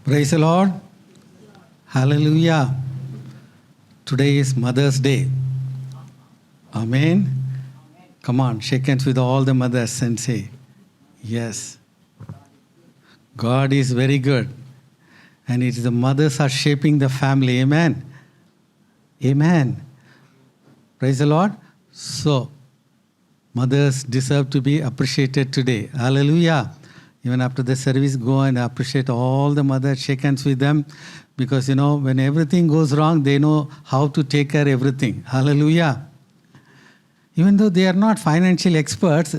Praise the Lord. Hallelujah. Today is Mother's Day. Amen. Come on, shake hands with all the mothers and say, yes. God is very good. And it is the mothers are shaping the family. Amen. Amen. Praise the Lord. So, mothers deserve to be appreciated today. Hallelujah. Even after the service, go and appreciate all the mothers, shake hands with them. Because, when everything goes wrong, they know how to take care of everything. Hallelujah. Even though they are not financial experts,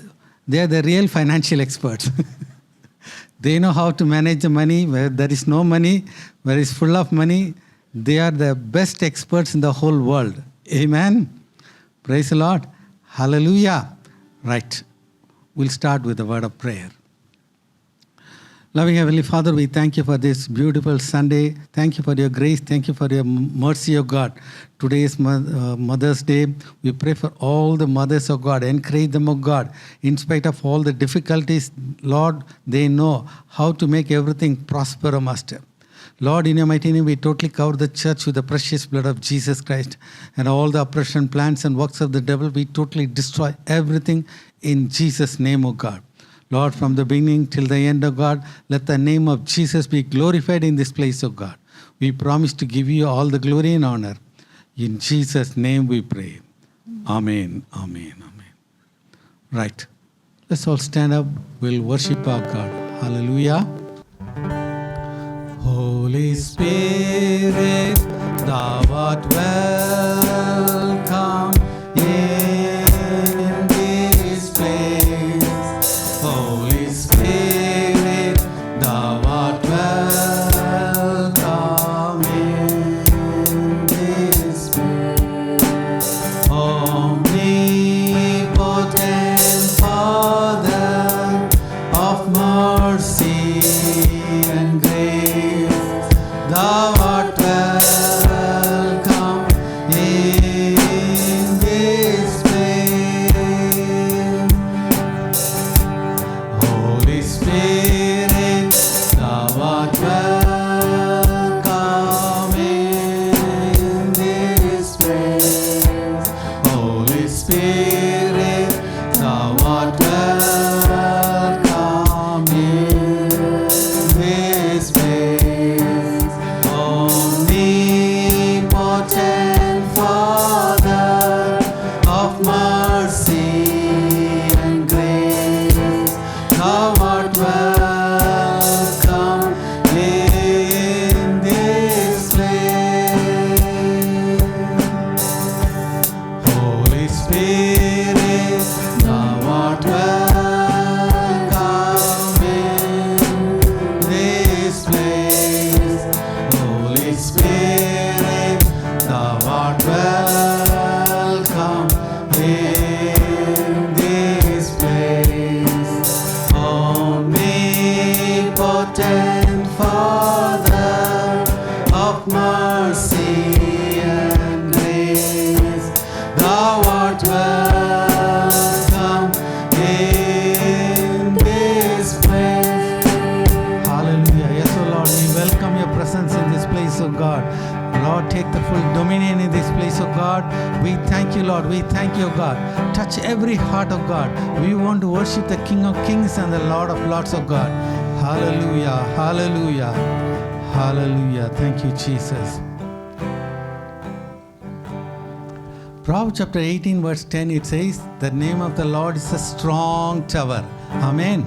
they are the real financial experts. They know how to manage the money, where there is no money, where it's full of money. They are the best experts in the whole world. Amen. Praise the Lord. Hallelujah. Right. We'll start with a word of prayer. Loving Heavenly Father, we thank you for this beautiful Sunday. Thank you for your grace. Thank you for your mercy, O God. Today is Mother's Day. We pray for all the mothers, O God. Encourage them, O God. In spite of all the difficulties, Lord, they know how to make everything prosper, O Master. Lord, in your mighty name, we totally cover the church with the precious blood of Jesus Christ. And all the oppression, plans, and works of the devil, we totally destroy everything in Jesus' name, O God. Lord, from the beginning till the end, O God, let the name of Jesus be glorified in this place, O God. We promise to give you all the glory and honor. In Jesus' name we pray. Amen, amen, amen. Right. Let's all stand up. We'll worship our God. Hallelujah. Holy Spirit, thou art welcome in this place. Holy Spirit, thou art welcome in this place. Omnipotent Father of mercy and grace, thou art welcome in this place. Holy Spirit, thou art welcome in this place. Holy Spirit, thou art welcome in this place. Omnipotent Father of mercy and grace, thou art welcome in this place. Holy Spirit, thou art welcome in this place. Holy Spirit, thou art welcome in this place. Omnipotent Father of mercy and grace, thou art welcome in this place. Hallelujah. Yes, O Lord, we welcome your presence in this place, O God. Lord, take the full dominion in this place, O God. We thank you, Lord. We thank you, O God. Touch every heart, O God. We want to worship the King of Kings and the Lord of Lords, O God. Hallelujah. Hallelujah. Hallelujah. Thank you, Jesus. Proverbs chapter 18, verse 10, it says, the name of the Lord is a strong tower. Amen.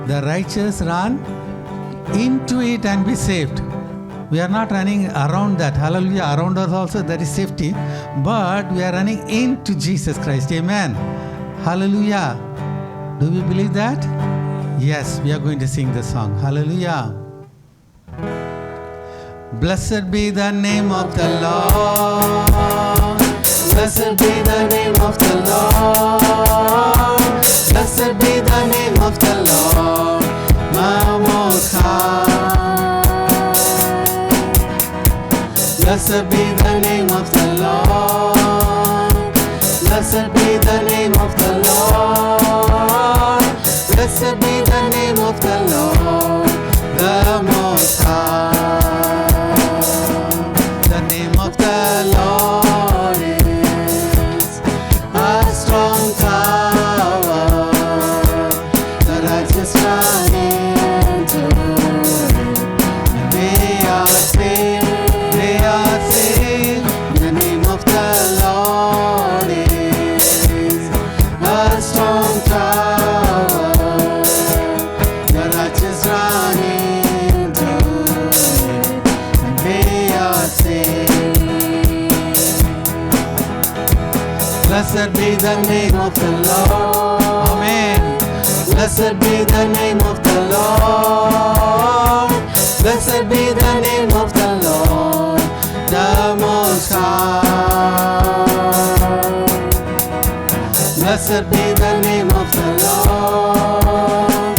The righteous run into it and be saved. We are not running around that. Hallelujah. Around us also there is safety. But we are running into Jesus Christ. Amen. Hallelujah. Do we believe that? Yes, we are going to sing the song. Hallelujah. Blessed be the name of the Lord. Blessed be the name of the Lord. Blessed be the name of the Lord, my Most High. Blessed be the name of the Lord. Blessed be the name of the Lord. Blessed be the name of the Lord, the Most High. Blessed be the name of the Lord. Amen. Blessed be the name of the Lord. Blessed be the name of the Lord, the Most High. Blessed be the name of the Lord.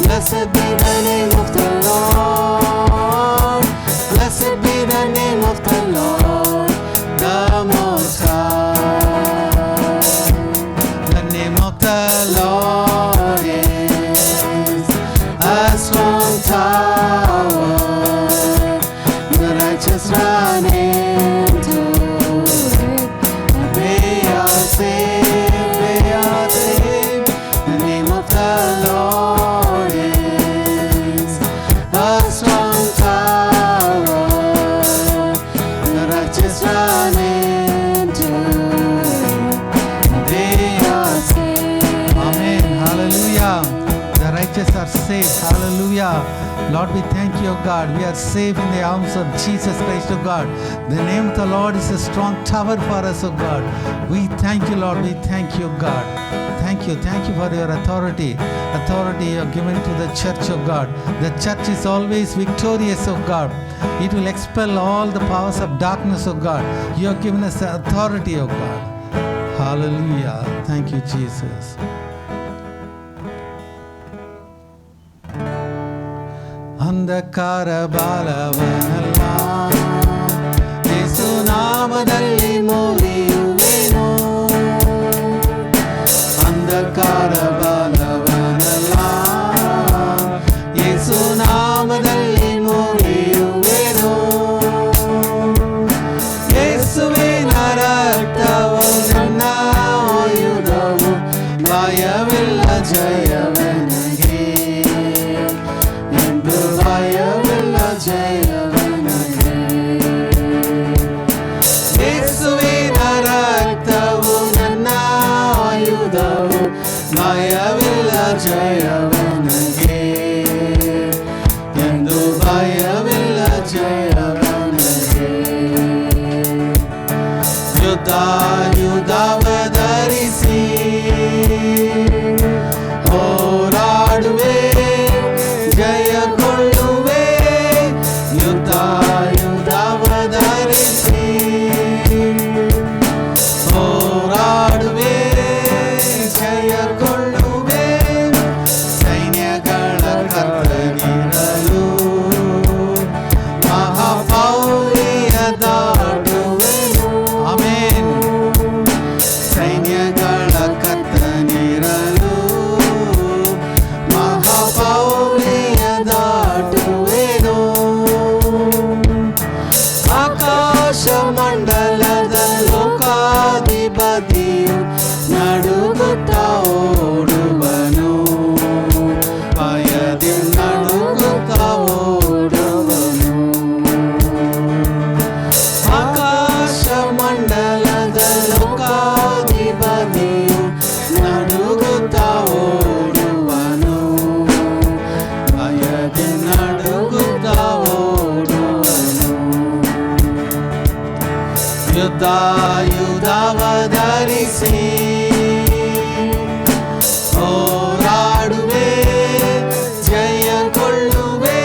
Blessed be the name of the Lord. Blessed be the name of the Lord, the Most High. The name of the Lord is a strong tower. The righteous run into it, and they are saved. They are saved. The name of the Lord is a strong tower. The righteous run into it, and they are saved. Amen. Hallelujah. The righteous are saved. Hallelujah. Lord, we thank you, God. We are safe in the arms of Jesus Christ, O God. The name of the Lord is a strong tower for us, O God. We thank you, Lord. We thank you, God. Thank you. Thank you for your authority. Authority you have given to the church, O God. The church is always victorious, O God. It will expel all the powers of darkness, O God. You have given us the authority, O God. Hallelujah. Thank you, Jesus. ಅಂಧಕಾರ ಬಾಲವನಲ್ಲ, ಯೇಸು ನಾಮದಲ್ಲಿ ಮುರಿಯುವೆನು. ಅಂಧಕಾರ ಬಾಲವನಲ್ಲ, ಯೇಸು ನಾಮದಲ್ಲಿ ಮುರಿಯುವೆನು. ಯೇಸುವಿನ ರಕ್ತವು ನನ್ನ ಆಯುಧವು, ಭಯವಿಲ್ಲ ಜಯವೆನಗೆ. ಭಯವಿಲ್ಲ ಜಯವೆನಗೆ. ಯೇಸುವಿನ ರಕ್ತವು ನನ್ನ ಆಯುಧವು, ಭಯವಿಲ್ಲ ಜಯವೆನಗೆ. ಎಂದು ಭಯವಿಲ್ಲ ಜಯವೆನಗೆ. ಯುದ್ಧವ ಧರಿಸಿ ಹೋರಾಡುವೆ, ಜಯ ಕೊಳ್ಳುವೆ. ಯುದ್ಧವ ಧರಿಸಿ ಹೋರಾಡುವೆ, ಜಯ ಕೊಳ್ಳುವೆ. ಸೈನ್ಯಗಳ ಕರ್ತನಿರಲು ಮಹಾಪೌಳಿಯ ದಾಟುವೆನು. ಆಮೆನ್. ಸೈನ್ಯಗಳ ಕರ್ತನಿರಲು ಮಹಾಪೌಳಿಯ ದಾಟುವೆನು. ಆಕಾಶ ಮಂಡಲದ ಲೋಕಾಧಿಪತಿಯು ನಡುಗುತ್ತಾ ಓಡುವನು. ಭಯದಿಂದ ನಡುಗುತ್ತಾ ಓಡುವನು. ಆಕಾಶ ಮಂಡಲದ ಲೋಕಾಧಿಪತಿಯು ನಡುಗುತ್ತಾ ಓಡುವನು. ಭಯದಿಂದ ನಡುಗುತ್ತಾ ಓಡುವನು. ಯುದ್ಧವ ಧರಿಸಿ ಹೋರಾಡುವೆ, ಜಯ ಕೊಳ್ಳುವೆ.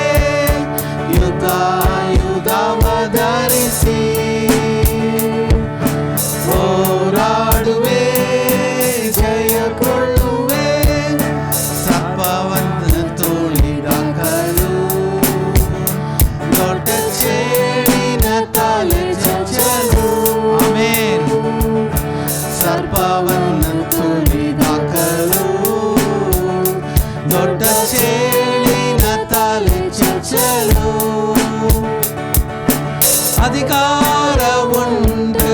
ಯುದ್ಧವ ಧರಿಸಿ ಹೋರಾಡುವೆ, ಜಯ ಕೊಳ್ಳುವೆ. ಸರ್ಪವನ್ನು ತುಳಿದಾಗಲು, ದೊಡ್ಡ ಚೇಳಿನ ತಲೆ ಚಚ್ಚಲು. ಆಮೆನ್. ಸರ್ಪವನ್ನು ತುಳಿದಾಗಲು, ದೊಡ್ಡ ಚೇಳಿನ ತಲೆ ಚಚ್ಚಲು. ಅಧಿಕಾರ ಉಂಟು,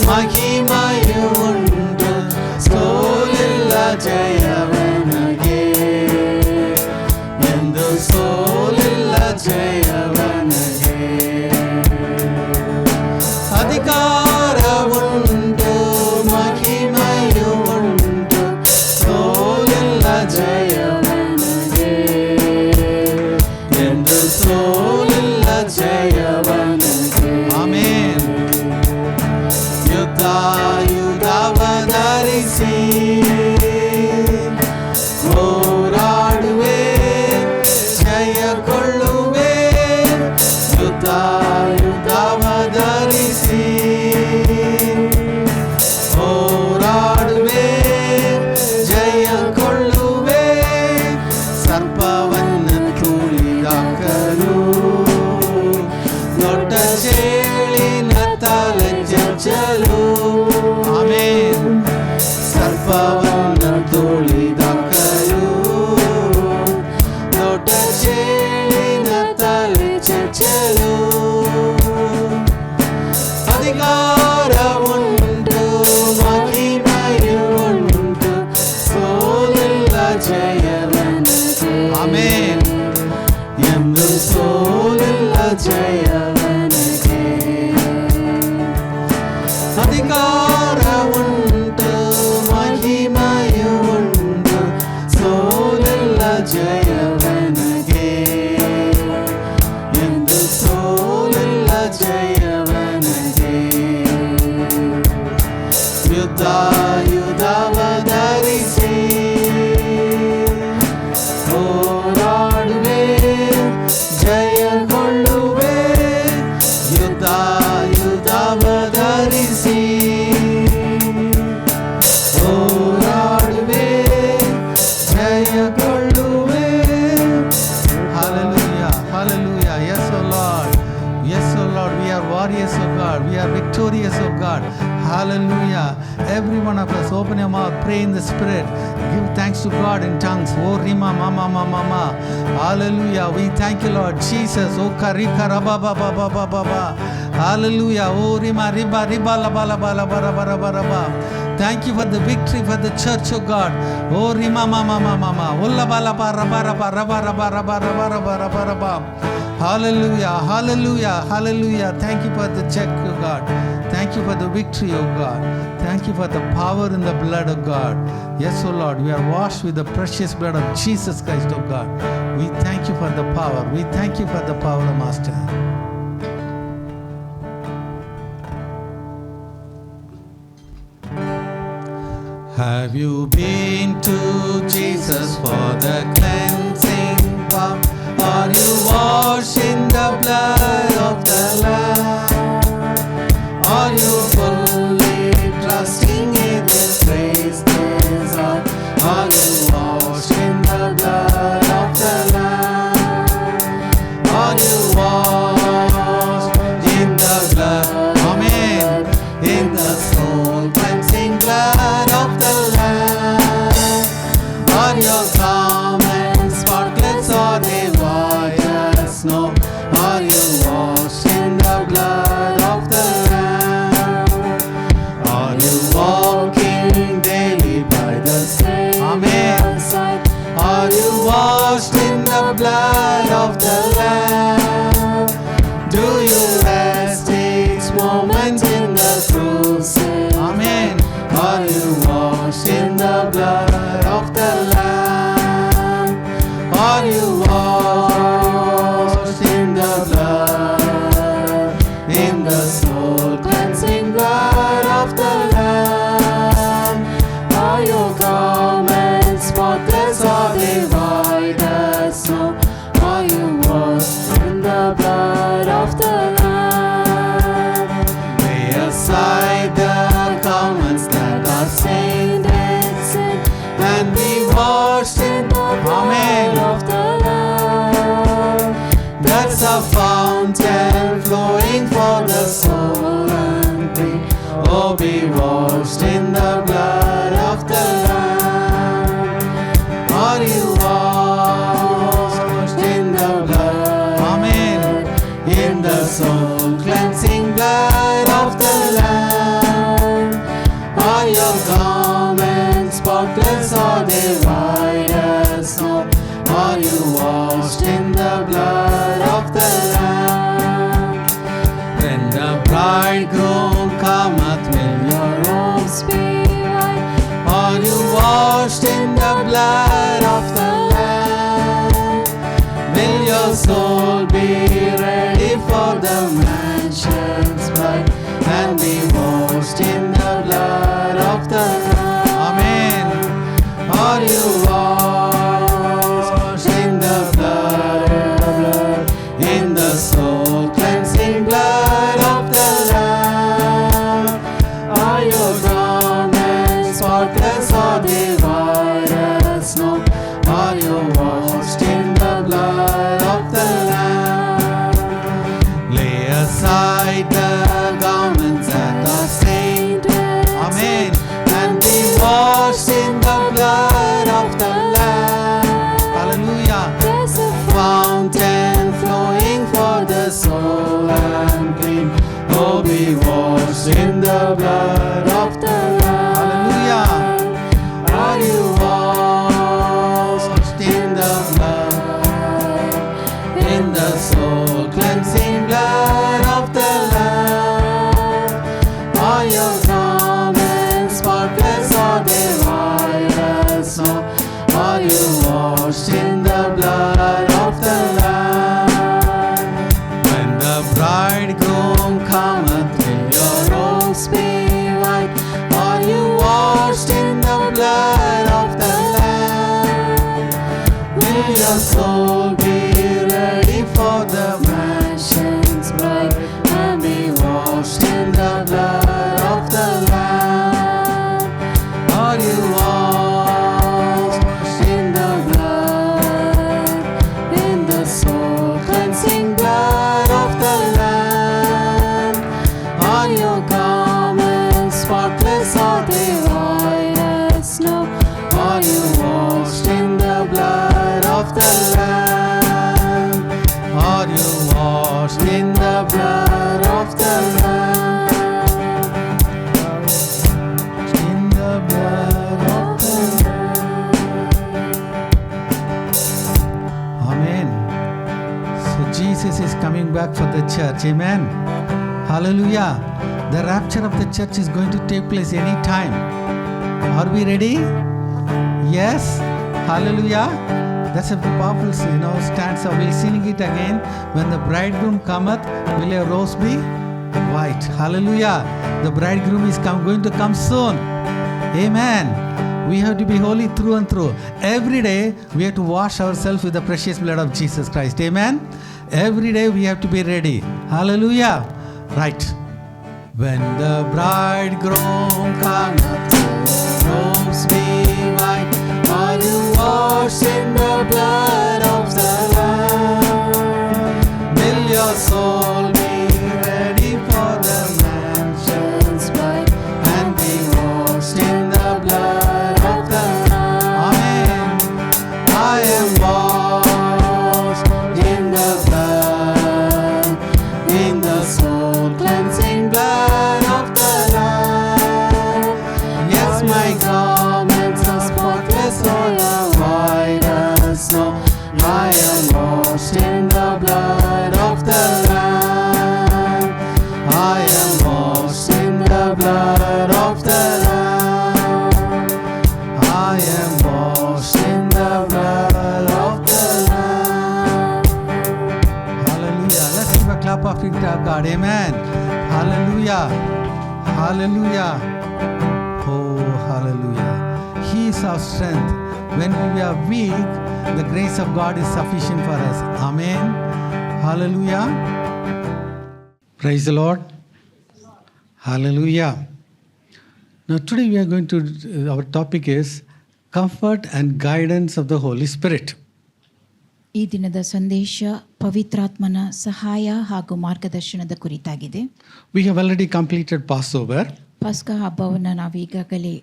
ಮಹಿಮೆಯು ಉಂಟು, ಸೋಲಿಲ್ಲ ಜಯವೆನಗೆ. ಎಂದು ಸೋಲಿಲ್ಲ ಜಯವೆನಗೆ. ಅಧಿಕಾರ ಉಂಟು, ಮಹಿಮೆಯು ಉಂಟು, ಸೋಲಿಲ್ಲ ಜಯವೆನಗೆ. ಎಂದು ಸೋಲಿಲ್ಲ ಜಯವೆನಗೆ. ಆಮೆನ್. ಯುದ್ಧವ ಸೋಲಿಲ್ಲ ಜಯವನಗೆ. ಅಧಿಕಾರ ಉಂಟು ಮಹಿಮೆಯು ಉಂಟು ಸೋಲಿಲ್ಲ ಜಯವನಗೆ ಎಂದು ಸೋಲಿಲ್ಲ ಜಯವನಗೆ. ಯುದ್ಧಾಯುಧವ ಧರಿಸಿ ಹೋರಾಡುವೆ ಜಯಗೊಳ್ಳುವೆ. ಯುದ್ಧಾಯುಧವ ಧರಿಸಿ ಹೋರಾಡುವೆ ಜಯಗೊಳ್ಳುವೆ. Hallelujah, hallelujah. Yes, O Lord. Yes, O Lord. We are warriors, O God. We are victorious, O God. Hallelujah. Every one of us, open your mouth, pray in the Spirit. Give thanks to God in tongues. Oh, Rima, Mama, Mama, Mama. Hallelujah. We thank you, Lord Jesus. Oh, Karika, Rabba, Baba, Baba, Baba. Hallelujah. Oh, Rima, Riba, Riba, Laba, Laba, Laba, Raba, Raba, Raba. Thank you for the victory for the church, oh God. Oh, Rima, Mama, Mama, Mama. Ullaba, Laba, Raba, Raba, Raba, Raba, Raba, Raba, Raba, Raba, Raba. Hallelujah, hallelujah, hallelujah. Thank you for the check, oh God. Thank you for the victory, oh God. Thank you for the power in the blood of God. Yes, oh Lord, we are washed with the precious blood of Jesus Christ, oh God. We thank you for the power. We thank you for the power, Master. Have you been to Jesus for the cleansing power? Are you washed in the blood of the Lamb? Are you fully trusting in His grace this hour? Are you washed in the blood of the Lamb? Are you washed in the blood? Amen. In the soul cleansing blood of the Lamb. Are your garments spotless or they white as snow? Are you washed in the blood of the Lamb? Are you walking daily by the same side? Are you washed in the blood of the Lamb? Do you rest each moment in the crucible? Amen. Are you washed in the blood of the Lamb? Are you washed in the blood, in the soul cleansing blood of the Lamb? Are your garments spotless or they white as snow? Are you washed in the blood of the Lamb? Lay aside the garments that are stained in sin and be washed in the blood of the Lamb. That's a fountain flowing for the soul and clean. Oh, be washed in the blood of the Lamb. Are you washed in the blood? Amen. In the soul cleansing blood of the Lamb. Are your garments spotless or they white as snow? Are you washed in the blood of the Lamb? When the bridegroom cometh, will your robes be white? Are you washed in the blood of the Lamb? Will your soul be ready for the mansion's bride and be washed in the blood of the Lamb? Amen. Are you washed in the blood, in the soul cleansing blood of the Lamb? Are your garments spotless or they white as snow? Are you washed in the blood of the Lamb? soul cleansing blood of the Lamb. Are your garments spotless or they white as snow? Are you washed in the blood of the Lamb? When the bridegroom cometh, will your robes be white? Are you washed in the blood of the Lamb? Will your soul be ready for the mansion's bride and be washed in the blood of the Lamb? Are you washed in the blood, in the soul cleansing blood of the Lamb? Are your garments spotless or they white as snow? Are you washed in the blood of the Lamb? Are you washed in the blood of the Lamb? In the blood of the Lamb. Amen. So Jesus is coming back for the church. Amen. Hallelujah. The rapture of the church is going to take place any time. Are we ready? Yes. Hallelujah. That's a powerful, stanza. We'll sing it again. When the bridegroom cometh, will your rose be white? Hallelujah. The bridegroom is going to come soon. Amen. We have to be holy through and through. Every day we have to wash ourselves with the precious blood of Jesus Christ. Amen. Every day we have to be ready. Hallelujah. Right. When the bridegroom cometh, robes be white. Are you washed in the blood of the Lamb? Will your soul be ready for the mansion's bride and be washed in the blood of the Lamb? Amen. I am washed in the blood, in the soul cleansing blood of the Lamb. Yes, my garments are spotless or white as snow. I am washed in the blood of the Lamb. I am washed in the blood of the Lamb. I am washed in the blood of the Lamb. Hallelujah. Let's give a clap of it to God. Amen. Hallelujah. Hallelujah. Oh, hallelujah. He is our strength. When we are weak, the grace of God is sufficient for us. Amen. Hallelujah. Praise the Lord. Hallelujah. Now today we are going to, our topic is comfort and guidance of the Holy Spirit. ಈ ದಿನದ ಸಂದೇಶ ಪವಿತ್ರಾತ್ಮನ ಸಹಾಯ ಹಾಗೂ ಮಾರ್ಗದರ್ಶನದ ಕುರಿತಾಗಿದೆ. We have already completed Passover. ಪಸ್ಕ ಹಬ್ಬವನ್ನು ನಾವು ಈಗಾಗಲೇ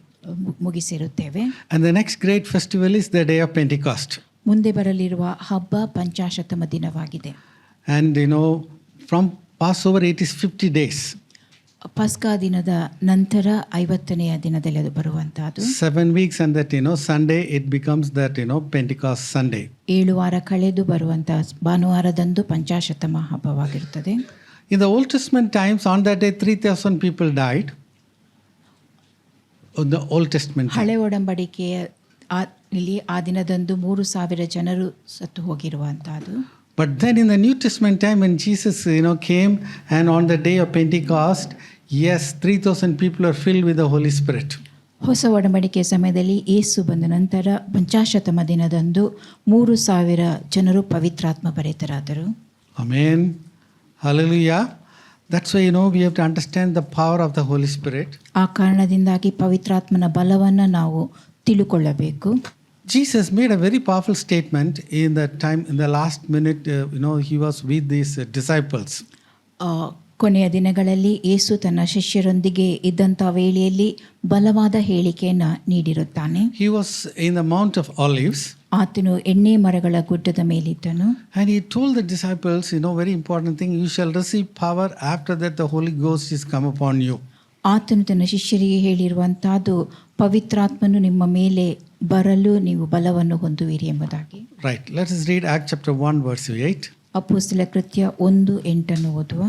ಮುಗಿಸಿರುತ್ತೇವೆ. And the next great festival is the day of Pentecost. ಮುಂದೆ ಬರಲಿರುವ ಹಬ್ಬ ಪಂಚಾಶತ್ತಮ ದಿನವಾಗಿದೆ. And from Passover it is 50 days. ಪಸ್ಕ ದಿನದ ನಂತರ 50ನೆಯ ದಿನದಲ್ಲಿ ಅದು ಬರುವಂತಹದ್ದು. 7 weeks and that Sunday it becomes that Pentecost Sunday. 7 ವಾರ ಕಳೆದು ಬರುವಂತಹ ಭಾನುವಾರದಂದು ಪಂಚಾಶತ್ತಮ ಹಬ್ಬವಾಗಿರುತ್ತದೆ. In the Old Testament times, on that day 3,000 people died. On the Old Testament. ಹಳೆ ಒಡಂಬಡಿಕೆಯ ಆ ದಿನದಂದು 3,000 ಜನರು ಸತ್ತು ಹೋಗಿರುವಂತಹದ್ದು. But then in the New Testament time when Jesus came, and on the day of Pentecost, yes, 3,000 people are filled with the Holy Spirit. ಹೊಸ ಒಡಂಬಡಿಕೆಯ ಸಮಯದಲ್ಲಿ ಯೇಸು ಬಂದ ನಂತರ ಪಂಚಾಶತ್ತಮ ದಿನದಂದು 3,000 ಜನರು ಪವಿತ್ರಾತ್ಮ ಭರಿತರಾದರು. Amen. Hallelujah. That's why we have to understand the power of the Holy Spirit. ಆ ಕಾರಣದಿಂದಾಗಿ ಪವಿತ್ರಾತ್ಮನ ಬಲವನ್ನು ನಾವು ತಿಳುಕೊಳ್ಳಬೇಕು. Jesus made a very powerful statement in the last minute, he was with these disciples. ಕೊನೆಯ ದಿನಗಳಲ್ಲಿ ಯೇಸು ತನ್ನ ಶಿಷ್ಯರೊಂದಿಗೆ ಇದ್ದಂಥ ವೇಳೆಯಲ್ಲಿ ಬಲವಾದ ಹೇಳಿಕೆಯನ್ನು ನೀಡಿರುತ್ತಾನೆ. He was in the Mount of Olives. ಆತನು ಎಣ್ಣೆ ಮರಗಳ ಗುಡ್ಡದ ಮೇಲಿದ್ದನು. And he told the disciples, very important thing, you shall receive power, after that the Holy Ghost is come upon you. ಆತನು ತನ್ನ ಶಿಷ್ಯರಿಗೆ ಹೇಳಿರುವಂತಹದ್ದು ಪವಿತ್ರಾತ್ಮನು ನಿಮ್ಮ ಮೇಲೆ ಬರಲು ನೀವು ಬಲವನ್ನು ಹೊಂದುವಿರಿ ಎಂಬುದಾಗಿ. Right. Let us read Acts chapter 1 verse 8. ಅಪೊಸ್ತಲ ಕೃತ್ಯ 1:8 ಓದುವ.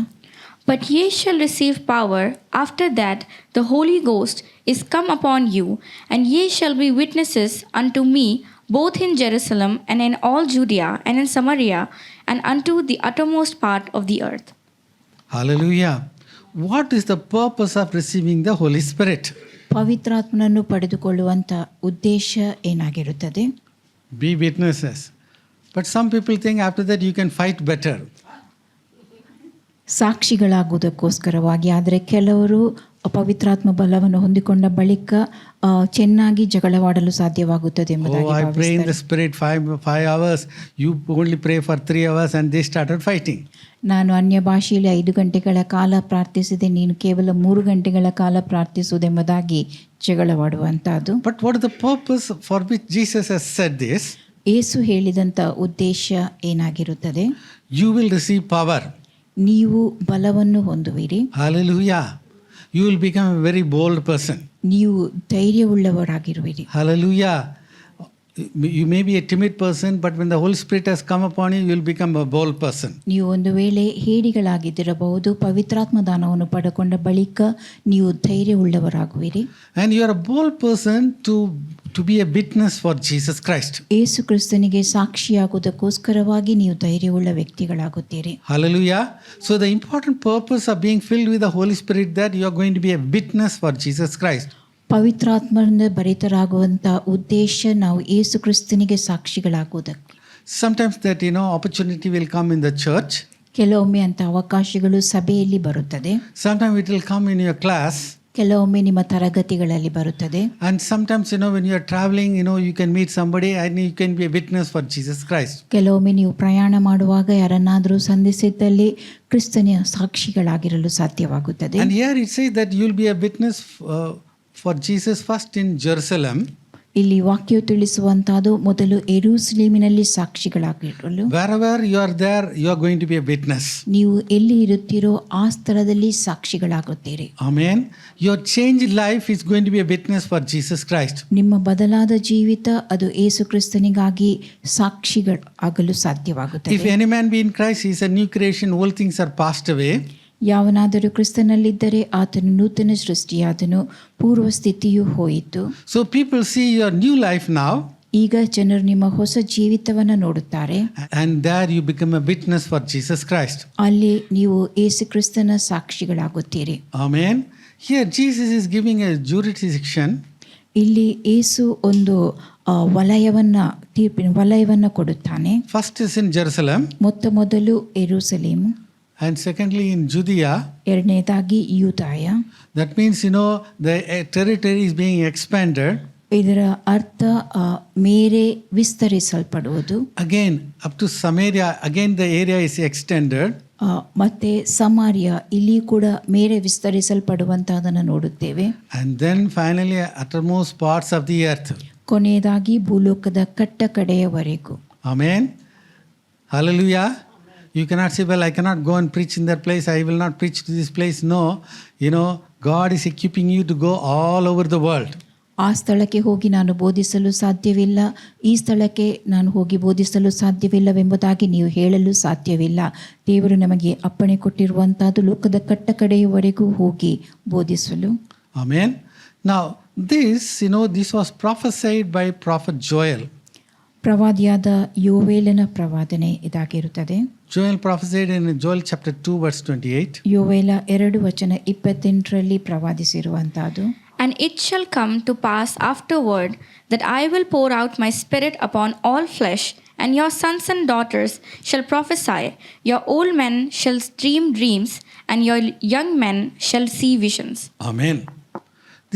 But ye shall receive power after that the Holy Ghost is come upon you, and ye shall be witnesses unto me both in Jerusalem and in all Judea and in Samaria and unto the uttermost part of the earth. Hallelujah. What is the purpose of receiving the Holy Spirit? ಪವಿತ್ರಾತ್ಮನನ್ನು ಪಡೆದುಕೊಳ್ಳುವಂಥ ಉದ್ದೇಶ ಏನಾಗಿರುತ್ತದೆ? Be witnesses. But some people think after that you can fight better. ಸಾಕ್ಷಿಗಳಾಗುವುದಕ್ಕೋಸ್ಕರವಾಗಿ. ಆದರೆ ಕೆಲವರು ಪವಿತ್ರಾತ್ಮ ಬಲವನ್ನು ಹೊಂದಿಕೊಂಡ ಬಳಿಕ ಚೆನ್ನಾಗಿ ಜಗಳವಾಡಲು ಸಾಧ್ಯವಾಗುತ್ತದೆ ಎಂಬುದಾಗಿ I pray in ಭಾವಿಸ್ತಾರೆ. the Spirit 5 hours. You only pray for 3 hours and they started fighting. ನಾನು ಅನ್ಯ ಭಾಷೆಯಲ್ಲಿ 5 ಗಂಟೆಗಳ ಕಾಲ ಪ್ರಾರ್ಥಿಸಿದೆ, ನೀನು ಕೇವಲ 3 ಗಂಟೆಗಳ ಕಾಲ ಪ್ರಾರ್ಥಿಸುವುದೆಂಬುದಾಗಿ ಜಗಳವಾಡುವಂಥದ್ದು. But what is the purpose for which Jesus has said this? ಯೇಸು ಹೇಳಿದಂಥ ಉದ್ದೇಶ ಏನಾಗಿರುತ್ತದೆ? You will receive power. ನೀವು ಬಲವನ್ನು ಹೊಂದುವಿರಿ. Hallelujah. You will become a very bold person. ನೀವು ಧೈರ್ಯವುಳ್ಳವರಾಗಿರುವಿರಿ. Hallelujah. You may be a timid person, but when the Holy Spirit has come upon you, you will become a bold person. ನೀವು ಒಂದು ವೇಳೆ ಹೇಡಿಗಳಾಗಿದ್ದಿರಬಹುದು, ಪವಿತ್ರಾತ್ಮ ದಾನವನ್ನು ಪಡೆದುಕೊಂಡ ಬಳಿಕ ನೀವು ಧೈರ್ಯವುಳ್ಳವರಾಗುವಿರಿ. And you are a bold person to be a witness for Jesus Christ. ಯೇಸು ಕ್ರಿಸ್ತನಿಗೆ ಸಾಕ್ಷಿಯಾಗುವುದಕ್ಕೋಸ್ಕರವಾಗಿ ನೀವು ಧೈರ್ಯವುಳ್ಳ ವ್ಯಕ್ತಿಗಳಾಗುತ್ತೀರಿ. Hallelujah. So the important purpose of being filled with the Holy Spirit, that you are going to be a witness for Jesus Christ. ಪವಿತ್ರಾತ್ಮರಿಂದ ಭರಿತರಾಗುವಂಥ ಉದ್ದೇಶ ನಾವು ಯೇಸು ಕ್ರಿಸ್ತನಿಗೆ ಸಾಕ್ಷಿಗಳಾಗುವುದಕ್ಕೆ. Sometimes that opportunity will come in the church. ಕೆಲವೊಮ್ಮೆ ಅಂಥ ಅವಕಾಶಗಳು ಸಭೆಯಲ್ಲಿ ಬರುತ್ತದೆ. Sometimes it will come in your class. ಕೆಲವೊಮ್ಮೆ ನಿಮ್ಮ ತರಗತಿಗಳಲ್ಲಿ ಬರುತ್ತದೆ. And sometimes when you are traveling, you can meet somebody and you can be a witness for Jesus Christ. ಕೆಲವೊಮ್ಮೆ ನೀವು ಪ್ರಯಾಣ ಮಾಡುವಾಗ ಯಾರನ್ನಾದರೂ ಸಂಧಿಸಿದ್ದಲ್ಲಿ ಕ್ರಿಸ್ತನ ಸಾಕ್ಷಿಗಳಾಗಿರಲು ಸಾಧ್ಯವಾಗುತ್ತದೆ. And here it says that you will be a witness for Jesus first in Jerusalem. ಇಲ್ಲಿ ವಾಕ್ಯವು ತಿಳಿಸುವಂತಹದ್ದು ಮೊದಲು ಯೆರೂಸಲೇಮಿನಲ್ಲಿ ಸಾಕ್ಷಿಗಳಾಗಿರಲು. Wherever you are there, you are going to be a witness. ನೀವು ಎಲ್ಲಿ ಇರುತ್ತೀರೋ ಆ ಸ್ಥಳದಲ್ಲಿ ಸಾಕ್ಷಿಗಳಾಗುತ್ತೀರಿ. Amen. Your changed life is going to be a witness for Jesus Christ. ನಿಮ್ಮ ಬದಲಾದ ಜೀವಿತ ಅದು ಯೇಸು ಕ್ರಿಸ್ತನಿಗಾಗಿ ಸಾಕ್ಷಿಗಳಾಗಲು ಸಾಧ್ಯವಾಗುತ್ತದೆ. If any man be in Christ, he is a new creation. All things are passed away. ಯಾವನಾದರೂ ಕ್ರಿಸ್ತನಲ್ಲಿದ್ದರೆ ಆತನು ನೂತನ ಸೃಷ್ಟಿಯಾದನು, ಪೂರ್ವ ಸ್ಥಿತಿಯು ಹೋಯಿತು. So people see your new life now. ಈಗ ಜನರು ನಿಮ್ಮ ಹೊಸ ಜೀವಿತವನ್ನು ನೋಡುತ್ತಾರೆ. And there you become a witness for Jesus Christ. ಅಲ್ಲಿ ನೀವು ಯೇಸು ಕ್ರಿಸ್ತನ ಸಾಕ್ಷಿಗಳಾಗುತ್ತೀರಿ. Amen. Here Jesus is giving a jurisdiction. ಇಲ್ಲಿ ಯೇಸು ಒಂದು ತೀರ್ಪಿನ ವಲಯವನ್ನು ಕೊಡುತ್ತಾನೆ. First is in Jerusalem. ಮೊದಲು ಯೆರೂಸಲೇಮ್. And secondly in Judea. ಎರಡನೇದಾಗಿ ಯೂದಾಯ. That means the territory is being expanded. ಇದರ ಅರ್ಥ ಮೇರೆ ವಿಸ್ತರಿಸಲ್ಪಡುವುದು. Again up to Samaria, again the area is extended. ಮತ್ತೆ ಸಮಾರ್ಯ ಇಲ್ಲಿ ಕೂಡ ಮೇರೆ ವಿಸ್ತರಿಸಲ್ಪಡುವಂತಹದನ್ನು ನೋಡುತ್ತೇವೆ. And then finally uttermost parts of the earth. ಕೊನೆಯದಾಗಿ ಭೂಲೋಕದ ಕಡೆಯವರೆಗೂ. Amen. Hallelujah. You cannot say, well, I cannot go and preach in that place. I will not preach to this place. No, God is equipping you to go all over the world. ಆ ಸ್ಥಳಕ್ಕೆ ಹೋಗಿ ನಾನು ಬೋಧಿಸಲು ಸಾಧ್ಯವಿಲ್ಲ, ಈ ಸ್ಥಳಕ್ಕೆ ನಾನು ಹೋಗಿ ಬೋಧಿಸಲು ಸಾಧ್ಯವಿಲ್ಲವೆಂಬುದಾಗಿ ನೀವು ಹೇಳಲು ಸಾಧ್ಯವಿಲ್ಲ. ದೇವರು ನಮಗೆ ಅಪ್ಪಣೆ ಕೊಟ್ಟಿರುವಂತಹದ್ದು ಲೋಕದ ಕಡೆಯವರೆಗೂ ಹೋಗಿ ಬೋಧಿಸಲು. Amen. Now this was prophesied by prophet Joel. ಪ್ರವಾದಿಯಾದ ಯೋವೇಲನ ಪ್ರವಾದನೆ ಇದಾಗಿರುತ್ತದೆ. Joel prophesied in Joel chapter 2 verse 28. ಯೋವೇಲ 2:28 ಪ್ರವಾದಿಸಿರುವಂತಹದ್ದು. And it shall come to pass afterward that I will pour out my spirit upon all flesh, and your sons and daughters shall prophesy, your old men shall dream dreams, and your young men shall see visions. Amen.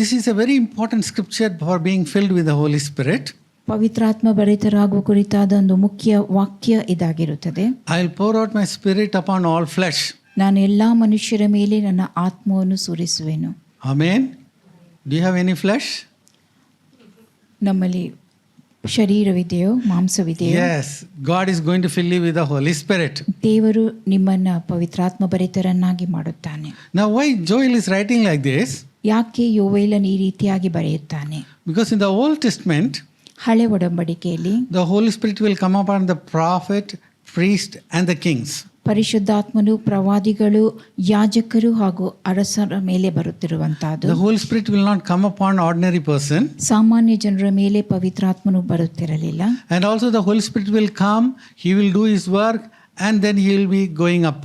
This is a very important scripture for being filled with the Holy Spirit. ಪವಿತ್ರಾತ್ಮ ಭರಿತರಾಗುವ ಕುರಿತಾದ ಒಂದು ಮುಖ್ಯ ವಾಕ್ಯ ಇದಾಗಿರುತ್ತದೆ. I will pour out my spirit upon all flesh. ನಾನು ಎಲ್ಲಾ ಮನುಷ್ಯರ ಮೇಲೆ ನನ್ನ ಆತ್ಮವನ್ನು ಸುರಿಸುವೆನು. Amen. Do you have any flesh? ನಮ್ಮಲ್ಲಿ ಶರೀರವಿದೆಯೋ, ಮಾಂಸವಿದೆಯೋ? Yes, God is going to fill you with the Holy Spirit. ದೇವರು ನಿಮ್ಮನ್ನ ಪವಿತ್ರಾತ್ಮ ಭರಿತರನ್ನಾಗಿ ಮಾಡುತ್ತಾನೆ. Now why Joel is writing like this? ಯಾಕೆ ಯೋವೇಲನ್ ಈ ರೀತಿಯಾಗಿ ಬರೆಯುತ್ತಾನೆ? Because in the Old Testament, ಹಳೆ ಒಡಂಬಡಿಕೆಯಲ್ಲಿ the Holy Spirit will come upon the prophet priests, and the kings. ಪರಿಶುದ್ಧಾತ್ಮನು ಪ್ರವಾದಿಗಳು, ಯಾಜಕರು ಹಾಗೂ ಅರಸರ ಮೇಲೆ ಬರುತ್ತಿರುವಂತಹದ್ದು. The Holy Spirit will not come upon ordinary person. ಸಾಮಾನ್ಯ ಜನರ ಮೇಲೆ ಪವಿತ್ರಾತ್ಮನು ಬರುತ್ತಿರಲಿಲ್ಲ. And also the Holy Spirit will come, he will do his work, and then he will be going up.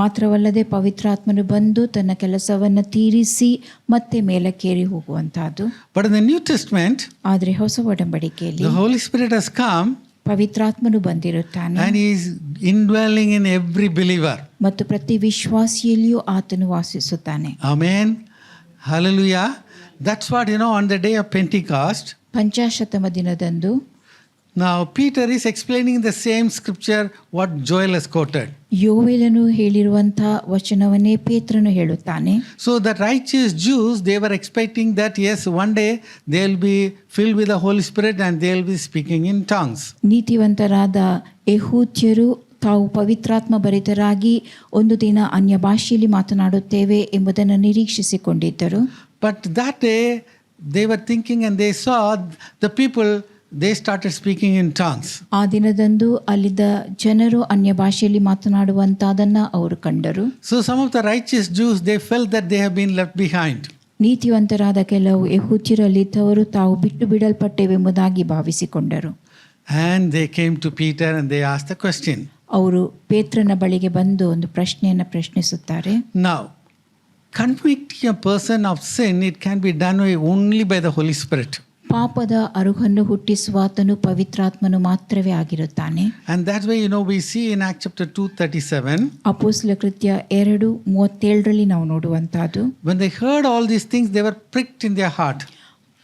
ಮಾತ್ರವಲ್ಲದೆ ಪವಿತ್ರಾತ್ಮನು ಬಂದು ತನ್ನ ಕೆಲಸವನ್ನು ತೀರಿಸಿ ಮತ್ತೆ ಮೇಲಕ್ಕೇರಿ ಹೋಗುವಂತಹದ್ದು. But in the New Testament, ಆದರೆ ಹೊಸ ಒಡಂಬಡಿಕೆಯಲ್ಲಿ the Holy Spirit has come ಪವಿತ್ರಾತ್ಮನು ಬಂದಿರುತ್ತಾನೆ and he is indwelling in every believer. ಮತ್ತು ಪ್ರತಿ ವಿಶ್ವಾಸಿಯಲ್ಲಿಯೂ ಆತನು ವಾಸಿಸುತ್ತಾನೆ. Amen. Hallelujah. That's what, on the day of Pentecost. ಪಂಚಾಶತಮ ದಿನದಂದು Now Peter is explaining the same scripture what Joel has quoted. ಯೋವೇಲನು ಹೇಳಿರುವಂತಹ ವಚನವನ್ನೇ ಪೇತ್ರನು ಹೇಳುತ್ತಾನೆ. So the righteous Jews, they were expecting that yes, one day they will be filled with the Holy Spirit and they will be speaking in tongues. ನೀತಿವಂತರಾದ ಯೆಹೂದ್ಯರು ತಾವು ಪವಿತ್ರಾತ್ಮ ಭರಿತರಾಗಿ ಒಂದು ದಿನ ಅನ್ಯ ಭಾಷೆಯಲ್ಲಿ ಮಾತನಾಡುತ್ತೇವೆ ಎಂಬುದನ್ನು ನಿರೀಕ್ಷಿಸಿಕೊಂಡಿದ್ದರು. But that day they were thinking and they saw the people, they started speaking in tongues. ಆ ದಿನದಂದು ಅಲ್ಲಿದ್ದ ಜನರು ಅನ್ಯ ಭಾಷೆಯಲ್ಲಿ ಮಾತನಾಡುವಂತಹದನ್ನ ಅವರು ಕಂಡರು. So some of the righteous Jews, they felt that they have been left behind. ನೀತಿವಂತರಾದ ಕೆಲವು ಯೆಹೂದ್ಯರಲ್ಲಿದ್ದವರು ತಾವು ಬಿಟ್ಟು ಬಿಡಲ್ಪಟ್ಟೆವೆಂಬುದಾಗಿ ಭಾವಿಸಿಕೊಂಡರು. And they came to Peter and they asked the question. ಅವರು ಪೇತ್ರನ ಬಳಿಗೆ ಬಂದು ಒಂದು ಪ್ರಶ್ನೆಯನ್ನು ಪ್ರಶ್ನಿಸುತ್ತಾರೆ. Now, convicting a person of sin, it can be done only by the Holy Spirit. ಪಾಪದ ಅರುಹನ್ನು ಹುಟ್ಟಿಸುವಾತನು ಪವಿತ್ರಾತ್ಮನು ಮಾತ್ರವೇ ಆಗಿರುತ್ತಾನೆ. And that's why we see in Acts chapter 2:37. ಅಪೊಸ್ತಲ ಕೃತ್ಯ 2:37 ನಾವು ನೋಡುವಂತಹದ್ದು. When they heard all these things, they were pricked in their heart.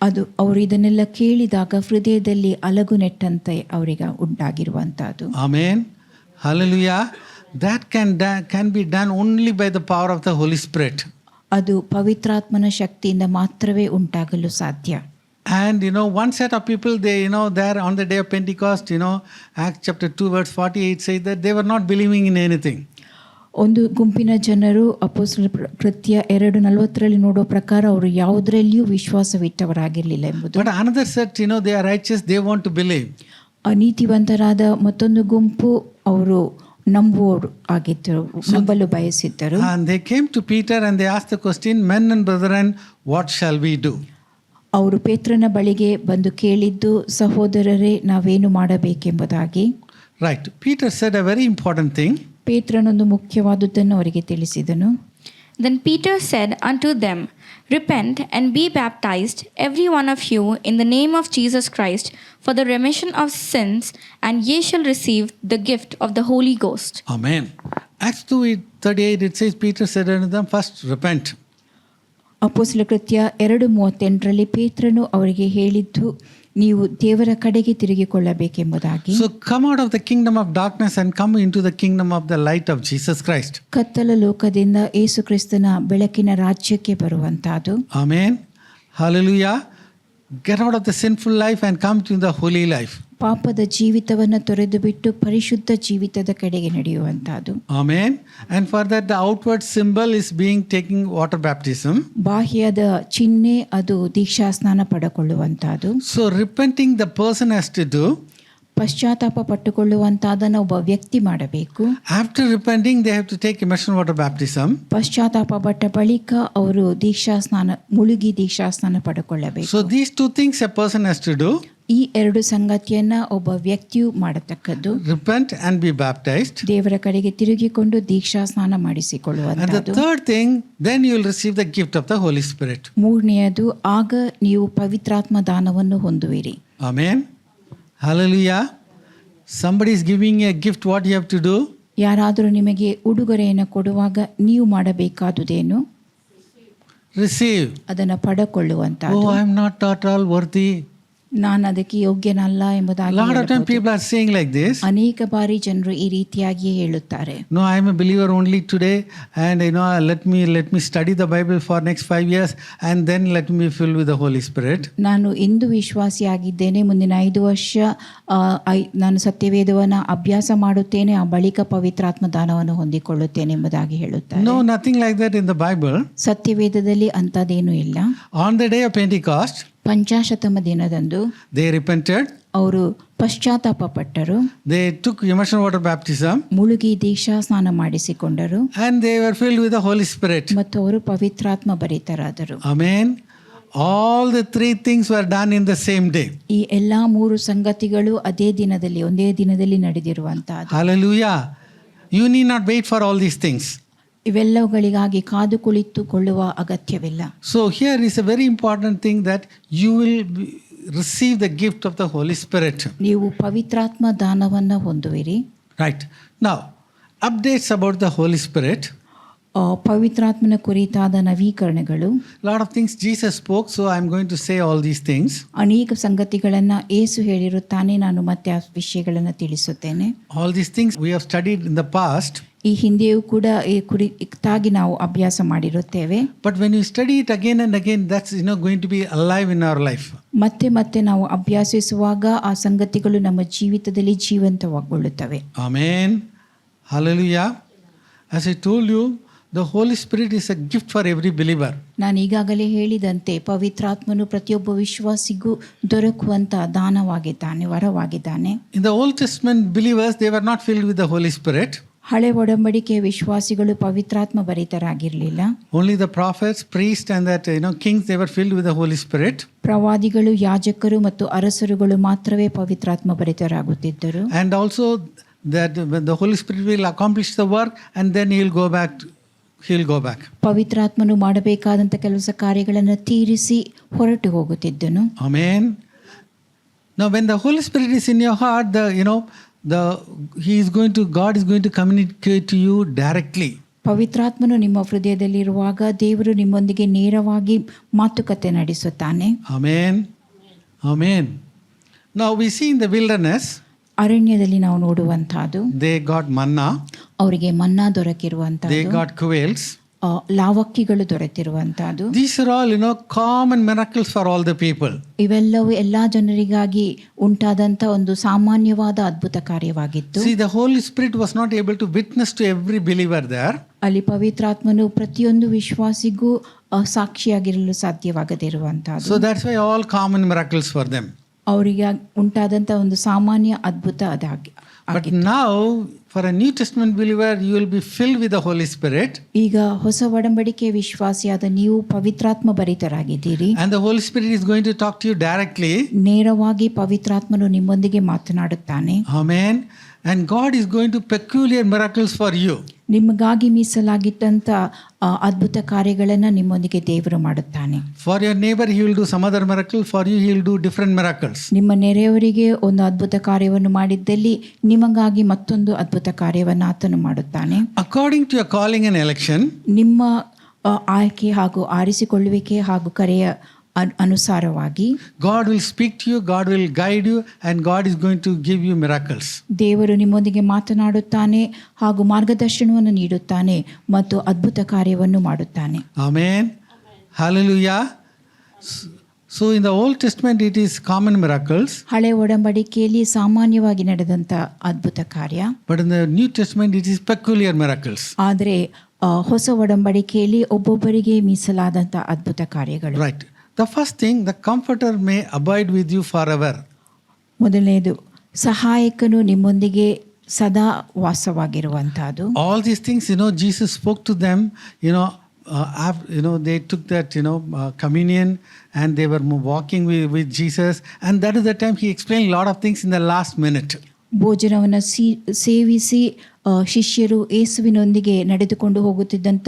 ಅದು ಅವರು ಇದನ್ನೆಲ್ಲ ಕೇಳಿದಾಗ ಹೃದಯದಲ್ಲಿ ಅಲಗು ನೆಟ್ಟಂತೆ ಅವರಿಗೆ ಉಂಟಾಗಿರುವಂತಹದ್ದು. Amen. Hallelujah. That can be done only by the power of the Holy Spirit. ಅದು ಪವಿತ್ರಾತ್ಮನ ಶಕ್ತಿಯಿಂದ ಮಾತ್ರವೇ ಉಂಟಾಗಲು ಸಾಧ್ಯ. And one set of people, they there on the day of Pentecost, Acts chapter 2 verse 48 says that they were not believing in anything. ಒಂದು ಗುಂಪಿನ ಜನರು ಅಪೊಸ್ತಲ ಕೃತ್ಯ 2:40 ನೋಡೋ ಪ್ರಕಾರ ಅವರು ಯಾವುದರಲ್ಲಿಯೂ ವಿಶ್ವಾಸವಿಟ್ಟವರಾಗಿರಲಿಲ್ಲ ಎಂಬುದು. But another set, they are righteous, they want to believe. ಅನೀತಿವಂತರಾದ ಮತ್ತೊಂದು ಗುಂಪು ಅವರು ನಂಬುವವರು ಆಗಿದ್ದರು, ನಂಬಲು ಬಯಸಿದ್ದರು. And they came to Peter and they asked the question, men and brethren, what shall we do? ಅವರು ಪೇತ್ರನ ಬಳಿಗೆ ಬಂದು ಕೇಳಿದ್ದು, ಸಹೋದರರೇ ನಾವೇನು ಮಾಡಬೇಕೆಂಬುದಾಗಿ. Right. Peter said a very important thing. ಪೇತ್ರನೊಂದು ಮುಖ್ಯವಾದುದನ್ನು ಅವರಿಗೆ ತಿಳಿಸಿದನು. Then Peter said unto them, Repent and be baptized, every one of you, in the name of Jesus Christ, for the remission of sins, and ye shall receive the gift of the Holy Ghost. Amen. Acts 2:38, it says, Peter said unto them, first repent. ಅಪೊಸ್ತಲ ಕೃತ್ಯ 2:38 ಪೇತ್ರನು ಅವರಿಗೆ ಹೇಳಿದ್ದು, ನೀವು ದೇವರ ಕಡೆಗೆ ತಿರುಗಿಕೊಳ್ಳಬೇಕೆಂಬುದಾಗಿ. So come out of the kingdom of darkness and come into the kingdom of the light of Jesus Christ. ಕತ್ತಲ ಲೋಕದಿಂದ ಯೇಸು ಕ್ರಿಸ್ತನ ಬೆಳಕಿನ ರಾಜ್ಯಕ್ಕೆ ಬರುವಂತಹದ್ದು. Amen. Hallelujah. Get out of the sinful life and come to the holy life. ಪಾಪದ ಜೀವಿತವನ್ನು ತೊರೆದು ಬಿಟ್ಟು ಪರಿಶುದ್ಧ ಜೀವಿತದ ಕಡೆಗೆ ನಡೆಯುವಂತಹದ್ದು. Amen. And for that the outward symbol is taking water baptism. ಬಾಹ್ಯದ ಚಿಹ್ನೆ ಅದು ದೀಕ್ಷಾ ಸ್ನಾನ ಪಡೆದುಕೊಳ್ಳುವಂತಹದ್ದು. So repenting the person has to do. ಪಶ್ಚಾತ್ತಾಪ ಪಟ್ಟುಕೊಳ್ಳುವಂತಹದನ್ನು ಒಬ್ಬ ವ್ಯಕ್ತಿ ಮಾಡಬೇಕು. After repenting they have to take immersion water baptism. ಪಶ್ಚಾತ್ತಾಪ ಪಟ್ಟ ಬಳಿಕ ಅವರು ದೀಕ್ಷಾ ಸ್ನಾನ ಮುಳುಗಿ ದೀಕ್ಷಾ ಸ್ನಾನ ಪಡೆದುಕೊಳ್ಳಬೇಕು. So these two things a person has to do. ಈ ಎರಡು ಸಂಗತಿಯನ್ನ ಒಬ್ಬ ವ್ಯಕ್ತಿಯು ಮಾಡತಕ್ಕದ್ದು. Repent and be baptized. ದೇವರ ಕಡೆಗೆ ತಿರುಗಿಕೊಂಡು ದೀಕ್ಷಾ ಸ್ನಾನ And the ಮಾಡಿಸಿಕೊಳ್ಳುವಂತಹದ್ದು. third thing, then you will receive the gift of the Holy Spirit. ಮೂರನೆಯದು, ಆಗ ನೀವು ಪವಿತ್ರಾತ್ಮ ದಾನವನ್ನು ಹೊಂದುವಿರಿ. Amen. Hallelujah. Somebody is giving you a gift, what you have to do? ಯಾರಾದರೂ ನಿಮಗೆ ಉಡುಗೊರೆಯನ್ನು ಕೊಡುವಾಗ ನೀವು ಮಾಡಬೇಕಾದುದೇನು? Receive. ಅದನ್ನು ಪಡೆದುಕೊಳ್ಳುವಂತಹದ್ದು. Oh, I am not at all worthy. ನಾನು ಅದಕ್ಕೆ ಯೋಗ್ಯನಲ್ಲ ಎಂಬುದಾಗಿ Lot of time people are saying like this. ಅನೇಕ ಬಾರಿ ಜನರು ಈ ರೀತಿಯಾಗಿಯೇ ಹೇಳುತ್ತಾರೆ. No, I am a believer only today, and let me study the Bible for next 5 years, and then let me be filled with the Holy Spirit. ನಾನು ಇಂದು ವಿಶ್ವಾಸಿಯಾಗಿದ್ದೇನೆ, ಮುಂದಿನ 5 ವರ್ಷ ನಾನು ಸತ್ಯವೇದವನ್ನು ಅಭ್ಯಾಸ ಮಾಡುತ್ತೇನೆ, ಆ ಬಳಿಕ ಪವಿತ್ರಾತ್ಮ ದಾನವನ್ನು ಹೊಂದಿಕೊಳ್ಳುತ್ತೇನೆ ಎಂಬುದಾಗಿ ಹೇಳುತ್ತಾರೆ. No, nothing like that in the Bible. ಸತ್ಯವೇದದಲ್ಲಿ ಅಂಥದ್ದೇನೂ ಇಲ್ಲ. On the day of Pentecost, ಪಂಚಾಶತಮ ದಿನದಂದು they repented. ಅವರು ಪಶ್ಚಾತ್ತಾಪ ಪಟ್ಟರು, They took immersion water baptism ಮುಳುಗಿ ದೀಕ್ಷಾ ಸ್ನಾನ ಮಾಡಿಸಿಕೊಂಡರು and they were filled with the Holy Spirit. ಮತ್ತು ಅವರು ಪವಿತ್ರಾತ್ಮ ಭರಿತರಾದರು. Amen. All the three things were done in the same day. ಈ ಎಲ್ಲಾ ಮೂರು ಸಂಗತಿಗಳು ಒಂದೇ ದಿನದಲ್ಲಿ ನಡೆದಿರುವಂತಹದ್ದು. Hallelujah. You need not wait for all these things. ಇವೆಲ್ಲವುಗಳಿಗಾಗಿ ಕಾದು ಕುಳಿತುಕೊಳ್ಳುವ ಅಗತ್ಯವಿಲ್ಲ. So here is a very important thing that you will receive the gift of the Holy Spirit. ನೀವು ಪವಿತ್ರಾತ್ಮ ದಾನವನ್ನು ಹೊಂದುವಿರಿ. Right. Now, updates about the Holy Spirit. ಪವಿತ್ರಾತ್ಮನ ಕುರಿತಾದ ನವೀಕರಣಗಳು. Lot of things Jesus spoke, so I'm going to say all these things. ಅನೇಕ ಸಂಗತಿಗಳನ್ನು ಯೇಸು ಹೇಳಿರುತ್ತಾನೆ, ನಾನು ಮತ್ತೆ ಆ ವಿಷಯಗಳನ್ನು ತಿಳಿಸುತ್ತೇನೆ. All these things we have studied in the past. ಈ ಹಿಂದೆಯೂ ಕೂಡ ಈ ಕುರಿತಾಗಿ ನಾವು ಅಭ್ಯಾಸ ಮಾಡಿರುತ್ತೇವೆ. But when you study it again and again, that's going to be alive in our life. ಮತ್ತೆ ನಾವು ಅಭ್ಯಾಸಿಸುವಾಗ ಆ ಸಂಗತಿಗಳು ನಮ್ಮ ಜೀವಿತದಲ್ಲಿ ಜೀವಂತವಾಗೊಳ್ಳುತ್ತವೆ. Amen. Hallelujah. As I told you, the Holy Spirit is a gift for every believer. ನಾನು ಈಗಾಗಲೇ ಹೇಳಿದಂತೆ ಪವಿತ್ರಾತ್ಮನು ಪ್ರತಿಯೊಬ್ಬ ವಿಶ್ವಾಸಿಗೂ ದೊರಕುವಂತ ದಾನವಾಗಿದ್ದಾನೆ, ವರವಾಗಿದ್ದಾನೆ. In the Old Testament believers, they were not filled with the Holy Spirit. ಹಳೆ ಒಡಂಬಡಿಕೆಯ ವಿಶ್ವಾಸಿಗಳು ಪವಿತ್ರಾತ್ಮ ಭರಿತರಾಗಿರಲಿಲ್ಲ. Only the prophets, priests and that kings, they were filled with the Holy Spirit. ಪ್ರವಾದಿಗಳು, ಯಾಜಕರು ಮತ್ತು ಅರಸರುಗಳು ಮಾತ್ರವೇ ಪವಿತ್ರಾತ್ಮ ಭರಿತರಾಗುತ್ತಿದ್ದರು. And also that when the Holy Spirit will accomplish the work and then he'll go back. ಪವಿತ್ರಾತ್ಮನು ಮಾಡಬೇಕಾದಂತ ಕೆಲಸ ಕಾರ್ಯಗಳನ್ನು ತೀರಿಸಿ ಹೊರಟು ಹೋಗುತ್ತಿದ್ದನು. Amen. Now when the Holy Spirit is in your heart, God is going to communicate to you directly. ಪವಿತ್ರಾತ್ಮನು ನಿಮ್ಮ ಹೃದಯದಲ್ಲಿರುವಾಗ ದೇವರು ನಿಮ್ಮೊಂದಿಗೆ ನೇರವಾಗಿ ಮಾತುಕತೆ ನಡೆಸುತ್ತಾನೆ. Amen. Amen. Now we see in the wilderness, ಅರಣ್ಯದಲ್ಲಿ ನಾವು ನೋಡುವಂತಹದ್ದು, they got manna, ಅವರಿಗೆ ಮನ್ನಾ they ದೊರಕಿರುವಂತಹದ್ದು, got quails. ಲಾವಕ್ಕಿಗಳು ದೊರೆತಿರುವಂತಹದ್ದು. These are all common miracles for all the people. ಇವೆಲ್ಲವೂ ಎಲ್ಲಾ ಜನರಿಗಾಗಿ ಉಂಟಾದಂತ ಒಂದು ಸಾಮಾನ್ಯವಾದ ಅದ್ಭುತ ಕಾರ್ಯವಾಗಿತ್ತು. See, the Holy Spirit was not able to witness to every believer there. ಅಲ್ಲಿ ಪವಿತ್ರಾತ್ಮನು ಪ್ರತಿಯೊಂದು ವಿಶ್ವಾಸಿಗೂ ಸಾಕ್ಷಿಯಾಗಿರಲು ಸಾಧ್ಯವಾಗದಿರುವಂತಹದ್ದು. So that's why all common miracles for them. ಅವರಿಗೆ ಉಂಟಾದಂತ ಒಂದು ಸಾಮಾನ್ಯ ಅದ್ಭುತ ಅದಾಗಿ. But now for a New Testament believer, you will be filled with the Holy Spirit. ಈಗ ಹೊಸ ಒಡಂಬಡಿಕೆ ವಿಶ್ವಾಸಿಯಾದ ನೀವು ಪವಿತ್ರಾತ್ಮ ಭರಿತರಾಗಿದ್ದೀರಿ. And the Holy Spirit is going to talk to you directly. ನೇರವಾಗಿ ಪವಿತ್ರಾತ್ಮನು ನಿಮ್ಮೊಂದಿಗೆ ಮಾತನಾಡುತ್ತಾನೆ. Amen. And God is going to peculiar miracles for you. ನಿಮಗಾಗಿ ಮೀಸಲಾಗಿದ್ದಂಥ ಅದ್ಭುತ ಕಾರ್ಯಗಳನ್ನು ನಿಮ್ಮೊಂದಿಗೆ ದೇವರು ಮಾಡುತ್ತಾನೆ. For your neighbor, he will do some other miracle. For you, he will do different miracles. ನಿಮ್ಮ ನೆರೆಯವರಿಗೆ ಒಂದು ಅದ್ಭುತ ಕಾರ್ಯವನ್ನು ಮಾಡಿದ್ದಲ್ಲಿ ನಿಮಗಾಗಿ ಮತ್ತೊಂದು ಅದ್ಭುತ ಕಾರ್ಯವನ್ನು ಆತನು ಮಾಡುತ್ತಾನೆ. According to your calling and election, ನಿಮ್ಮ ಆಯ್ಕೆ ಹಾಗೂ ಆರಿಸಿಕೊಳ್ಳುವಿಕೆ ಹಾಗೂ ಕರೆಯ ಅನುಸಾರವಾಗಿ God will speak to you, God will guide you, and God is going to give you miracles. ದೇವರು ನಿಮ್ಮೊಂದಿಗೆ ಮಾತನಾಡುತ್ತಾನೆ ಹಾಗೂ ಮಾರ್ಗದರ್ಶನವನ್ನು ನೀಡುತ್ತಾನೆ ಮತ್ತು ಅದ್ಭುತ ಕಾರ್ಯವನ್ನು ಮಾಡುತ್ತಾನೆ. Amen. Hallelujah. So in the Old Testament it is common miracles. ಹಳೆ ಒಡಂಬಡಿಕೆಯಲ್ಲಿ ಸಾಮಾನ್ಯವಾಗಿ ನಡೆದಂತ ಅದ್ಭುತ ಕಾರ್ಯ. But in the New Testament it is peculiar miracles. ಆದರೆ ಹೊಸ ಒಡಂಬಡಿಕೆಯಲ್ಲಿ ಒಬ್ಬೊಬ್ಬರಿಗೆ ಮೀಸಲಾದಂತ ಅದ್ಭುತ ಕಾರ್ಯಗಳು. Right. The first thing, the Comforter may abide with you forever. ಮೊದಲನೇದು, ಸಹಾಯಕನು ನಿಮ್ಮೊಂದಿಗೆ ಸದಾ ವಾಸವಾಗಿರುವಂತಹದ್ದು. All these things, Jesus spoke to them, they took that, communion and they were walking with Jesus. And that is the time he explained a lot of things in the last minute. ಭೋಜನವನ್ನು ಸೇವಿಸಿ ಶಿಷ್ಯರು ಯೇಸುವಿನೊಂದಿಗೆ ನಡೆದುಕೊಂಡು ಹೋಗುತ್ತಿದ್ದಂಥ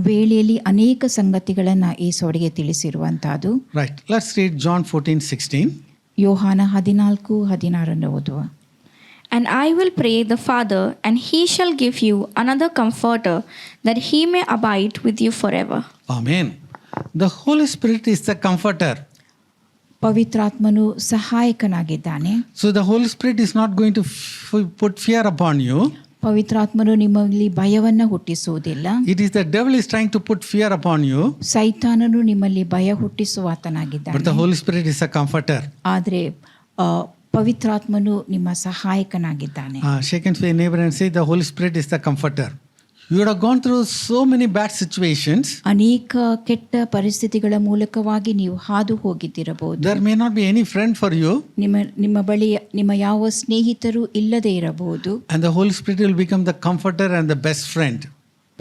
ವೇಳೆಯಲ್ಲಿ ಅನೇಕ ಸಂಗತಿಗಳನ್ನು ಯೇಸು ಅವರಿಗೆ ತಿಳಿಸಿರುವಂತಹದ್ದು. Right. Let's read John 14:16. ಯೋಹಾನ 14:16 ಓದುವ. And I will pray the Father, and he shall give you another comforter, that he may abide with you forever. Amen. The Holy Spirit is the comforter. ಪವಿತ್ರಾತ್ಮನು ಸಹಾಯಕನಾಗಿದ್ದಾನೆ. So the Holy Spirit is not going to put fear upon you. ಪವಿತ್ರಾತ್ಮನು ನಿಮ್ಮಲ್ಲಿ ಭಯವನ್ನು ಹುಟ್ಟಿಸುವುದಿಲ್ಲ. It is the devil is trying to put fear upon you. ಸೈತಾನನು ನಿಮ್ಮಲ್ಲಿ ಭಯ ಹುಟ್ಟಿಸುವಾತನಾಗಿದ್ದಾನೆ. But the Holy Spirit is a comforter. ಆದರೆ ಪವಿತ್ರಾತ್ಮನು ನಿಮ್ಮ ಸಹಾಯಕನಾಗಿದ್ದಾನೆ. Shake hands with your neighbor and say, the Holy Spirit is the comforter. You would have gone through so many bad situations. ಅನೇಕ ಕೆಟ್ಟ ಪರಿಸ್ಥಿತಿಗಳ ಮೂಲಕವಾಗಿ ನೀವು ಹಾದು ಹೋಗಿದ್ದಿರಬಹುದು. There may not be any friend for you. ನಿಮ್ಮ ಬಳಿ ನಿಮ್ಮ ಯಾವ ಸ್ನೇಹಿತರು ಇಲ್ಲದೆ ಇರಬಹುದು. And the Holy Spirit will become the comforter and the best friend.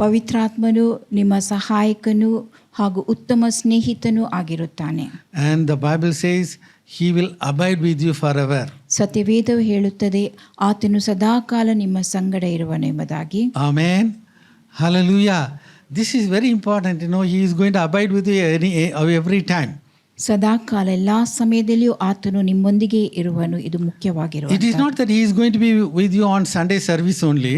ಪವಿತ್ರಾತ್ಮನು ನಿಮ್ಮ ಸಹಾಯಕನು ಹಾಗೂ ಉತ್ತಮ ಸ್ನೇಹಿತನೂ ಆಗಿರುತ್ತಾನೆ. And the Bible says he will abide with you forever. ಸತ್ಯವೇದವು ಹೇಳುತ್ತದೆ ಆತನು ಸದಾಕಾಲ ನಿಮ್ಮ ಸಂಗಡ ಇರುವನೆಂಬುದಾಗಿ. Amen. Hallelujah. This is very important. He is going to abide with you every time. ಸದಾಕಾಲ ಎಲ್ಲಾ ಸಮಯದಲ್ಲಿಯೂ ಆತನು ನಿಮ್ಮೊಂದಿಗೆ ಇರುವನು. ಇದು ಮುಖ್ಯವಾಗಿರುವ. It is not that he is going to be with you on Sunday service only.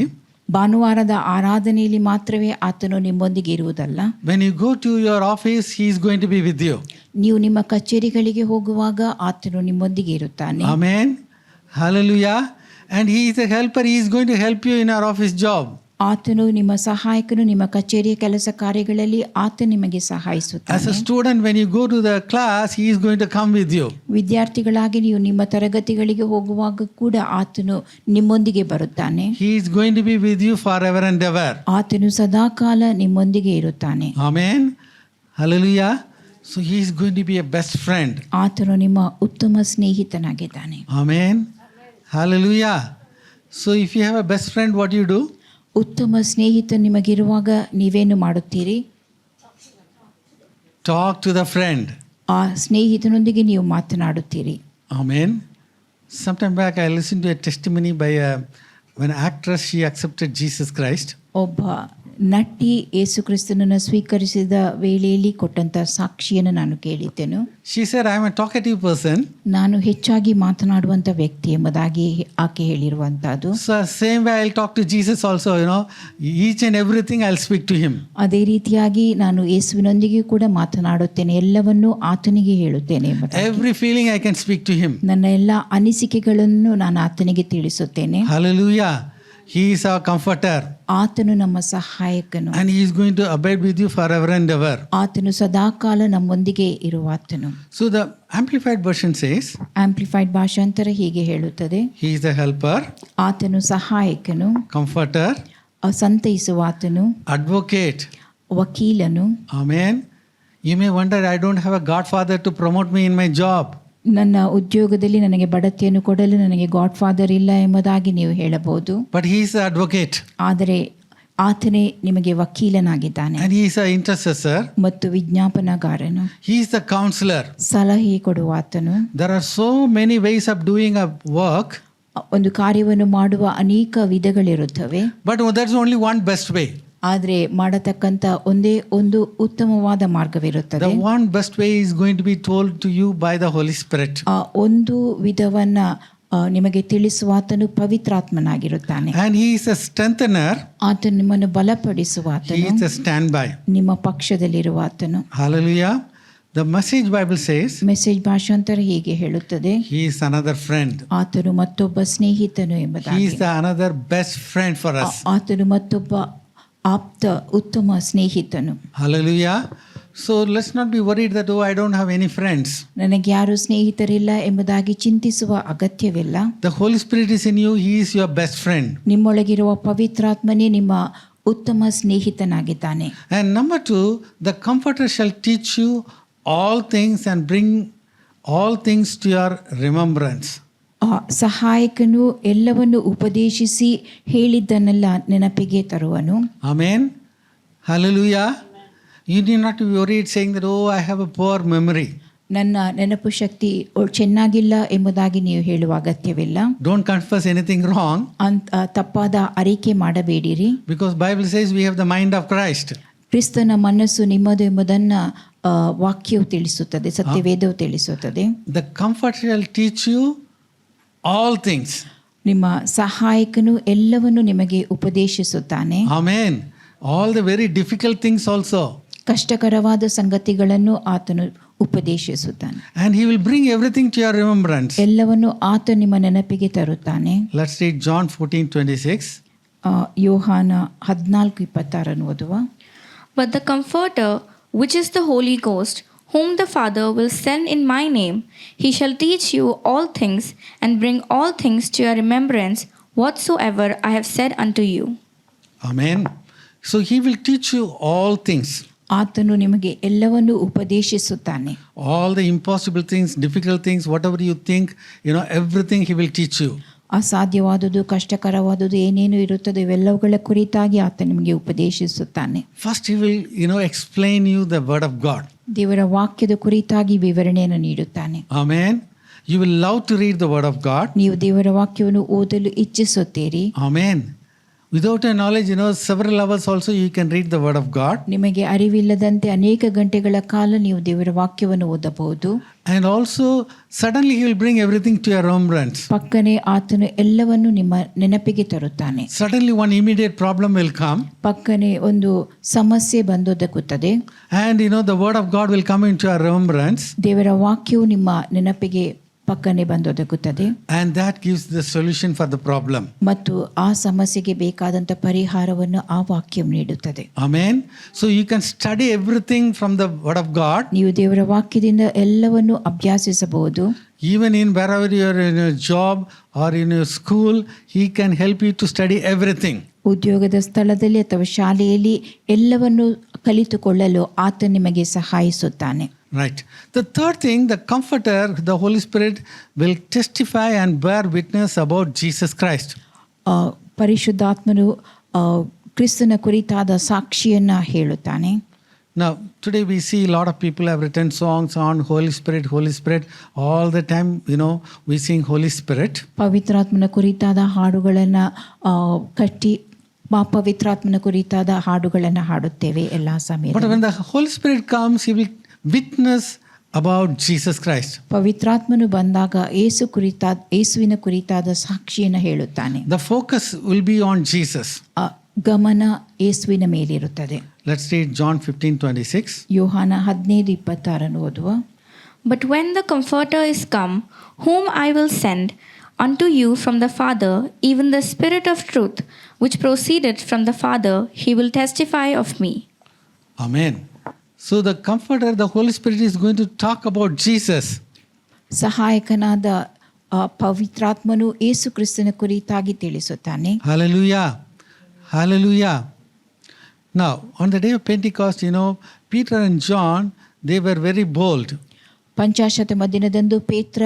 ಭಾನುವಾರದ ಆರಾಧನೆಯಲ್ಲಿ ಮಾತ್ರವೇ ಆತನು ನಿಮ್ಮೊಂದಿಗೆ ಇರುವುದಲ್ಲ. When you go to your office, he is going to be with you. ನೀವು ನಿಮ್ಮ ಕಚೇರಿಗಳಿಗೆ ಹೋಗುವಾಗ ಆತನು ನಿಮ್ಮೊಂದಿಗೆ ಇರುತ್ತಾನೆ. Amen. Hallelujah. And he is a helper. He is going to help you in your office job. ಆತನು ನಿಮ್ಮ ಸಹಾಯಕನು. ನಿಮ್ಮ ಕಚೇರಿಯ ಕೆಲಸ ಕಾರ್ಯಗಳಲ್ಲಿ ಆತ ನಿಮಗೆ ಸಹಾಯಿಸುತ್ತಾನೆ. As a student, when you go to the class, he is going to come with you. ವಿದ್ಯಾರ್ಥಿಗಳಾಗಿ ನೀವು ನಿಮ್ಮ ತರಗತಿಗಳಿಗೆ ಹೋಗುವಾಗ ಕೂಡ ಆತನು ನಿಮ್ಮೊಂದಿಗೆ ಬರುತ್ತಾನೆ. He is going to be with you forever and ever. ಆತನು ಸದಾಕಾಲ ನಿಮ್ಮೊಂದಿಗೆ ಇರುತ್ತಾನೆ. Amen. Hallelujah. So he is going to be a best friend. ಆತನು ನಿಮ್ಮ ಉತ್ತಮ ಸ್ನೇಹಿತನಾಗಿದ್ದಾನೆ. Amen. Hallelujah. So if you have a best friend, what do you do? ಉತ್ತಮ ಸ್ನೇಹಿತ ನಿಮಗಿರುವಾಗ ನೀವೇನು ಮಾಡುತ್ತೀರಿ? Talk to the friend. ಆ ಸ್ನೇಹಿತನೊಂದಿಗೆ ನೀವು ಮಾತನಾಡುತ್ತೀರಿ. Amen. Sometime back I listened to a testimony by an actress. She accepted Jesus Christ. ಒಬ್ಬ ನಟಿ ಯೇಸು ಕ್ರಿಸ್ತನನ್ನು ಸ್ವೀಕರಿಸಿದ ವೇಳೆಯಲ್ಲಿ ಕೊಟ್ಟಂತ ಸಾಕ್ಷಿಯನ್ನು ನಾನು ಕೇಳಿದ್ದೆನು. She said, I am a talkative person. ನಾನು ಹೆಚ್ಚಾಗಿ ಮಾತನಾಡುವಂತ ವ್ಯಕ್ತಿ ಎಂಬುದಾಗಿ ಆಕೆ ಹೇಳಿರುವಂತದ್ದು. So same way I'll talk to Jesus also, each and everything I'll speak to him. ಅದೇ ರೀತಿಯಾಗಿ ನಾನು ಯೇಸುವಿನೊಂದಿಗೆ ಕೂಡ ಮಾತನಾಡುತ್ತೇನೆ, ಎಲ್ಲವನ್ನೂ ಆತನಿಗೆ ಹೇಳುತ್ತೇನೆ ಎಂಬುದಾಗಿ. Every feeling I can speak to him. ನನ್ನ ಎಲ್ಲ ಅನಿಸಿಕೆಗಳನ್ನು ನಾನು ಆತನಿಗೆ ತಿಳಿಸುತ್ತೇನೆ. Hallelujah. He is our comforter. ಆತನು ನಮ್ಮ ಸಹಾಯಕನು. And he is going to abide with you forever and ever. ಆತನು ಸದಾಕಾಲ ನಮ್ಮೊಂದಿಗೆ ಇರುವಾತನು. So the Amplified version says, amplified ಭಾಷಾಂತರ ಹೀಗೆ ಹೇಳುತ್ತದೆ, he is a helper, ಆತನು ಸಹಾಯಕನು, comforter, ಸಂತೈಸುವಾತನು, advocate. ವಕೀಲನು. Amen. You may wonder, I don't have a godfather to promote me in my job. ನನ್ನ ಉದ್ಯೋಗದಲ್ಲಿ ನನಗೆ ಬಡತಿಯನ್ನು ಕೊಡಲು ನನಗೆ ಗಾಡ್ ಫಾದರ್ ಇಲ್ಲ ಎಂಬುದಾಗಿ ನೀವು ಹೇಳಬಹುದು. But he is the advocate. ಆದರೆ ಆತನೇ ನಿಮಗೆ ವಕೀಲನಾಗಿದ್ದಾನೆ. And he is an intercessor. ಮತ್ತು ವಿಜ್ಞಾಪನಗಾರನು. He is the counselor. ಸಲಹೆ ಕೊಡುವಾತನು. There are so many ways of doing a work. ಒಂದು ಕಾರ್ಯವನ್ನು ಮಾಡುವ ಅನೇಕ ವಿಧಗಳಿರುತ್ತವೆ. But there's only one best way. ಆದರೆ ಮಾಡತಕ್ಕಂಥ ಒಂದೇ ಒಂದು ಉತ್ತಮವಾದ ಮಾರ್ಗವಿರುತ್ತದೆ. The one best way is going to be told to you by the Holy Spirit. ಆ ಒಂದು ವಿಧವನ್ನ ನಿಮಗೆ ತಿಳಿಸುವಾತನು ಪವಿತ್ರಾತ್ಮನಾಗಿರುತ್ತಾನೆ. And he is a strengthener. ಆತನು ನಿಮ್ಮನ್ನು ಬಲಪಡಿಸುವಾತನು. He is a standby. ನಿಮ್ಮ ಪಕ್ಷದಲ್ಲಿರುವಾತನು. Hallelujah. The Message Bible says, message ಭಾಷಾಂತರ ಹೀಗೆ ಹೇಳುತ್ತದೆ, he is another friend. ಆತನು ಮತ್ತೊಬ್ಬ ಸ್ನೇಹಿತನು He ಎಂಬುದಾಗಿ. is the another best friend for us. ಆತನು ಮತ್ತೊಬ್ಬ ಆಪ್ತ ಉತ್ತಮ ಸ್ನೇಹಿತನು. Hallelujah. So let's not be worried that, I don't have any friends. ನನಗೆ ಯಾರು ಸ್ನೇಹಿತರಿಲ್ಲ ಎಂಬುದಾಗಿ ಚಿಂತಿಸುವ ಅಗತ್ಯವಿಲ್ಲ. The Holy Spirit is in you. He is your best friend. ನಿಮ್ಮೊಳಗಿರುವ ಪವಿತ್ರಾತ್ಮನೇ ನಿಮ್ಮ ಉತ್ತಮ ಸ್ನೇಹಿತನಾಗಿದ್ದಾನೆ. And number 2, the Comforter shall teach you all things and bring all things to your remembrance. ಸಹಾಯಕನು ಎಲ್ಲವನ್ನು ಉಪದೇಶಿಸಿ ಹೇಳಿದ್ದನ್ನೆಲ್ಲ ನೆನಪಿಗೆ ತರುವನು. Amen. Hallelujah. You need not be worried saying that, I have a poor memory. ನನ್ನ ನೆನಪು ಶಕ್ತಿ ಚೆನ್ನಾಗಿಲ್ಲ ಎಂಬುದಾಗಿ ನೀವು ಹೇಳುವ ಅಗತ್ಯವಿಲ್ಲ. Don't confess anything wrong. ತಪ್ಪಾದ ಅರಿಕೆ ಮಾಡಬೇಡಿರಿ. Because Bible says we have the mind of Christ. ಕ್ರಿಸ್ತನ ಮನಸ್ಸು ನಿಮ್ಮದು ಎಂಬುದನ್ನ ವಾಕ್ಯವು ತಿಳಿಸುತ್ತದೆ, ಸತ್ಯವೇದವು ತಿಳಿಸುತ್ತದೆ. The Comforter shall teach you all things. ನಿಮ್ಮ ಸಹಾಯಕನು ಎಲ್ಲವನ್ನು ನಿಮಗೆ ಉಪದೇಶಿಸುತ್ತಾನೆ. Amen. All the very difficult things also. ಕಷ್ಟಕರವಾದ ಸಂಗತಿಗಳನ್ನು ಆತನು ಉಪದೇಶಿಸುತ್ತಾನೆ. And he will bring everything to your remembrance. ಎಲ್ಲವನ್ನು ಆತ ನಿಮ್ಮ ನೆನಪಿಗೆ ತರುತ್ತಾನೆ. Let's read John 14:26. ಯೋಹಾನ 14:26 ಓದುವ. But the Comforter, which is the Holy Ghost, whom the Father will send in my name, he shall teach you all things and bring all things to your remembrance whatsoever I have said unto you. Amen. So he will teach you all things. ಆತನು ನಿಮಗೆ ಎಲ್ಲವನ್ನೂ ಉಪದೇಶಿಸುತ್ತಾನೆ. All the impossible things, difficult things, whatever you think, everything he will teach you. ಅಸಾಧ್ಯವಾದುದು, ಕಷ್ಟಕರವಾದುದು ಏನೇನು ಇರುತ್ತದೆ ಇವೆಲ್ಲವುಗಳ ಕುರಿತಾಗಿ ಆತ ನಿಮಗೆ ಉಪದೇಶಿಸುತ್ತಾನೆ. First he will, explain you the word of God. ದೇವರ ವಾಕ್ಯದ ಕುರಿತಾಗಿ ವಿವರಣೆಯನ್ನು ನೀಡುತ್ತಾನೆ. Amen. You will love to read the word of God. ನೀವು ದೇವರ ವಾಕ್ಯವನ್ನು ಓದಲು ಇಚ್ಛಿಸುತ್ತೀರಿ. Amen. Without a knowledge, several hours also you can read the word of God. ನಿಮಗೆ ಅರಿವಿಲ್ಲದಂತೆ ಅನೇಕ ಗಂಟೆಗಳ ಕಾಲ ನೀವು ದೇವರ ವಾಕ್ಯವನ್ನು ಓದಬಹುದು. And also suddenly he will bring everything to your remembrance. ಪಕ್ಕನೆ ಆತನು ಎಲ್ಲವನ್ನು ನಿಮ್ಮ ನೆನಪಿಗೆ ತರುತ್ತಾನೆ. Suddenly one immediate problem will come. ಪಕ್ಕನೆ ಒಂದು ಸಮಸ್ಯೆ ಬಂದೊದಗುತ್ತದೆ. And the word of God will come into your remembrance. ದೇವರ ವಾಕ್ಯವು ನಿಮ್ಮ ನೆನಪಿಗೆ ಪಕ್ಕನೆ ಬಂದೊದಗುತ್ತದೆ. And that gives the solution for the problem. ಮತ್ತು ಆ ಸಮಸ್ಯೆಗೆ ಬೇಕಾದಂತ ಪರಿಹಾರವನ್ನು ಆ ವಾಕ್ಯವು ನೀಡುತ್ತದೆ. Amen. So you can study everything from the word of God. ನೀವು ದೇವರ ವಾಕ್ಯದಿಂದ ಎಲ್ಲವನ್ನು ಅಭ್ಯಾಸಿಸಬಹುದು. Even in wherever you are in your job or in your school, he can help you to study everything. ಉದ್ಯೋಗದ ಸ್ಥಳದಲ್ಲಿ ಅಥವಾ ಶಾಲೆಯಲ್ಲಿ ಎಲ್ಲವನ್ನು ಕಲಿತುಕೊಳ್ಳಲು ಆತ ನಿಮಗೆ ಸಹಾಯಿಸುತ್ತಾನೆ. Right. The third thing, the Comforter, the Holy Spirit will testify and bear witness about Jesus Christ. ಪರಿಶುದ್ಧಾತ್ಮನು ಕ್ರಿಸ್ತನ ಕುರಿತಾದ ಸಾಕ್ಷಿಯನ್ನ ಹೇಳುತ್ತಾನೆ. Now, today we see a lot of people have written songs on Holy Spirit, Holy Spirit. All the time, we sing Holy Spirit. ಪವಿತ್ರಾತ್ಮನ ಕುರಿತಾದ ಹಾಡುಗಳನ್ನು ಕಟ್ಟಿ ಪವಿತ್ರಾತ್ಮನ ಕುರಿತಾದ ಹಾಡುಗಳನ್ನು ಹಾಡುತ್ತೇವೆ ಎಲ್ಲಾ ಸಮಯದಲ್ಲಿ. But when the Holy Spirit comes, he will witness about Jesus Christ. ಪವಿತ್ರಾತ್ಮನು ಬಂದಾಗ ಯೇಸುವಿನ ಕುರಿತಾದ ಸಾಕ್ಷಿಯನ್ನು ಹೇಳುತ್ತಾನೆ. The focus will be on Jesus. ಗಮನ ಯೇಸುವಿನ ಮೇಲಿರುತ್ತದೆ. Let's read John 15:26. ಯೋಹಾನ 15:26 ಓದುವ. But when the Comforter is come, whom I will send unto you from the Father, even the Spirit of truth, which proceeded from the Father, he will testify of me. Amen. So the Comforter, the Holy Spirit is going to talk about Jesus. ಸಹಾಯಕನಾದ ಪವಿತ್ರಾತ್ಮನು ಯೇಸು ಕ್ರಿಸ್ತನ ಕುರಿತಾಗಿ ತಿಳಿಸುತ್ತಾನೆ. Hallelujah. Hallelujah. Now, on the day of Pentecost, Peter and John, they were very bold. ಪಂಚಾಶತಮ ದಿನದಂದು ಪೇತ್ರ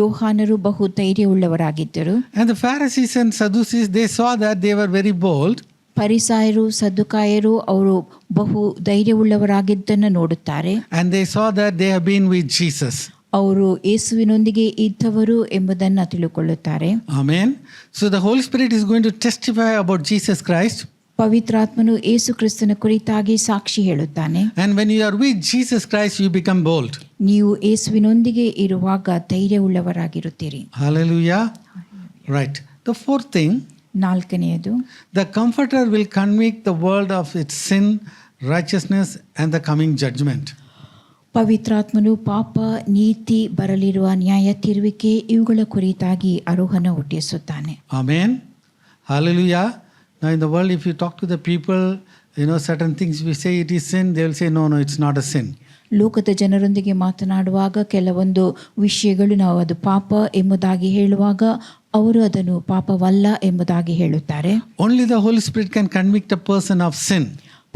ಯೋಹಾನರು ಬಹು ಧೈರ್ಯವುಳ್ಳವರಾಗಿದ್ದರು. And the Pharisees and Sadducees, they saw that they were very bold. ಪರಿಸಾಯರು ಸದ್ದುಕಾಯರು ಅವರು ಬಹು ಧೈರ್ಯವುಳ್ಳವರಾಗಿದ್ದನ್ನು ನೋಡುತ್ತಾರೆ. And they saw that they have been with Jesus. ಅವರು ಯೇಸುವಿನೊಂದಿಗೆ ಇದ್ದವರು ಎಂಬುದನ್ನು ತಿಳುಕೊಳ್ಳುತ್ತಾರೆ. Amen. So the Holy Spirit is going to testify about Jesus Christ. ಪವಿತ್ರಾತ್ಮನು ಯೇಸು ಕ್ರಿಸ್ತನ ಕುರಿತಾಗಿ ಸಾಕ್ಷಿ ಹೇಳುತ್ತಾನೆ. And when you are with Jesus Christ, you become bold. ನೀವು ಯೇಸುವಿನೊಂದಿಗೆ ಇರುವಾಗ ಧೈರ್ಯವುಳ್ಳವರಾಗಿರುತ್ತೀರಿ. Hallelujah. Right. The fourth thing, ನಾಲ್ಕನೆಯದು, the Comforter will convict the world of its sin, righteousness and the coming judgment. ಪವಿತ್ರಾತ್ಮನು ಪಾಪ, ನೀತಿ, ಬರಲಿರುವ ನ್ಯಾಯ ತೀರ್ವಿಕೆ ಇವುಗಳ ಕುರಿತಾಗಿ ಅರೋಹಣ ಹುಟ್ಟಿಸುತ್ತಾನೆ. Amen. Hallelujah. Now in the world, if you talk to the people, certain things we say it is sin, they will say no, it's not a sin. ಲೋಕದ ಜನರೊಂದಿಗೆ ಮಾತನಾಡುವಾಗ ಕೆಲವೊಂದು ವಿಷಯಗಳು ನಾವು ಅದು ಪಾಪ ಎಂಬುದಾಗಿ ಹೇಳುವಾಗ ಅವರು ಅದನ್ನು ಪಾಪವಲ್ಲ ಎಂಬುದಾಗಿ ಹೇಳುತ್ತಾರೆ. Only the Holy Spirit can convict a person of sin.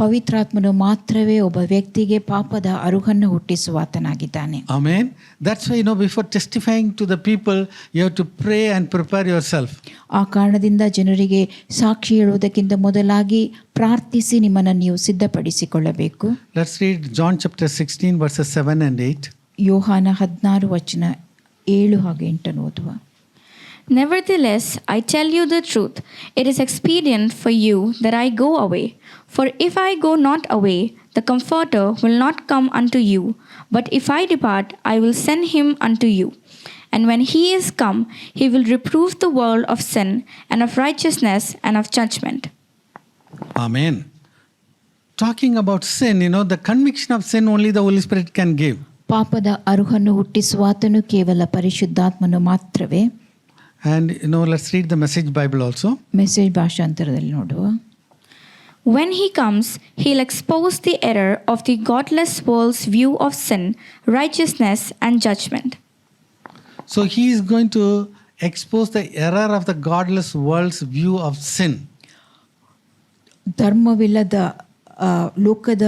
ಪವಿತ್ರಾತ್ಮನು ಮಾತ್ರವೇ ಒಬ್ಬ ವ್ಯಕ್ತಿಗೆ ಪಾಪದ ಅರುಹನ್ನು ಹುಟ್ಟಿಸುವಾತನಾಗಿದ್ದಾನೆ. Amen. That's why before testifying to the people, you have to pray and prepare yourself. ಆ ಕಾರಣದಿಂದ ಜನರಿಗೆ ಸಾಕ್ಷಿ ಹೇಳುವುದಕ್ಕಿಂತ ಮೊದಲಾಗಿ ಪ್ರಾರ್ಥಿಸಿ ನಿಮ್ಮನ್ನು ನೀವು ಸಿದ್ಧಪಡಿಸಿಕೊಳ್ಳಬೇಕು. Let's read John chapter 16 verses 7 and 8. ಯೋಹಾನ 16 ವಚನ 7 ಹಾಗೂ 8 ಓದುವ. Nevertheless, I tell you the truth, it is expedient for you that I go away. For if I go not away, the Comforter will not come unto you. But if I depart, I will send him unto you. And when he is come, he will reprove the world of sin, and of righteousness, and of judgment. Amen. Talking about sin, the conviction of sin only the Holy Spirit can give. ಪಾಪದ ಅರುಹನ್ನು ಹುಟ್ಟಿಸುವಾತನು ಕೇವಲ ಪರಿಶುದ್ಧಾತ್ಮನು ಮಾತ್ರವೇ. And let's read the Message Bible also. Message ಭಾಷಾಂತರದಲ್ಲಿ ನೋಡುವ. When he comes, he'll expose the error of the godless world's view of sin, righteousness, and judgment. So he is going to expose the error of the godless world's view of sin. ಧರ್ಮವಿಲ್ಲದ ಲೋಕದ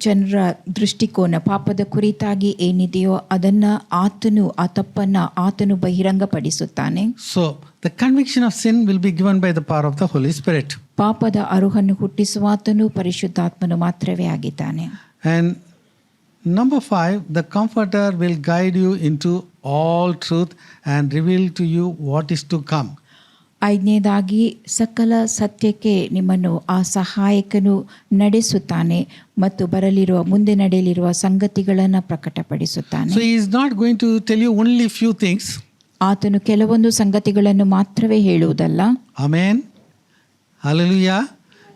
ಜನರ ದೃಷ್ಟಿಕೋನ ಪಾಪದ ಕುರಿತಾಗಿ ಏನಿದೆಯೋ ಅದನ್ನು ಆ ತಪ್ಪನ್ನು ಆತನು ಬಹಿರಂಗಪಡಿಸುತ್ತಾನೆ. So, the conviction of sin will be given by the power of the Holy Spirit. ಪಾಪದ ಅರುಹನ್ನು ಹುಟ್ಟಿಸುವಾತನು ಪರಿಶುದ್ಧಾತ್ಮನು ಮಾತ್ರವೇ ಆಗಿದ್ದಾನೆ. And number 5, the Comforter will guide you into all truth and reveal to you what is to come. 5ನೇದಾಗಿ ಸಕಲ ಸತ್ಯಕ್ಕೆ ನಿಮ್ಮನ್ನು ಆ ಸಹಾಯಕನು ನಡೆಸುತ್ತಾನೆ ಮತ್ತು ಮುಂದೆ ನಡೆಯಲಿರುವ ಸಂಗತಿಗಳನ್ನು ಪ್ರಕಟಪಡಿಸುತ್ತಾನೆ. So he is not going to tell you only few things. ಆತನು ಕೆಲವೊಂದು ಸಂಗತಿಗಳನ್ನು ಮಾತ್ರವೇ ಹೇಳುವುದಲ್ಲ. Amen. Hallelujah.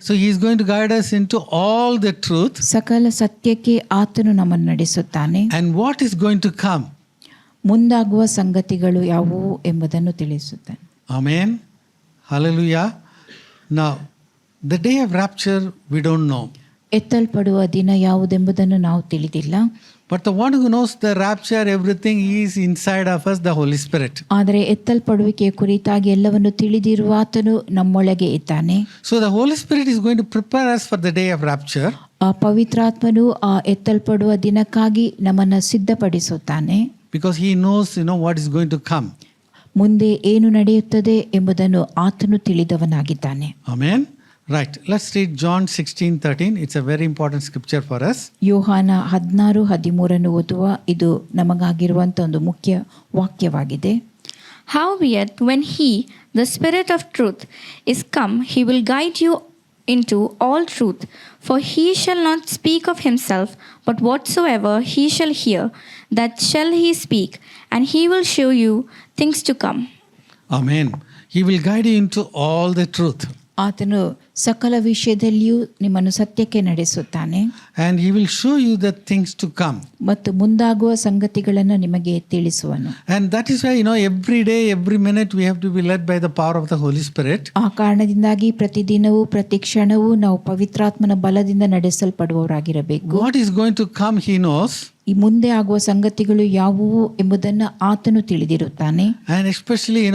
So he is going to guide us into all the truth. ಸಕಲ ಸತ್ಯಕ್ಕೆ ಆತನು ನಮ್ಮನ್ನು ನಡೆಸುತ್ತಾನೆ. And what is going to come. ಮುಂದಾಗುವ ಸಂಗತಿಗಳು ಯಾವುವು ಎಂಬುದನ್ನು ತಿಳಿಸುತ್ತಾನೆ. Amen. Hallelujah. Now, the day of rapture, we don't know. ಎತ್ತಲ್ಪಡುವ ದಿನ ಯಾವುದೆಂಬುದನ್ನು ನಾವು ತಿಳಿದಿಲ್ಲ. But the one who knows the rapture, everything is inside of us, the Holy Spirit. ಆದರೆ ಎತ್ತಲ್ಪಡುವಿಕೆಯ ಕುರಿತಾಗಿ ಎಲ್ಲವನ್ನು ತಿಳಿದಿರುವ ಆತನು ನಮ್ಮೊಳಗೆ ಇದ್ದಾನೆ. So the Holy Spirit is going to prepare us for the day of rapture. ಆ ಪವಿತ್ರಾತ್ಮನು ಆ ಎತ್ತಲ್ಪಡುವ ದಿನಕ್ಕಾಗಿ ನಮ್ಮನ್ನು ಸಿದ್ಧಪಡಿಸುತ್ತಾನೆ. Because he knows, what is going to come. ಮುಂದೆ ಏನು ನಡೆಯುತ್ತದೆ ಎಂಬುದನ್ನು ಆತನು ತಿಳಿದವನಾಗಿದ್ದಾನೆ. Amen. Right. Let's read John 16:13. It's a very important scripture for us. ಯೋಹಾನ 16:13 ಓದುವ ಇದು ನಮಗಾಗಿರುವಂಥ ಒಂದು ಮುಖ್ಯ ವಾಕ್ಯವಾಗಿದೆ. Howbeit, when he, the Spirit of truth, is come, he will guide you into all truth. For he shall not speak of himself, but whatsoever he shall hear, that shall he speak, and he will show you things to come. Amen. He will guide you into all the truth. ಆತನು ಸಕಲ ವಿಷಯದಲ್ಲಿಯೂ ನಿಮ್ಮನ್ನು ಸತ್ಯಕ್ಕೆ ನಡೆಸುತ್ತಾನೆ. And he will show you the things to come. ಮತ್ತು ಮುಂದಾಗುವ ಸಂಗತಿಗಳನ್ನು ನಿಮಗೆ ತಿಳಿಸುವನು. And that is why, every day, every minute we have to be led by the power of the Holy Spirit. ಆ ಕಾರಣದಿಂದಾಗಿ ಪ್ರತಿದಿನವೂ ಪ್ರತಿ ಕ್ಷಣವೂ ನಾವು ಪವಿತ್ರಾತ್ಮನ ಬಲದಿಂದ ನಡೆಸಲ್ಪಡುವವರಾಗಿರಬೇಕು. What is going to come, he knows. ಈ ಮುಂದೆ ಆಗುವ ಸಂಗತಿಗಳು ಯಾವುವು ಎಂಬುದನ್ನು ಆತನು ತಿಳಿದಿರುತ್ತಾನೆ. And especially,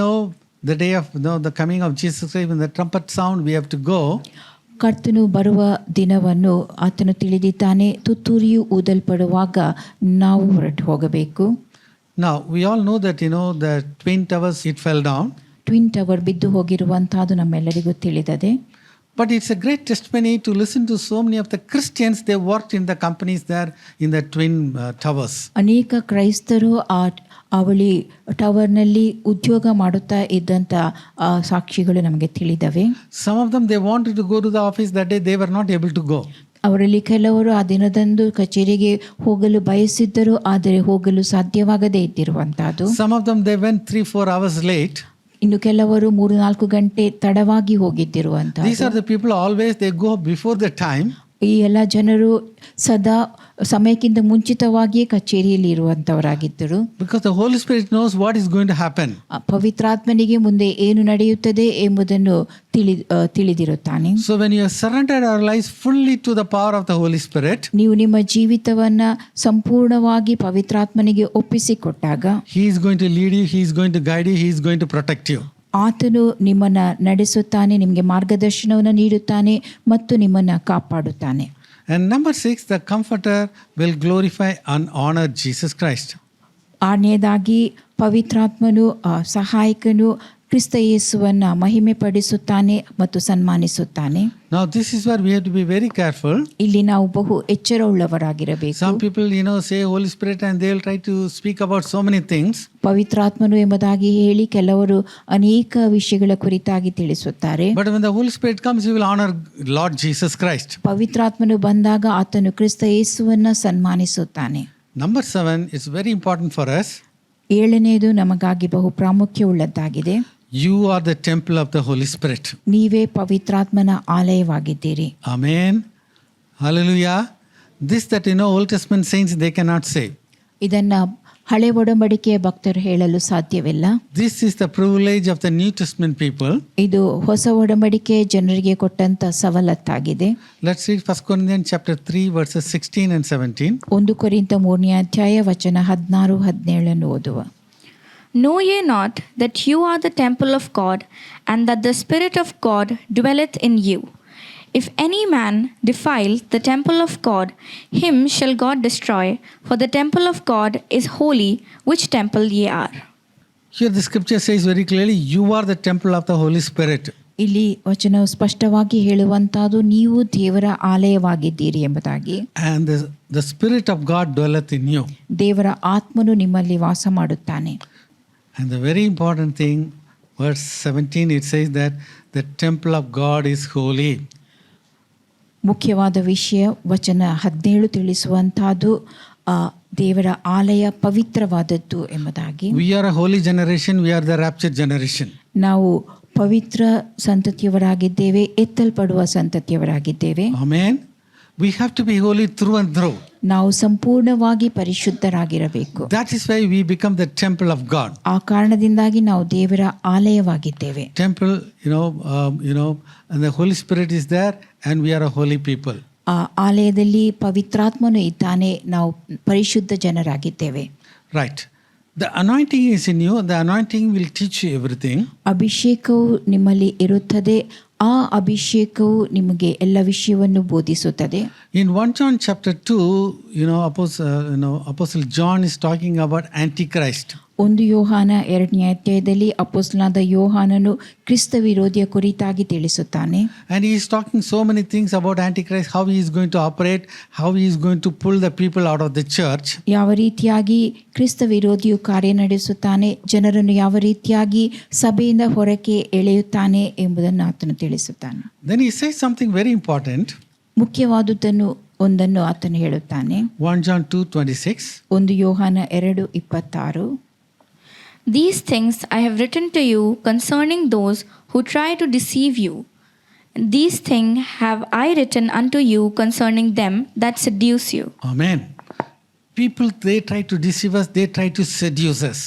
the day of the coming of Jesus Christ, when the trumpet sound, we have to go. ಕರ್ತನು ಬರುವ ದಿನವನ್ನು ಆತನು ತಿಳಿದಿದ್ದಾನೆ. ತುತ್ತೂರಿಯು ಊದಲ್ಪಡುವಾಗ ನಾವು ಹೊರಟು ಹೋಗಬೇಕು. Now, we all know that, the Twin Towers, it fell down. Twin tower ಬಿದ್ದು ಹೋಗಿರುವಂತಹದ್ದು ನಮ್ಮೆಲ್ಲರಿಗೂ ತಿಳಿದದೆ. But it's a great testimony to listen to so many of the Christians. They worked in the companies there in the Twin Towers. ಅನೇಕ ಕ್ರೈಸ್ತರು ಅವಳಿ ಟವರ್ನಲ್ಲಿ ಉದ್ಯೋಗ ಮಾಡುತ್ತಾ ಇದ್ದಂಥ ಸಾಕ್ಷಿಗಳು ನಮಗೆ ತಿಳಿದವೆ. Some of them, they wanted to go to the office that day. They were not able to go. ಅವರಲ್ಲಿ ಕೆಲವರು ಆ ದಿನದಂದು ಕಚೇರಿಗೆ ಹೋಗಲು ಬಯಸಿದ್ದರು, ಆದರೆ ಹೋಗಲು ಸಾಧ್ಯವಾಗದೇ ಇದ್ದಿರುವಂತಹದ್ದು. Some of them, they went 3-4 hours late. ಇನ್ನು ಕೆಲವರು 3-4 ಗಂಟೆ ತಡವಾಗಿ ಹೋಗಿದ್ದಿರುವಂತಹ. These are the people always they go before the time. ಈ ಎಲ್ಲ ಜನರು ಸದಾ ಸಮಯಕ್ಕಿಂತ ಮುಂಚಿತವಾಗಿಯೇ ಕಚೇರಿಯಲ್ಲಿ ಇರುವಂತವರಾಗಿದ್ದರು. Because the Holy Spirit knows what is going to happen. ಪವಿತ್ರಾತ್ಮನಿಗೆ ಮುಂದೆ ಏನು ನಡೆಯುತ್ತದೆ ಎಂಬುದನ್ನು ತಿಳಿದಿರುತ್ತಾನೆ. So when you have surrendered our lives fully to the power of the Holy Spirit, ನೀವು ನಿಮ್ಮ ಜೀವಿತವನ್ನ ಸಂಪೂರ್ಣವಾಗಿ ಪವಿತ್ರಾತ್ಮನಿಗೆ ಒಪ್ಪಿಸಿಕೊಟ್ಟಾಗ, he is going to lead you, he is going to guide you, he is going to protect you. ಆತನು ನಿಮ್ಮನ್ನು ನಡೆಸುತ್ತಾನೆ, ನಿಮಗೆ ಮಾರ್ಗದರ್ಶನವನ್ನು ನೀಡುತ್ತಾನೆ ಮತ್ತು ನಿಮ್ಮನ್ನು ಕಾಪಾಡುತ್ತಾನೆ. And number 6, the Comforter will glorify and honor Jesus Christ. 6ನೇದಾಗಿ ಪವಿತ್ರಾತ್ಮನು ಸಹಾಯಕನು ಕ್ರಿಸ್ತ ಯೇಸುವನ್ನು ಮಹಿಮೆ ಪಡಿಸುತ್ತಾನೆ ಮತ್ತು ಸನ್ಮಾನಿಸುತ್ತಾನೆ. Now this is where we have to be very careful. ಇಲ್ಲಿ ನಾವು ಬಹು ಎಚ್ಚರವುಳ್ಳವರಾಗಿರಬೇಕು. Some people, say Holy Spirit and they will try to speak about so many things. ಪವಿತ್ರಾತ್ಮನು ಎಂಬುದಾಗಿ ಹೇಳಿ ಕೆಲವರು ಅನೇಕ ವಿಷಯಗಳ ಕುರಿತಾಗಿ ತಿಳಿಸುತ್ತಾರೆ. But when the Holy Spirit comes, he will honor Lord Jesus Christ. ಪವಿತ್ರಾತ್ಮನು ಬಂದಾಗ ಆತನು ಕ್ರಿಸ್ತ ಯೇಸುವನ್ನು ಸನ್ಮಾನಿಸುತ್ತಾನೆ. Number 7 is very important for us. 7ನೇದು ನಮಗಾಗಿ ಬಹು ಪ್ರಾಮುಖ್ಯವುಳ್ಳದ್ದಾಗಿದೆ. You are the temple of the Holy Spirit. ನೀವೇ ಪವಿತ್ರಾತ್ಮನ ಆಲಯವಾಗಿದ್ದೀರಿ. Amen. Hallelujah. This that Old Testament saints, they cannot say. ಇದನ್ನ ಹಳೆ ಒಡಂಬಡಿಕೆಯ ಭಕ್ತರು ಹೇಳಲು ಸಾಧ್ಯವಿಲ್ಲ. This is the privilege of the New Testament people. ಇದು ಹೊಸ ಒಡಂಬಡಿಕೆ ಜನರಿಗೆ ಕೊಟ್ಟಂತ ಸವಲತ್ತಾಗಿದೆ. Let's read 1 Corinthians chapter 3 verses 16 and 17. 1 ಕೊರಿಂಥ 3ನೇ ಅಧ್ಯಾಯ ವಚನ 16-17 ಓದುವ. Know ye not that you are the temple of God, and that the Spirit of God dwelleth in you? If any man defile the temple of God, him shall God destroy, for the temple of God is holy, which temple ye are. Here the scripture says very clearly, you are the temple of the Holy Spirit. ಇಲ್ಲಿ ವಚನವು ಸ್ಪಷ್ಟವಾಗಿ ಹೇಳುವಂತಹದ್ದು ನೀವು ದೇವರ ಆಲಯವಾಗಿದ್ದೀರಿ ಎಂಬುದಾಗಿ. And the Spirit of God dwelleth in you. ದೇವರ ಆತ್ಮನು ನಿಮ್ಮಲ್ಲಿ ವಾಸ ಮಾಡುತ್ತಾನೆ. And the very important thing, verse 17, it says that the temple of God is holy. ಮುಖ್ಯವಾದ ವಿಷಯ ವಚನ 17 ತಿಳಿಸುವಂತಹದ್ದು ದೇವರ ಆಲಯ ಪವಿತ್ರವಾದದ್ದು ಎಂಬುದಾಗಿ. We are a holy generation, we are the raptured generation. ನಾವು ಪವಿತ್ರ ಸಂತತಿಯವರಾಗಿದ್ದೇವೆ, ಎತ್ತಲ್ಪಡುವ ಸಂತತಿಯವರಾಗಿದ್ದೇವೆ. Amen. We have to be holy through and through. ನಾವು ಸಂಪೂರ್ಣವಾಗಿ ಪರಿಶುದ್ಧರಾಗಿರಬೇಕು. That is why we become the temple of God. ಆ ಕಾರಣದಿಂದಾಗಿ ನಾವು ದೇವರ ಆಲಯವಾಗಿದ್ದೇವೆ. Temple, and the Holy Spirit is there, and we are a holy people. ಆ ಆಲಯದಲ್ಲಿ ಪವಿತ್ರಾತ್ಮನು ಇದ್ದಾನೆ, ನಾವು ಪರಿಶುದ್ಧ ಜನರಾಗಿದ್ದೇವೆ. Right. The anointing is in you. The anointing will teach you everything. ಅಭಿಷೇಕವು ನಿಮ್ಮಲ್ಲಿ ಇರುತ್ತದೆ. ಆ ಅಭಿಷೇಕವು ನಿಮಗೆ ಎಲ್ಲ ವಿಷಯವನ್ನು ಬೋಧಿಸುತ್ತದೆ. In 1 John chapter 2, Apostle John is talking about Antichrist. 1 ಯೋಹಾನ 2ನೇ ಅಧ್ಯಾಯದಲ್ಲಿ ಅಪೊಸ್ತಲನಾದ ಯೋಹಾನನು ಕ್ರಿಸ್ತ ವಿರೋಧಿಯ ಕುರಿತಾಗಿ ತಿಳಿಸುತ್ತಾನೆ. And he is talking so many things about Antichrist, how he is going to operate, how he is going to pull the people out of the church. ಯಾವ ರೀತಿಯಾಗಿ ಕ್ರಿಸ್ತ ವಿರೋಧಿಯು ಕಾರ್ಯ ನಡೆಸುತ್ತಾನೆ, ಜನರನ್ನು ಯಾವ ರೀತಿಯಾಗಿ ಸಭೆಯಿಂದ ಹೊರಕ್ಕೆ ಎಳೆಯುತ್ತಾನೆ ಎಂಬುದನ್ನು ಆತನು ತಿಳಿಸುತ್ತಾನೆ. Then he says something very important. ಮುಖ್ಯವಾದುದನ್ನು ಒಂದನ್ನು ಆತನು ಹೇಳುತ್ತಾನೆ. 1 John 2:26. 1 ಯೋಹಾನ 2:26. These things I have written to you concerning those who try to deceive you. These things have I written unto you concerning them that seduce you. Amen. People, they try to deceive us, they try to seduce us.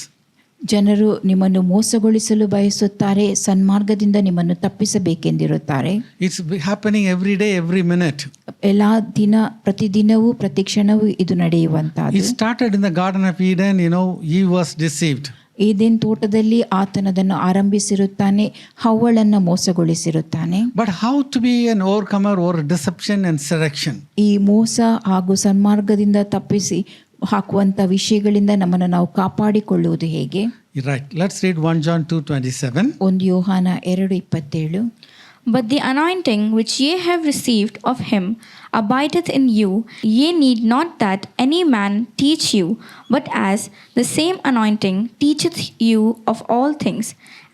ಜನರು ನಿಮ್ಮನ್ನು ಮೋಸಗೊಳಿಸಲು ಬಯಸುತ್ತಾರೆ, ಸನ್ಮಾರ್ಗದಿಂದ ನಿಮ್ಮನ್ನು ತಪ್ಪಿಸಬೇಕೆಂದಿರುತ್ತಾರೆ. It's happening every day, every minute. ಎಲ್ಲ ದಿನ, ಪ್ರತಿದಿನವೂ, ಪ್ರತಿಕ್ಷಣವೂ ಇದು ನಡೆಯುವಂತಹದ್ದು. It started in the Garden of Eden, Eve was deceived. Eden ತೋಟದಲ್ಲಿ ಆತನದನ್ನು ಆರಂಭಿಸಿರುತ್ತಾನೆ, ಹವ್ವಳನ್ನು ಮೋಸಗೊಳಿಸಿರುತ್ತಾನೆ. But how to be an overcomer over deception and seduction? ಈ ಮೋಸ ಹಾಗೂ ಸನ್ಮಾರ್ಗದಿಂದ ತಪ್ಪಿಸಿ ಹಾಕುವಂತ ವಿಷಯಗಳಿಂದ ನಮ್ಮನ್ನು ನಾವು ಕಾಪಾಡಿಕೊಳ್ಳುವುದು ಹೇಗೆ? Right. Let's read 1 John 2:27. 1 ಯೋಹಾನ 2:27. But the anointing which ye have received of him abideth in you. Ye need not that any man teach you, but as the same anointing teacheth you of all things,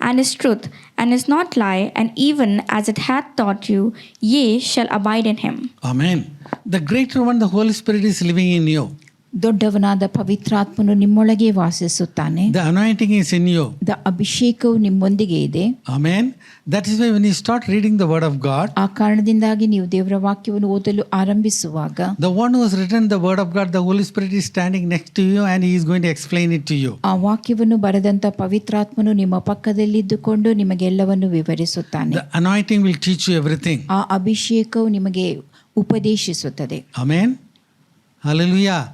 and is truth, and is not lie, and even as it hath taught you, ye shall abide in him. Amen. The greater one, the Holy Spirit, is living in you. ದೊಡ್ಡವನಾದ ಪವಿತ್ರಾತ್ಮನು ನಿಮ್ಮೊಳಗೆ ವಾಸಿಸುತ್ತಾನೆ. The anointing is in you. ಅಭಿಷೇಕವು ನಿಮ್ಮೊಂದಿಗೆ ಇದೆ. Amen. That is why when you start reading the word of God, ಆ ಕಾರಣದಿಂದಾಗಿ ನೀವು ದೇವರ ವಾಕ್ಯವನ್ನು ಓದಲು ಆರಂಭಿಸುವಾಗ the one who has written the word of God, the Holy Spirit is standing next to you and he is going to explain it to you. ಆ ವಾಕ್ಯವನ್ನು ಬರೆದಂತ ಪವಿತ್ರಾತ್ಮನು ನಿಮ್ಮ ಪಕ್ಕದಲ್ಲಿದ್ದುಕೊಂಡು ನಿಮಗೆಲ್ಲವನ್ನು ವಿವರಿಸುತ್ತಾನೆ. The anointing will teach you everything. ಆ ಅಭಿಷೇಕವು ನಿಮಗೆ ಉಪದೇಶಿಸುತ್ತದೆ. Amen. Hallelujah.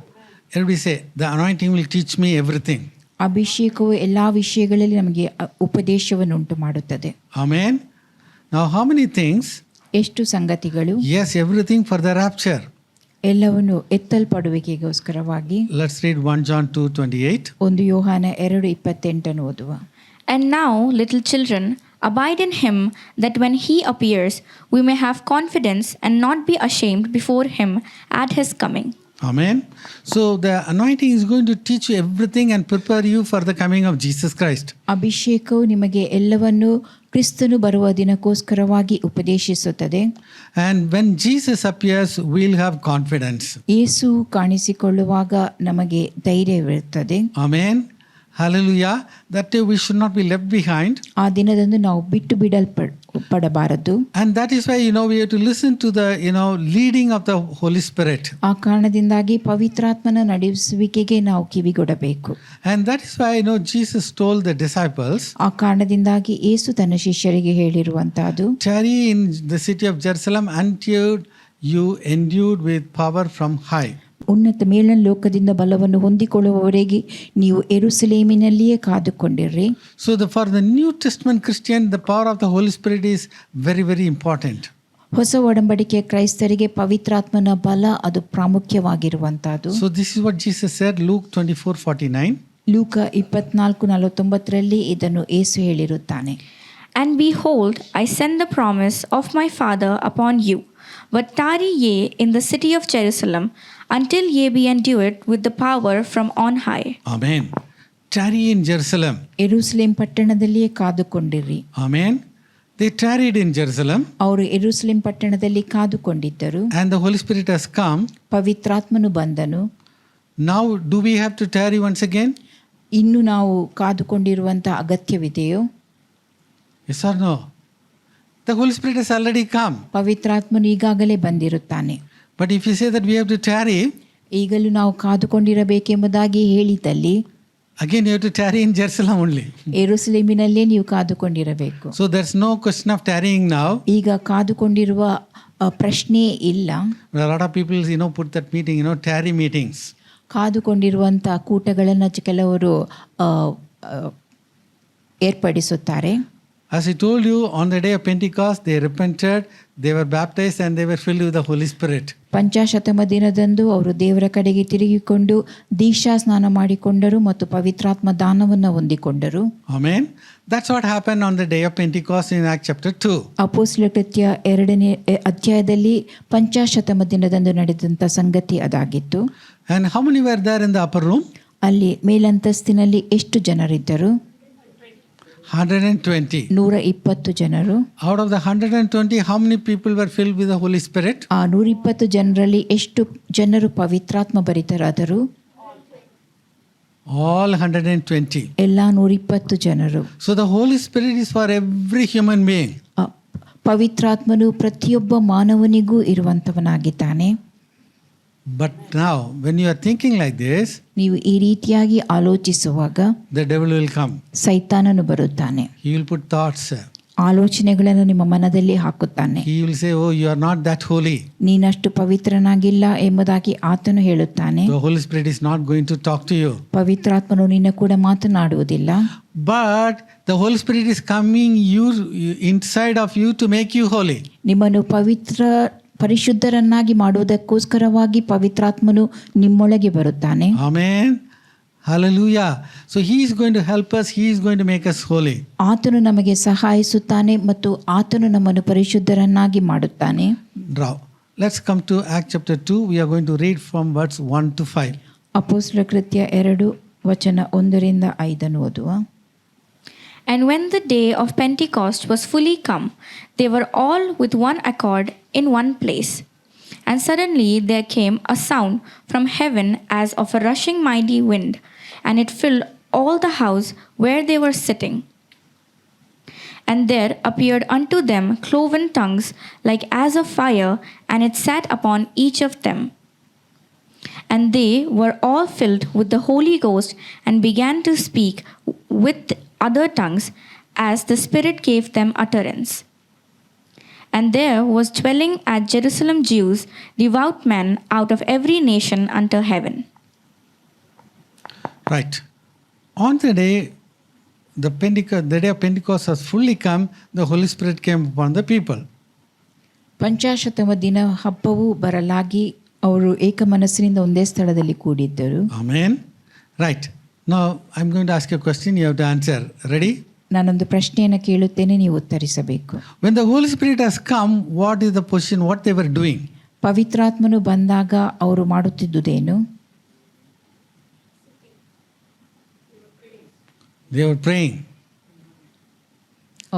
Everybody say, the anointing will teach me everything. ಅಭಿಷೇಕವು ಎಲ್ಲಾ ವಿಷಯಗಳಲ್ಲಿ ನಮಗೆ ಉಪದೇಶವನ್ನು ಉಂಟು ಮಾಡುತ್ತದೆ. Amen. Now how many things? ಎಷ್ಟು ಸಂಗತಿಗಳು? Yes, everything for the rapture. ಎಲ್ಲವನ್ನು ಎತ್ತಲ್ಪಡುವಿಕೆಗೋಸ್ಕರವಾಗಿ. Let's read 1 John 2:28. 1 ಯೋಹಾನ 2:28 ಓದುವ. And now, little children, abide in him, that when he appears, we may have confidence and not be ashamed before him at his coming. Amen. So the anointing is going to teach you everything and prepare you for the coming of Jesus Christ. ಅಭಿಷೇಕವು ನಿಮಗೆ ಎಲ್ಲವನ್ನು ಕ್ರಿಸ್ತನು ಬರುವ ದಿನಕ್ಕೋಸ್ಕರವಾಗಿ ಉಪದೇಶಿಸುತ್ತದೆ. And when Jesus appears, we'll have confidence. ಯೇಸು ಕಾಣಿಸಿಕೊಳ್ಳುವಾಗ ನಮಗೆ ಧೈರ್ಯವಿರುತ್ತದೆ. Amen. Hallelujah. That day we should not be left behind. ಆ ದಿನದಂದು ನಾವು ಬಿಟ್ಟು ಬಿಡಲ್ಪಡಬಾರದು. And that is why we have to listen to the leading of the Holy Spirit. ಆ ಕಾರಣದಿಂದಾಗಿ ಪವಿತ್ರಾತ್ಮನ ನಡೆಸುವಿಕೆಗೆ ನಾವು ಕಿವಿಗೊಡಬೇಕು. And that is why Jesus told the disciples, ಆ ಕಾರಣದಿಂದಾಗಿ ಯೇಸು ತನ್ನ ಶಿಷ್ಯರಿಗೆ ಹೇಳಿರುವಂತಹದ್ದು, tarry in the city of Jerusalem until you endued with power from high. ಉನ್ನತ ಮೇಲನ ಲೋಕದಿಂದ ಬಲವನ್ನು ಹೊಂದಿಕೊಳ್ಳುವವರೆಗೆ ನೀವು ಯೆರೂಸಲೇಮಿನಲ್ಲಿಯೇ ಕಾದುಕೊಂಡಿರ್ರಿ. So for the New Testament Christian, the power of the Holy Spirit is very, very important. ಹೊಸ ಒಡಂಬಡಿಕೆ ಕ್ರೈಸ್ತರಿಗೆ ಪವಿತ್ರಾತ್ಮನ ಬಲ ಅದು ಪ್ರಾಮುಖ್ಯವಾಗಿರುವಂತಹದ್ದು. So this is what Jesus said, Luke 24:49. ಲೂಕ 24:49 ಇದನ್ನು ಯೇಸು ಹೇಳಿರುತ್ತಾನೆ. And behold, I send the promise of my Father upon you. But tarry ye in the city of Jerusalem, until ye be endued with the power from on high. Amen. Tarry in Jerusalem. Jerusalem ಪಟ್ಟಣದಲ್ಲಿಯೇ ಕಾದುಕೊಂಡಿರಿ. Amen. They tarried in Jerusalem. ಅವರು ಯೆರೂಸಲೇಮ್ ಪಟ್ಟಣದಲ್ಲಿ ಕಾದುಕೊಂಡಿದ್ದರು. And the Holy Spirit has come. ಪವಿತ್ರಾತ್ಮನು ಬಂದನು. Now do we have to tarry once again? ಇನ್ನು ನಾವು ಕಾದುಕೊಂಡಿರುವಂತ ಅಗತ್ಯವಿದೆಯೋ? Yes or no? The Holy Spirit has already come. ಪವಿತ್ರಾತ್ಮನು ಈಗಾಗಲೇ ಬಂದಿರುತ್ತಾನೆ. But if you say that we have to tarry, ಈಗಲೂ ನಾವು ಕಾದುಕೊಂಡಿರಬೇಕೆಂಬುದಾಗಿ ಹೇಳಿದಲ್ಲಿ again you have to tarry in Jerusalem only. ಯೆರೂಸಲೇಮಿನಲ್ಲೇ ನೀವು ಕಾದುಕೊಂಡಿರಬೇಕು. So there's no question of tarrying now. ಈಗ ಕಾದುಕೊಂಡಿರುವ ಪ್ರಶ್ನೆ ಇಲ್ಲ. A lot of people, put that meeting, tarry meetings. ಕಾದುಕೊಂಡಿರುವಂಥ ಕೂಟಗಳನ್ನು ಕೆಲವರು ಏರ್ಪಡಿಸುತ್ತಾರೆ. As I told you, on the day of Pentecost, they repented, they were baptized and they were filled with the Holy Spirit. ಪಂಚಾಶತಮ ದಿನದಂದು ಅವರು ದೇವರ ಕಡೆಗೆ ತಿರುಗಿಕೊಂಡು ದೀಕ್ಷಾ ಸ್ನಾನ ಮಾಡಿಕೊಂಡರು ಮತ್ತು ಪವಿತ್ರಾತ್ಮ ದಾನವನ್ನು ಹೊಂದಿಕೊಂಡರು. Amen. That's what happened on the day of Pentecost in Acts chapter 2. ಅಪೊಸ್ತಲರ ಕೃತ್ಯ 2ನೇ ಅಧ್ಯಾಯದಲ್ಲಿ ಪಂಚಾಶತಮ ದಿನದಂದು ನಡೆದಂಥ ಸಂಗತಿ ಅದಾಗಿತ್ತು. And how many were there in the upper room? ಅಲ್ಲಿ ಮೇಲಂತಸ್ತಿನಲ್ಲಿ ಎಷ್ಟು ಜನರಿದ್ದರು? 120. 120 ಜನರು. Out of the 120, how many people were filled with the Holy Spirit? ಆ 120 ಜನರಲ್ಲಿ ಎಷ್ಟು ಜನರು ಪವಿತ್ರಾತ್ಮ ಭರಿತರಾದರು? All 120. ಎಲ್ಲ 120 ಜನರು. So the Holy Spirit is for every human being. ಪವಿತ್ರಾತ್ಮನು ಪ್ರತಿಯೊಬ್ಬ ಮಾನವನಿಗೂ ಇರುವಂತವನಾಗಿದ್ದಾನೆ. But now, when you are thinking like this, ನೀವು ಈ ರೀತಿಯಾಗಿ ಆಲೋಚಿಸುವಾಗ the devil will come. ಸೈತಾನನು ಬರುತ್ತಾನೆ. He will put thoughts. ಆಲೋಚನೆಗಳನ್ನು ನಿಮ್ಮ ಮನದಲ್ಲಿ ಹಾಕುತ್ತಾನೆ. He will say, oh, you are not that holy. ನೀನಷ್ಟು ಪವಿತ್ರನಾಗಿಲ್ಲ ಎಂಬುದಾಗಿ ಆತನು ಹೇಳುತ್ತಾನೆ. The Holy Spirit is not going to talk to you. ಪವಿತ್ರಾತ್ಮನು ನಿನ್ನ ಕೂಡ ಮಾತನಾಡುವುದಿಲ್ಲ. But the Holy Spirit is coming inside of you to make you holy. ನಿಮ್ಮನ್ನು ಪರಿಶುದ್ಧರನ್ನಾಗಿ ಮಾಡುವುದಕ್ಕೋಸ್ಕರವಾಗಿ ಪವಿತ್ರಾತ್ಮನು ನಿಮ್ಮೊಳಗೆ ಬರುತ್ತಾನೆ. Amen. Hallelujah. So he is going to help us. He is going to make us holy. ಆತನು ನಮಗೆ ಸಹಾಯಿಸುತ್ತಾನೆ ಮತ್ತು ಆತನು ನಮ್ಮನ್ನು ಪರಿಶುದ್ಧರನ್ನಾಗಿ ಮಾಡುತ್ತಾನೆ. Now, let's come to Acts chapter 2. We are going to read from verse 1 to 5. ಅಪೊಸ್ತಲರ ಕೃತ್ಯ 2 ವಚನ 1ರಿಂದ 5 ಓದುವ. And when the day of Pentecost was fully come, they were all with one accord in one place. And suddenly there came a sound from heaven as of a rushing mighty wind, and it filled all the house where they were sitting. And there appeared unto them cloven tongues like as of fire, and it sat upon each of them. And they were all filled with the Holy Ghost, and began to speak with other tongues as the Spirit gave them utterance. And there was dwelling at Jerusalem Jews, devout men out of every nation under heaven. Right. On the day the day of Pentecost has fully come, the Holy Spirit came upon the people. ಪಂಚಾಶತಮ ದಿನ ಹಬ್ಬವು ಬರಲಾಗಿ ಅವರು ಏಕ ಮನಸ್ಸಿನಿಂದ ಒಂದೇ ಸ್ಥಳದಲ್ಲಿ ಕೂಡಿದ್ದರು. Amen. Right. Now I'm going to ask you a question. You have to answer. Ready? ನಾನೊಂದು ಪ್ರಶ್ನೆಯನ್ನು ಕೇಳುತ್ತೇನೆ, ನೀವು ಉತ್ತರಿಸಬೇಕು. When the Holy Spirit has come, what is the position? What they were doing? ಪವಿತ್ರಾತ್ಮನು ಬಂದಾಗ ಅವರು ಮಾಡುತ್ತಿದ್ದುದೇನು? They were praying.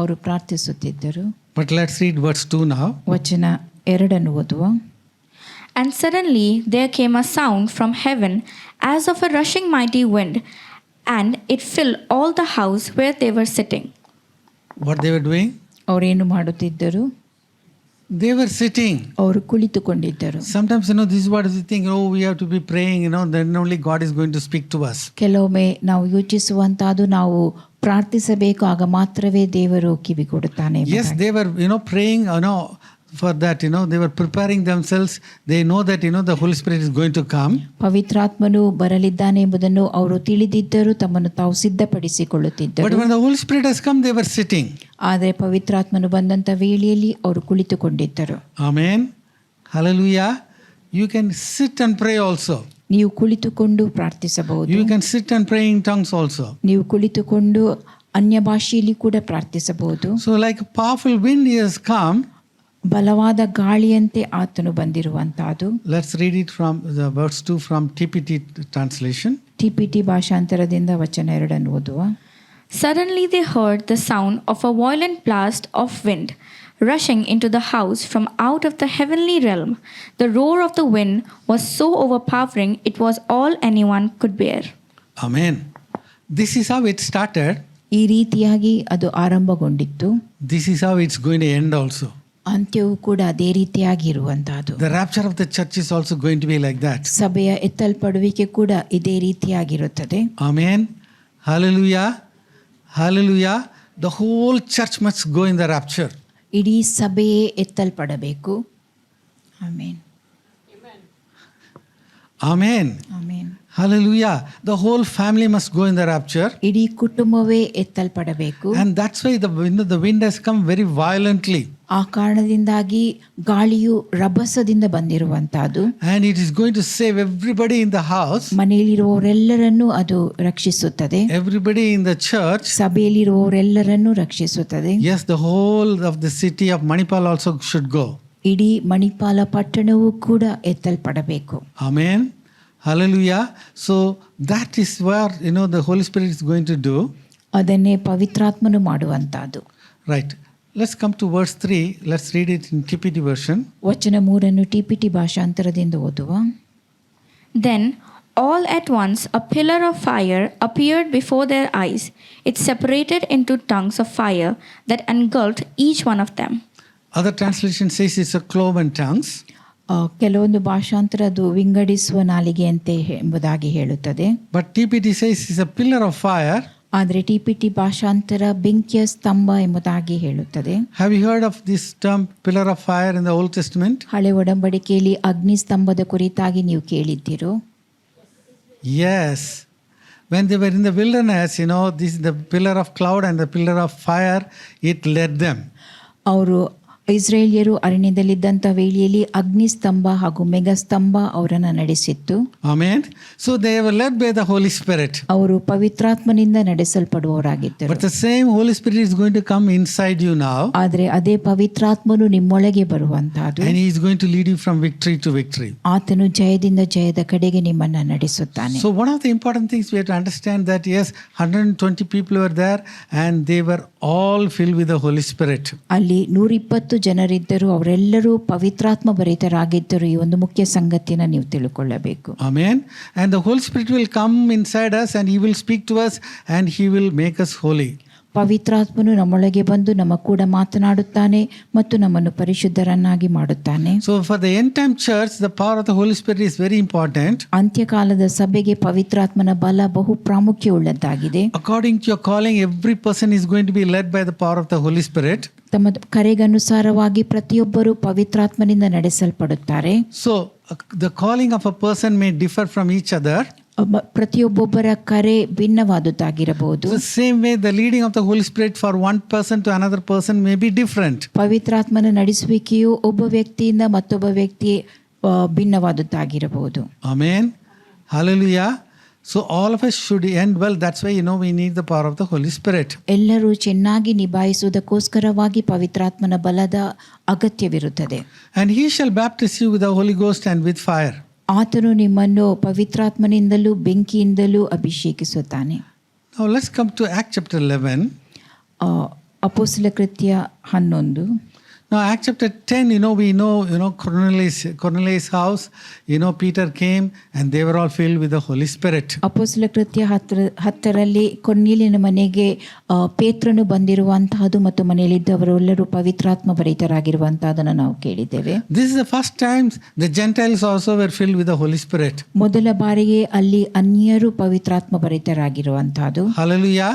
ಅವರು ಪ್ರಾರ್ಥಿಸುತ್ತಿದ್ದರು. But let's read verse 2 now. ವಚನ 2 ಓದುವ. And suddenly there came a sound from heaven as of a rushing mighty wind, and it filled all the house where they were sitting. What they were doing? ಅವರೇನು ಮಾಡುತ್ತಿದ್ದರು? They were sitting. ಅವರು ಕುಳಿತುಕೊಂಡಿದ್ದರು. Sometimes, this is what we think, we have to be praying, then only God is going to speak to us. ಕೆಲವೊಮ್ಮೆ ನಾವು ಯೋಚಿಸುವಂತಹದ್ದು ನಾವು ಪ್ರಾರ್ಥಿಸಬೇಕು, ಆಗ ಮಾತ್ರವೇ ದೇವರು ಕಿವಿ ಕೊಡುತ್ತಾನೆ. Yes, they were, praying, for that, they were preparing themselves. They know that, the Holy Spirit is going to come. ಪವಿತ್ರಾತ್ಮನು ಬರಲಿದ್ದಾನೆ ಎಂಬುದನ್ನು ಅವರು ತಿಳಿದಿದ್ದರು, ತಮ್ಮನ್ನು ತಾವು But ಸಿದ್ಧಪಡಿಸಿಕೊಳ್ಳುತ್ತಿದ್ದರು. when the Holy Spirit has come, they were sitting. ಆದರೆ ಪವಿತ್ರಾತ್ಮನು ಬಂದಂಥ ವೇಳೆಯಲ್ಲಿ ಅವರು ಕುಳಿತುಕೊಂಡಿದ್ದರು. Amen. Hallelujah. You can sit and pray also. ನೀವು ಕುಳಿತುಕೊಂಡು ಪ್ರಾರ್ಥಿಸಬಹುದು. You can sit and pray in tongues also. ನೀವು ಕುಳಿತುಕೊಂಡು ಅನ್ಯ ಭಾಷೆಯಲ್ಲಿ ಕೂಡ ಪ್ರಾರ್ಥಿಸಬಹುದು. So like a powerful wind he has come. ಬಲವಾದ ಗಾಳಿಯಂತೆ ಆತನು ಬಂದಿರುವಂತಹದ್ದು. Let's read it from the verse 2 from TPT translation. TPT ಭಾಷಾಂತರದಿಂದ ವಚನ 2 ಓದುವ. Suddenly they heard the sound of a violent blast of wind rushing into the house from out of the heavenly realm. The roar of the wind was so overpowering it was all anyone could bear. Amen. This is how it started. ಈ ರೀತಿಯಾಗಿ ಅದು ಆರಂಭಗೊಂಡಿತ್ತು. This is how it's going to end also. ಅಂತ್ಯವು ಕೂಡ ಅದೇ ರೀತಿಯಾಗಿ ಇರುವಂತಹದ್ದು. The rapture of the church is also going to be like that. ಸಭೆಯ ಎತ್ತಲ್ಪಡುವಿಕೆ ಕೂಡ ಇದೇ ರೀತಿಯಾಗಿರುತ್ತದೆ. Amen. Hallelujah. Hallelujah. The whole church must go in the rapture. ಇಡೀ ಸಭೆಯೇ ಎತ್ತಲ್ಪಡಬೇಕು. Amen. Amen. Amen. Hallelujah. The whole family must go in the rapture. ಇಡೀ ಕುಟುಂಬವೇ ಎತ್ತಲ್ಪಡಬೇಕು. And that's why the wind has come very violently. ಆ ಕಾರಣದಿಂದಾಗಿ ಗಾಳಿಯು ರಭಸದಿಂದ ಬಂದಿರುವಂತಹದ್ದು. And it is going to save everybody in the house. ಮನೆಯಲ್ಲಿರುವವರೆಲ್ಲರನ್ನೂ ಅದು ರಕ್ಷಿಸುತ್ತದೆ. Everybody in the church. ಸಭೆಯಲ್ಲಿರುವವರೆಲ್ಲರನ್ನೂ ರಕ್ಷಿಸುತ್ತದೆ. Yes, the whole of the city of Manipal also should go. ಇಡೀ ಮಣಿಪಾಲ ಪಟ್ಟಣವೂ ಕೂಡ ಎತ್ತಲ್ಪಡಬೇಕು. Amen. Hallelujah. So that is where, the Holy Spirit is going to do. ಅದನ್ನೇ ಪವಿತ್ರಾತ್ಮನು ಮಾಡುವಂತಹದ್ದು. Right. Let's come to verse 3. Let's read it in TPT version. ವಚನ 3 TPT ಭಾಷಾಂತರದಿಂದ ಓದುವ. Then all at once a pillar of fire appeared before their eyes. It separated into tongues of fire that engulfed each one of them. Other translation says it's a cloven tongues. ಕೆಲವೊಂದು ಭಾಷಾಂತರ ಅದು ವಿಂಗಡಿಸುವ ನಾಲಿಗೆಯಂತೆ ಎಂಬುದಾಗಿ ಹೇಳುತ್ತದೆ. But TPT says it's a pillar of fire. ಆದರೆ TPT ಭಾಷಾಂತರ ಬೆಂಕಿಯ ಸ್ತಂಭ ಎಂಬುದಾಗಿ ಹೇಳುತ್ತದೆ. Have you heard of this term pillar of fire in the Old Testament? ಹಳೆ ಒಡಂಬಡಿಕೆಯಲ್ಲಿ ಅಗ್ನಿ ಸ್ತಂಭದ ಕುರಿತಾಗಿ ನೀವು ಕೇಳಿದ್ದೀರೋ? Yes. When they were in the wilderness, this is the pillar of cloud and the pillar of fire, it led them. ಅವರು ಇಸ್ರೇಲಿಯರು ಅರಣ್ಯದಲ್ಲಿದ್ದಂಥ ವೇಳೆಯಲ್ಲಿ ಅಗ್ನಿ ಸ್ತಂಭ ಹಾಗೂ ಮೆಘಸ್ತಂಭ ಅವರನ್ನು ನಡೆಸಿತ್ತು. Amen. So they were led by the Holy Spirit. ಅವರು ಪವಿತ್ರಾತ್ಮನಿಂದ ನಡೆಸಲ್ಪಡುವವರಾಗಿದ್ದರು. But the same Holy Spirit is going to come inside you now. ಆದರೆ ಅದೇ ಪವಿತ್ರಾತ್ಮನು ನಿಮ್ಮೊಳಗೆ ಬರುವಂತಹದ್ದು. And he is going to lead you from victory to victory. ಆತನು ಜಯದಿಂದ ಜಯದ ಕಡೆಗೆ ನಿಮ್ಮನ್ನು ನಡೆಸುತ್ತಾನೆ. So one of the important things we have to understand that yes, 120 people were there and they were all filled with the Holy Spirit. ಅಲ್ಲಿ 120 ಜನರಿದ್ದರು, ಅವರೆಲ್ಲರೂ ಪವಿತ್ರಾತ್ಮ ಭರಿತರಾಗಿದ್ದರು. ಈ ಒಂದು ಮುಖ್ಯ ಸಂಗತಿಯನ್ನು ನೀವು ತಿಳ್ಕೊಳ್ಳಬೇಕು. Amen. And the Holy Spirit will come inside us and he will speak to us and he will make us holy. ಪವಿತ್ರಾತ್ಮನು ನಮ್ಮೊಳಗೆ ಬಂದು ನಮ್ಮ ಕೂಡ ಮಾತನಾಡುತ್ತಾನೆ ಮತ್ತು ನಮ್ಮನ್ನು ಪರಿಶುದ್ಧರನ್ನಾಗಿ ಮಾಡುತ್ತಾನೆ. So for the end time church, the power of the Holy Spirit is very important. ಅಂತ್ಯಕಾಲದ ಸಭೆಗೆ ಪವಿತ್ರಾತ್ಮನ ಬಲ ಬಹು ಪ್ರಾಮುಖ್ಯವುಳ್ಳದ್ದಾಗಿದೆ. According to your calling, every person is going to be led by the power of the Holy Spirit. ತಮ್ಮ ಕರೆಗನುಸಾರವಾಗಿ ಪ್ರತಿಯೊಬ್ಬರು ಪವಿತ್ರಾತ್ಮನಿಂದ ನಡೆಸಲ್ಪಡುತ್ತಾರೆ. So the calling of a person may differ from each other. ಪ್ರತಿಯೊಬ್ಬೊಬ್ಬರ ಕರೆ ಭಿನ್ನವಾದುದಾಗಿರಬಹುದು. The same way the leading of the Holy Spirit for one person to another person may be different. ಪವಿತ್ರಾತ್ಮನ ನಡೆಸುವಿಕೆಯು ಒಬ್ಬ ವ್ಯಕ್ತಿಯಿಂದ ಮತ್ತೊಬ್ಬ ವ್ಯಕ್ತಿ ಭಿನ್ನವಾದುದಾಗಿರಬಹುದು. Amen. Hallelujah. So all of us should end well. That's why we need the power of the Holy Spirit. ಎಲ್ಲರೂ ಚೆನ್ನಾಗಿ ನಿಭಾಯಿಸುವುದಕ್ಕೋಸ್ಕರವಾಗಿ ಪವಿತ್ರಾತ್ಮನ ಬಲದ ಅಗತ್ಯವಿರುತ್ತದೆ. And he shall baptize you with the Holy Ghost and with fire. ಆತನು ನಿಮ್ಮನ್ನು ಪವಿತ್ರಾತ್ಮನಿಂದಲೂ ಬೆಂಕಿಯಿಂದಲೂ ಅಭಿಷೇಕಿಸುತ್ತಾನೆ. Now let's come to Acts chapter 11. ಅಪೊಸ್ತಲ ಕೃತ್ಯ 11. Now Acts chapter 10, we know Cornelius' house, Peter came and they were all filled with the Holy Spirit. ಅಪೊಸ್ತಲ ಕೃತ್ಯ 10ರಲ್ಲಿ ಕೊರ್ನೇಲಿಯನ ಮನೆಗೆ ಪೇತ್ರನು ಬಂದಿರುವಂತಹದ್ದು ಮತ್ತು ಮನೆಯಲ್ಲಿದ್ದವರೆಲ್ಲರೂ ಪವಿತ್ರಾತ್ಮ ಭರಿತರಾಗಿರುವಂತಹದನ್ನು ನಾವು ಕೇಳಿದ್ದೇವೆ. This is the first time the Gentiles also were filled with the Holy Spirit. ಮೊದಲ ಬಾರಿಗೆ ಅಲ್ಲಿ ಅನ್ಯರು ಪವಿತ್ರಾತ್ಮ ಭರಿತರಾಗಿರುವಂತಹದ್ದು. Hallelujah.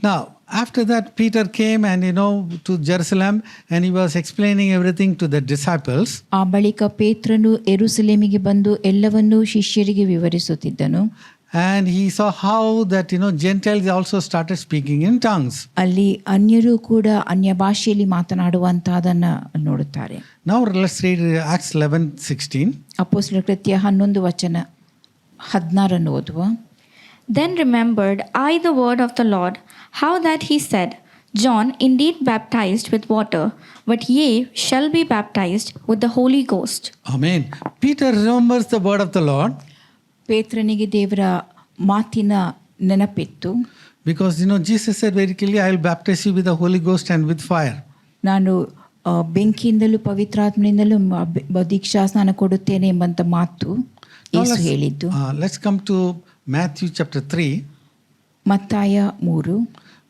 Now after that, Peter came and, to Jerusalem, and he was explaining everything to the disciples. ಆ ಬಳಿಕ ಪೇತ್ರನು ಯೆರೂಸಲೇಮಿಗೆ ಬಂದು ಎಲ್ಲವನ್ನೂ ಶಿಷ್ಯರಿಗೆ ವಿವರಿಸುತ್ತಿದ್ದನು. And he saw how that, Gentiles also started speaking in tongues. ಅಲ್ಲಿ ಅನ್ಯರು ಕೂಡ ಅನ್ಯ ಭಾಷೆಯಲ್ಲಿ ಮಾತನಾಡುವಂತಹದನ್ನ ನೋಡುತ್ತಾರೆ. Now let's read Acts 11:16. ಅಪೊಸ್ತಲರ ಕೃತ್ಯ 11:16 ಓದುವ. Then remembered I the word of the Lord, how that he said, John indeed baptized with water, but ye shall be baptized with the Holy Ghost. Amen. Peter remembers the word of the Lord. ಪೇತ್ರನಿಗೆ ದೇವರ ಮಾತಿನ ನೆನಪಿತ್ತು. Because, Jesus said very clearly, I will baptize you with the Holy Ghost and with fire. ನಾನು ಬೆಂಕಿಯಿಂದಲೂ ಪವಿತ್ರಾತ್ಮನಿಂದಲೂ ದೀಕ್ಷಾ ಸ್ನಾನ ಕೊಡುತ್ತೇನೆ ಎಂಬಂತ ಮಾತು ಯೇಸು ಹೇಳಿದ್ದು. Let's come to Matthew chapter 3. ಮತ್ತಾಯ 3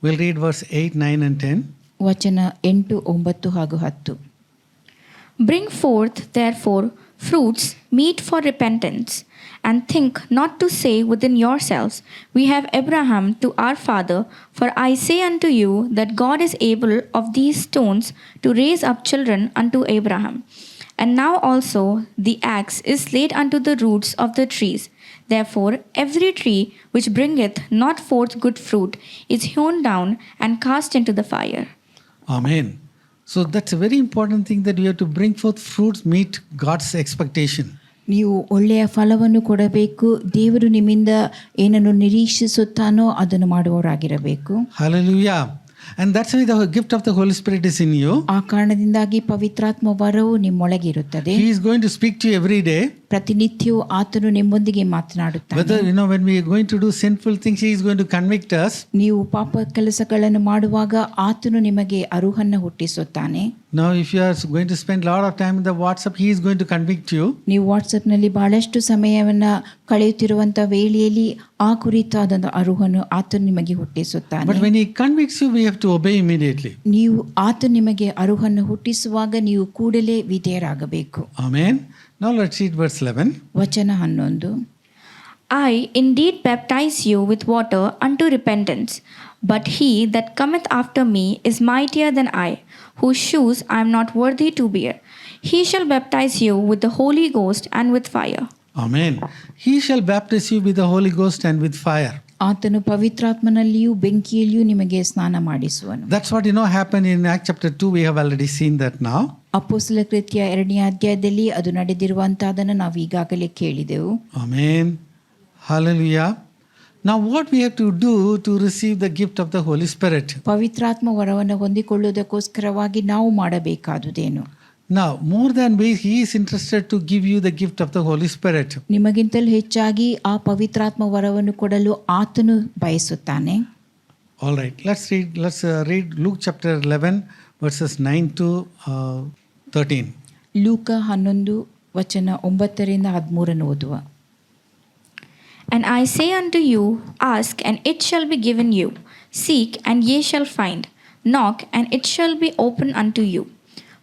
We'll read verse 8, 9 and 10. ವಚನ 8, 9 ಹಾಗೂ 10. Bring forth therefore fruits meet for repentance, and think not to say within yourselves, We have Abraham to our father. For I say unto you that God is able of these stones to raise up children unto Abraham. And now also the axe is laid unto the roots of the trees. Therefore every tree which bringeth not forth good fruit is hewn down and cast into the fire. Amen. So that's a very important thing, that you have to bring forth fruits meet God's expectation. ನೀವು ಒಳ್ಳೆಯ ಫಲವನ್ನು ಕೊಡಬೇಕು. ದೇವರು ನಿಮ್ಮಿಂದ ಏನನ್ನು ನಿರೀಕ್ಷಿಸುತ್ತಾನೋ ಅದನ್ನು ಮಾಡುವವರಾಗಿರಬೇಕು. Hallelujah. And that's why the gift of the Holy Spirit is in you. ಆ ಕಾರಣದಿಂದಾಗಿ ಪವಿತ್ರಾತ್ಮ ವರವು ನಿಮ್ಮೊಳಗಿರುತ್ತದೆ. He is going to speak to you every day. ಪ್ರತಿನಿತ್ಯವೂ ಆತನು ನಿಮ್ಮೊಂದಿಗೆ ಮಾತನಾಡುತ್ತಾನೆ. Whether, when we are going to do sinful things, He is going to convict us. ನೀವು ಪಾಪ ಕೆಲಸಗಳನ್ನು ಮಾಡುವಾಗ ಆತನು ನಿಮಗೆ ಅರುಹನ್ನು ಹುಟ್ಟಿಸುತ್ತಾನೆ. Now, if you are going to spend a lot of time in the WhatsApp, He is going to convict you. ನೀವು ವಾಟ್ಸಪ್ನಲ್ಲಿ ಬಹಳಷ್ಟು ಸಮಯವನ್ನು ಕಳೆಯುತ್ತಿರುವಂಥ ವೇಳೆಯಲ್ಲಿ ಆ ಕುರಿತಾದ ಅರುಹನ್ನು ಆತನು ನಿಮಗೆ ಹುಟ್ಟಿಸುತ್ತಾನೆ. But when He convicts you, we have to obey immediately. ನೀವು ಆತನು ನಿಮಗೆ ಅರುಹನ್ನು ಹುಟ್ಟಿಸುವಾಗ ನೀವು ಕೂಡಲೇ ವಿಧೇಯರಾಗಬೇಕು. Amen. Now let's read verse 11. ವಚನ 11. I indeed baptize you with water unto repentance, but he that cometh after me is mightier than I, whose shoes I am not worthy to bear. He shall baptize you with the Holy Ghost and with fire. Amen. He shall baptize you with the Holy Ghost and with fire. ಆತನು ಪವಿತ್ರಾತ್ಮನಲ್ಲಿಯೂ ಬೆಂಕಿಯಲ್ಲಿಯೂ ನಿಮಗೆ ಸ್ನಾನ ಮಾಡಿಸುವನು. That's what happened in Acts chapter 2. We have already seen that now. ಅಪೊಸ್ತಲರ ಕೃತ್ಯ 2ನೇ ಅಧ್ಯಾಯದಲ್ಲಿ ಅದು ನಡೆದಿರುವಂತಹದನ್ನು ನಾವು ಈಗಾಗಲೇ ಕೇಳಿದೆವು. Amen. Hallelujah. Now what we have to do to receive the gift of the Holy Spirit? ಪವಿತ್ರಾತ್ಮ ವರವನ್ನು ಹೊಂದಿಕೊಳ್ಳುವುದಕ್ಕೋಸ್ಕರವಾಗಿ ನಾವು ಮಾಡಬೇಕಾದುದೇನು? Now, more than we, He is interested to give you the gift of the Holy Spirit. ನಿಮಗಿಂತಲೂ ಹೆಚ್ಚಾಗಿ ಆ ಪವಿತ್ರಾತ್ಮ ವರವನ್ನು ಕೊಡಲು ಆತನು ಬಯಸುತ್ತಾನೆ. All right, let's read Luke chapter 11 verses 9 to 13. ಲೂಕ 11 ವಚನ 9ರಿಂದ 13 ಓದುವ. And I say unto you, ask, and it shall be given you. Seek, and ye shall find. Knock, and it shall be opened unto you.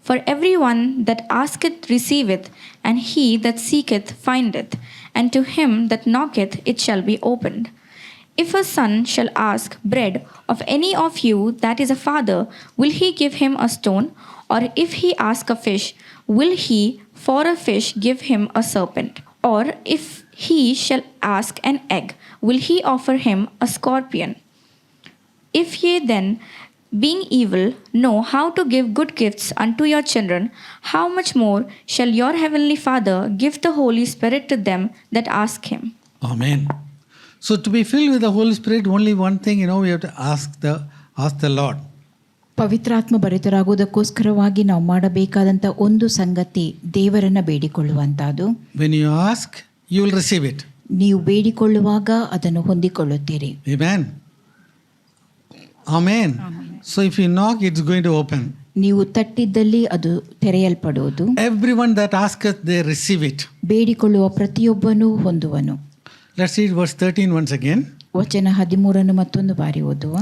For everyone that asketh receiveth, and he that seeketh findeth, and to him that knocketh it shall be opened. If a son shall ask bread of any of you that is a father, will he give him a stone? Or if he ask a fish, will he for a fish give him a serpent? Or if he shall ask an egg, will he offer him a scorpion? If ye then, being evil, know how to give good gifts unto your children, how much more shall your heavenly Father give the Holy Spirit to them that ask Him? Amen. So to be filled with the Holy Spirit, only one thing, we have to ask the Lord. ಪವಿತ್ರಾತ್ಮ ಭರಿತರಾಗುವುದಕ್ಕೋಸ್ಕರವಾಗಿ ನಾವು ಮಾಡಬೇಕಾದಂಥ ಒಂದು ಸಂಗತಿ ದೇವರನ್ನ ಬೇಡಿಕೊಳ್ಳುವಂತಹದ್ದು. When you ask, you will receive it. ನೀವು ಬೇಡಿಕೊಳ್ಳುವಾಗ ಅದನ್ನು ಹೊಂದಿಕೊಳ್ಳುತ್ತೀರಿ. Amen. Amen. So if you knock, it's going to open. ನೀವು ತಟ್ಟಿದ್ದಲ್ಲಿ ಅದು ತೆರೆಯಲ್ಪಡುವುದು. Everyone that asketh, they receive it. ಬೇಡಿಕೊಳ್ಳುವ ಪ್ರತಿಯೊಬ್ಬನೂ ಹೊಂದುವನು. Let's read verse 13 once again. ವಚನ 13 ಮತ್ತೊಂದು ಬಾರಿ ಓದುವ.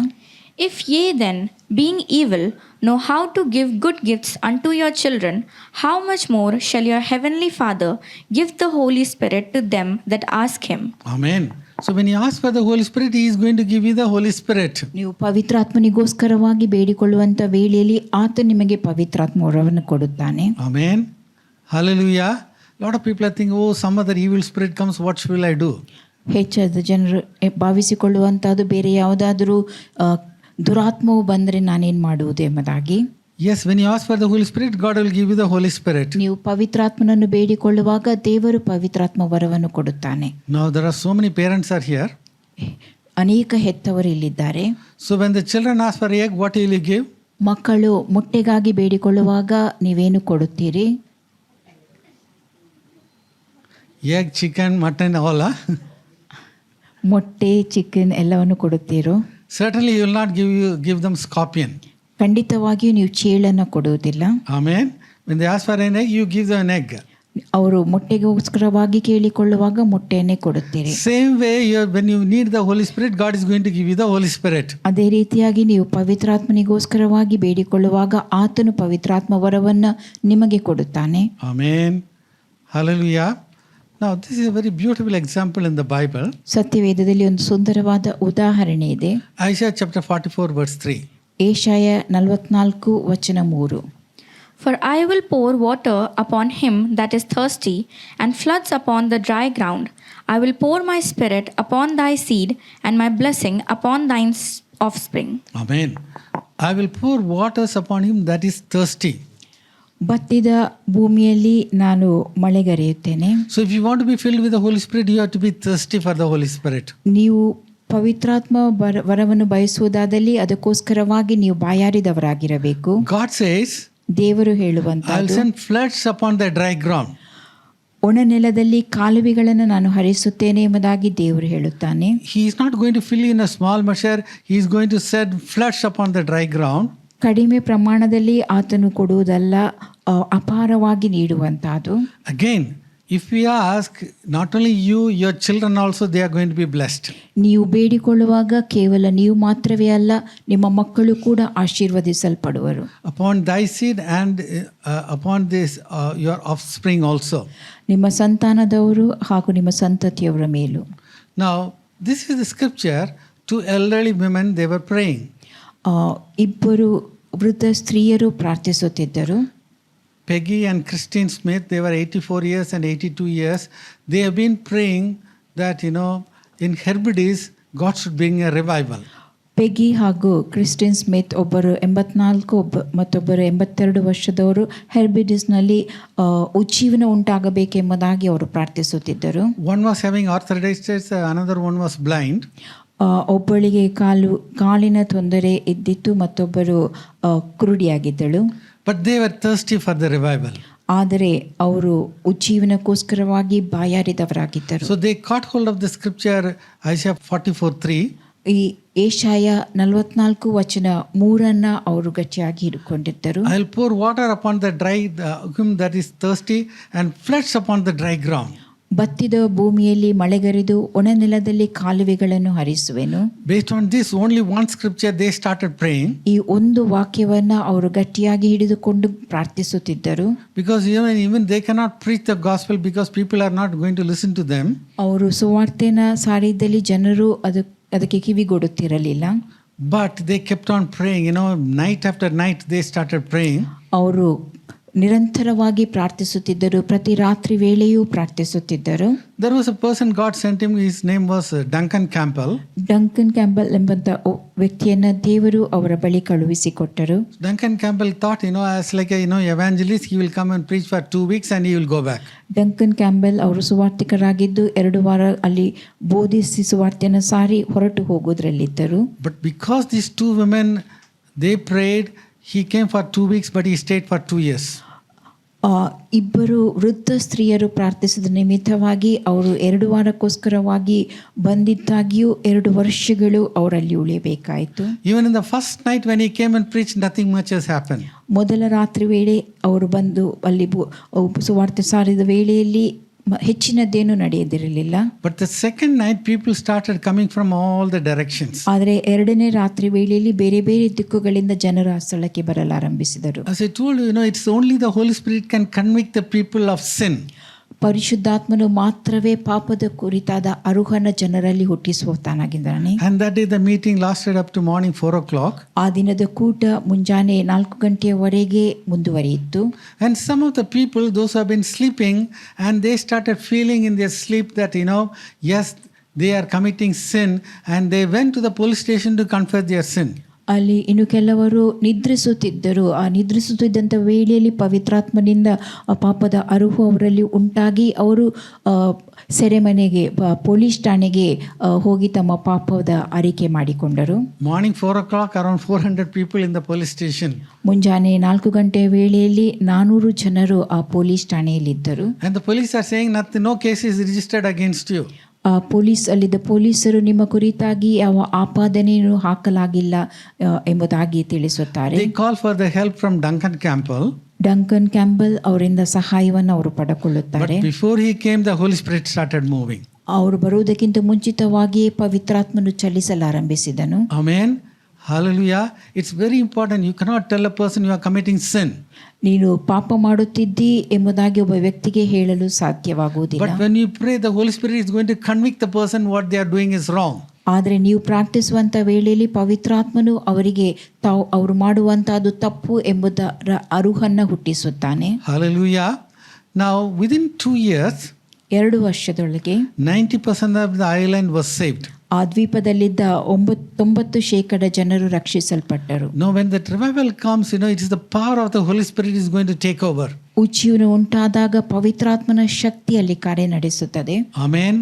If ye then, being evil, know how to give good gifts unto your children, how much more shall your heavenly Father give the Holy Spirit to them that ask Him? Amen. So when you ask for the Holy Spirit, He is going to give you the Holy Spirit. ನೀವು ಪವಿತ್ರಾತ್ಮನಿಗೋಸ್ಕರವಾಗಿ ಬೇಡಿಕೊಳ್ಳುವಂಥ ವೇಳೆಯಲ್ಲಿ ಆತ ನಿಮಗೆ ಪವಿತ್ರಾತ್ಮ ವರವನ್ನು ಕೊಡುತ್ತಾನೆ. Amen. Hallelujah. A lot of people are thinking, oh, some other evil spirit comes, what will I do? ಹೆಚ್ಚಾದ ಜನರು ಭಾವಿಸಿಕೊಳ್ಳುವಂಥದ್ದು ಬೇರೆ ಯಾವುದಾದರೂ ದುರಾತ್ಮವು ಬಂದರೆ ನಾನೇನು ಮಾಡುವುದು ಎಂಬುದಾಗಿ. Yes, when you ask for the Holy Spirit, God will give you the Holy Spirit. ನೀವು ಪವಿತ್ರಾತ್ಮನನ್ನು ಬೇಡಿಕೊಳ್ಳುವಾಗ ದೇವರು ಪವಿತ್ರಾತ್ಮ ವರವನ್ನು ಕೊಡುತ್ತಾನೆ. Now there are so many parents are here. ಅನೇಕ ಹೆತ್ತವರು ಇಲ್ಲಿದ್ದಾರೆ. So when the children ask for egg, what will you give? ಮಕ್ಕಳು ಮೊಟ್ಟೆಗಾಗಿ ಬೇಡಿಕೊಳ್ಳುವಾಗ ನೀವೇನು ಕೊಡುತ್ತೀರಿ? Egg, chicken, mutton, all. ಮೊಟ್ಟೆ, ಚಿಕನ್ ಎಲ್ಲವನ್ನು ಕೊಡುತ್ತೀರೋ? Certainly you will not give them scorpion. ಖಂಡಿತವಾಗಿಯೂ ನೀವು ಚೇಳನ್ನು ಕೊಡುವುದಿಲ್ಲ. Amen. When they ask for an egg, you give them an egg. ಅವರು ಮೊಟ್ಟೆಗೋಸ್ಕರವಾಗಿ ಕೇಳಿಕೊಳ್ಳುವಾಗ ಮೊಟ್ಟೆಯನ್ನೇ ಕೊಡುತ್ತೀರಿ. Same way, when you need the Holy Spirit, God is going to give you the Holy Spirit. ಅದೇ ರೀತಿಯಾಗಿ ನೀವು ಪವಿತ್ರಾತ್ಮನಿಗೋಸ್ಕರವಾಗಿ ಬೇಡಿಕೊಳ್ಳುವಾಗ ಆತನು ಪವಿತ್ರಾತ್ಮ ವರವನ್ನು ನಿಮಗೆ ಕೊಡುತ್ತಾನೆ. Amen. Hallelujah. Now this is a very beautiful example in the Bible. ಸತ್ಯವೇದದಲ್ಲಿ ಒಂದು ಸುಂದರವಾದ ಉದಾಹರಣೆ ಇದೆ. Isaiah chapter 44 verse 3. ಏಷಾಯ 44 ವಚನ 3. For I will pour water upon him that is thirsty, and floods upon the dry ground. I will pour my spirit upon thy seed, and my blessing upon thine offspring. Amen. I will pour waters upon him that is thirsty. ಬತ್ತಿದ ಭೂಮಿಯಲ್ಲಿ ನಾನು ಮಳೆಗರೆಯುತ್ತೇನೆ. So if you want to be filled with the Holy Spirit, you have to be thirsty for the Holy Spirit. ನೀವು ಪವಿತ್ರಾತ್ಮ ವರವನ್ನು ಬಯಸುವುದಾದಲ್ಲಿ ಅದಕ್ಕೋಸ್ಕರವಾಗಿ ನೀವು ಬಾಯಾರಿದವರಾಗಿರಬೇಕು. God says, ದೇವರು I will ಹೇಳುವಂತದ್ದು, send floods upon the dry ground. ಒಣ ನೆಲದಲ್ಲಿ ಕಾಲುವೆಗಳನ್ನು ನಾನು ಹರಿಸುತ್ತೇನೆ ಎಂಬುದಾಗಿ ದೇವರು ಹೇಳುತ್ತಾನೆ. He is not going to fill you in a small measure. He is going to send floods upon the dry ground. ಕಡಿಮೆ ಪ್ರಮಾಣದಲ್ಲಿ ಆತನು ಕೊಡುವುದಲ್ಲ, ಅಪಾರವಾಗಿ ನೀಡುವಂತಹದ್ದು. Again, if we ask, not only you, your children also, they are going to be blessed. ನೀವು ಬೇಡಿಕೊಳ್ಳುವಾಗ ಕೇವಲ ನೀವು ಮಾತ್ರವೇ ಅಲ್ಲ, ನಿಮ್ಮ ಮಕ್ಕಳು ಕೂಡ ಆಶೀರ್ವದಿಸಲ್ಪಡುವರು. Upon thy seed and upon this your offspring also. ನಿಮ್ಮ ಸಂತಾನದವರು ಹಾಗೂ ನಿಮ್ಮ ಸಂತತಿಯವರ ಮೇಲೂ. Now, this is the scripture. Two elderly women, they were praying. ಇಬ್ಬರು ವೃದ್ಧ ಸ್ತ್ರೀಯರು ಪ್ರಾರ್ಥಿಸುತ್ತಿದ್ದರು. Peggy and Christine Smith, they were 84 years and 82 years. They have been praying that, in Hebrides, God should bring a revival. ಪೆಗಿ ಹಾಗೂ Christine Smith ಒಬ್ಬರು 84 ಮತ್ತೊಬ್ಬರು 82 ವರ್ಷದವರು ಹೆರ್ಬಿಡಿಸ್ನಲ್ಲಿ ಉಜ್ಜೀವನ ಉಂಟಾಗಬೇಕೆಂಬುದಾಗಿ ಅವರು ಪ್ರಾರ್ಥಿಸುತ್ತಿದ್ದರು. One was having arthritis, another one was blind. ಒಬ್ಬಳಿಗೆ ಕಾಲಿನ ತೊಂದರೆ ಇದ್ದಿತ್ತು, ಮತ್ತೊಬ್ಬರು ಕುರುಡಿಯಾಗಿದ್ದಳು. But they were thirsty for the revival. ಆದರೆ ಅವರು ಉಜ್ಜೀವನಕ್ಕೋಸ್ಕರವಾಗಿ ಬಾಯಾರಿದವರಾಗಿದ್ದರು. So they caught hold of the scripture, Isaiah 44:3. ಈ ಏಷಾಯ 44 ವಚನ 3 ಅವರು ಗಟ್ಟಿಯಾಗಿ ಹಿಡ್ಕೊಂಡಿದ್ದರು. I'll pour water upon the dry, him that is thirsty, and floods upon the dry ground. ಬತ್ತಿದ ಭೂಮಿಯಲ್ಲಿ ಮಳೆಗರೆದು ಒಣ ನೆಲದಲ್ಲಿ ಕಾಲುವೆಗಳನ್ನು ಹರಿಸುವೆನು. Based on this only one scripture, they started praying. ಈ ಒಂದು ವಾಕ್ಯವನ್ನ ಅವರು ಗಟ್ಟಿಯಾಗಿ ಹಿಡಿದುಕೊಂಡು ಪ್ರಾರ್ಥಿಸುತ್ತಿದ್ದರು. Because even they cannot preach the gospel because people are not going to listen to them. ಅವರು ಸುವಾರ್ತೆನ ಸಾರಿದಲ್ಲಿ ಜನರು ಅದಕ್ಕೆ ಕಿವಿಗೊಡುತ್ತಿರಲಿಲ್ಲ. But they kept on praying. Night after night they started praying. ಅವರು ನಿರಂತರವಾಗಿ ಪ್ರಾರ್ಥಿಸುತ್ತಿದ್ದರು. ಪ್ರತಿ ರಾತ್ರಿ ವೇಳೆಯೂ ಪ್ರಾರ್ಥಿಸುತ್ತಿದ್ದರು. There was a person God sent him. His name was Duncan Campbell. Duncan Campbell ಎಂಬಂತ ವ್ಯಕ್ತಿಯನ್ನ ದೇವರು ಅವರ ಬಳಿ ಕಳುಹಿಸಿಕೊಟ್ಟರು. Duncan Campbell thought, as like a evangelist, he will come and preach for 2 weeks and he will go back. Duncan Campbell ಅವರು ಸುವಾರ್ತಿಕರಾಗಿದ್ದು 2 ವಾರ ಅಲ್ಲಿ ಬೋಧಿಸಿ ಸುವಾರ್ತೆಯನ್ನು ಸಾರಿ ಹೊರಟು ಹೋಗೋದ್ರಲ್ಲಿದ್ದರು. But because these two women, they prayed, he came for 2 weeks, but he stayed for 2 years. ಇಬ್ಬರು ವೃದ್ಧ ಸ್ತ್ರೀಯರು ಪ್ರಾರ್ಥಿಸಿದ ನಿಮಿತ್ತವಾಗಿ ಅವರು 2 ವಾರಕ್ಕೋಸ್ಕರವಾಗಿ ಬಂದಿದ್ದಾಗಿಯೂ 2 ವರ್ಷಗಳು ಅವರಲ್ಲಿ ಉಳಿಯಬೇಕಾಯಿತು. Even in the first night when he came and preached, nothing much has happened. ಮೊದಲ ರಾತ್ರಿ ವೇಳೆ ಅವರು ಬಂದು ಅಲ್ಲಿ ಸುವಾರ್ತೆ ಸಾರಿದ ವೇಳೆಯಲ್ಲಿ ಹೆಚ್ಚಿನದ್ದೇನು ನಡೆಯದಿರಲಿಲ್ಲ. But the second night people started coming from all the directions. ಆದರೆ 2ನೇ ರಾತ್ರಿ ವೇಳೆಯಲ್ಲಿ ಬೇರೆ ಬೇರೆ ದಿಕ್ಕುಗಳಿಂದ ಜನರು ಆ ಸ್ಥಳಕ್ಕೆ ಬರಲಾರಂಭಿಸಿದರು. As I told you, it's only the Holy Spirit can convict the people of sin. ಪರಿಶುದ್ಧಾತ್ಮನು ಮಾತ್ರವೇ ಪಾಪದ ಕುರಿತಾದ ಅರುಹನ ಜನರಲ್ಲಿ ಹುಟ್ಟಿಸುತ್ತಾನಾಗಿದ್ದಾನೆ. And that day the meeting lasted up to morning 4 o'clock. ಆ ದಿನದ ಕೂಟ ಮುಂಜಾನೆ 4 ಗಂಟೆಯವರೆಗೆ ಮುಂದುವರಿಯಿತು. And some of the people, those who have been sleeping, and they started feeling in their sleep that, yes, they are committing sin, and they went to the police station to confess their sin. ಅಲ್ಲಿ ಇನ್ನು ಕೆಲವರು ನಿದ್ರಿಸುತ್ತಿದ್ದರು. ಆ ನಿದ್ರಿಸುತ್ತಿದ್ದಂಥ ವೇಳೆಯಲ್ಲಿ ಪವಿತ್ರಾತ್ಮನಿಂದ ಆ ಪಾಪದ ಅರಿವು ಅವರಲ್ಲಿ ಉಂಟಾಗಿ ಅವರು ಸೆರೆಮನೆಗೆ ಪೊಲೀಸ್ ಠಾಣೆಗೆ ಹೋಗಿ ತಮ್ಮ ಪಾಪದ ಅರಿಕೆ ಮಾಡಿಕೊಂಡರು. Morning 4 o'clock, around 400 people in the police station. ಮುಂಜಾನೆ 4 ಗಂಟೆಯ ವೇಳೆಯಲ್ಲಿ 400 ಜನರು ಆ police ಠಾಣೆಯಲ್ಲಿದ್ದರು. And the police are saying nothing, no case is registered against you. ಅಲ್ಲಿದ್ದ ಪೊಲೀಸರು ನಿಮ್ಮ ಕುರಿತಾಗಿ ಯಾವ ಆಪಾದನೆಯನ್ನು ಹಾಕಲಾಗಿಲ್ಲ ಎಂಬುದಾಗಿ ತಿಳಿಸುತ್ತಾರೆ. They call for the help from Duncan Campbell. Duncan camel ಅವರಿಂದ ಸಹಾಯವನ್ನು ಅವರು ಪಡೆದುಕೊಳ್ಳುತ್ತಾರೆ. But before he came, the Holy Spirit started moving. ಅವರು ಬರುವುದಕ್ಕಿಂತ ಮುಂಚಿತವಾಗಿಯೇ ಪವಿತ್ರಾತ್ಮನು ಚಲಿಸಲಾರಂಭಿಸಿದನು. Amen. Hallelujah. It's very important. You cannot tell a person you are committing sin. ನೀನು ಪಾಪ ಮಾಡುತ್ತಿದ್ದಿ ಎಂಬುದಾಗಿ ಒಬ್ಬ ವ್ಯಕ್ತಿಗೆ ಹೇಳಲು ಸಾಧ್ಯವಾಗುವುದಿಲ್ಲ. But when you pray, the Holy Spirit is going to convict the person what they are doing is wrong. ಆದರೆ ನೀವು ಪ್ರಾರ್ಥಿಸುವಂಥ ವೇಳೆಯಲ್ಲಿ ಪವಿತ್ರಾತ್ಮನು ಅವರಿಗೆ ಅವರು ಮಾಡುವಂತಹದ್ದು ತಪ್ಪು ಎಂಬುದರ ಅರುಹನ್ನು ಹುಟ್ಟಿಸುತ್ತಾನೆ. Hallelujah. Now within 2 years, 2 ವರ್ಷದೊಳಗೆ 90% of the island was saved. ಆ ದ್ವೀಪದಲ್ಲಿದ್ದ 90% ಜನರು ರಕ್ಷಿಸಲ್ಪಟ್ಟರು. Now when the revival comes, it is the power of the Holy Spirit is going to take over. ಉಜ್ಜೀವನ ಉಂಟಾದಾಗ ಪವಿತ್ರಾತ್ಮನ ಶಕ್ತಿಯಲ್ಲಿ ಕಾರ್ಯ ನಡೆಸುತ್ತದೆ. Amen.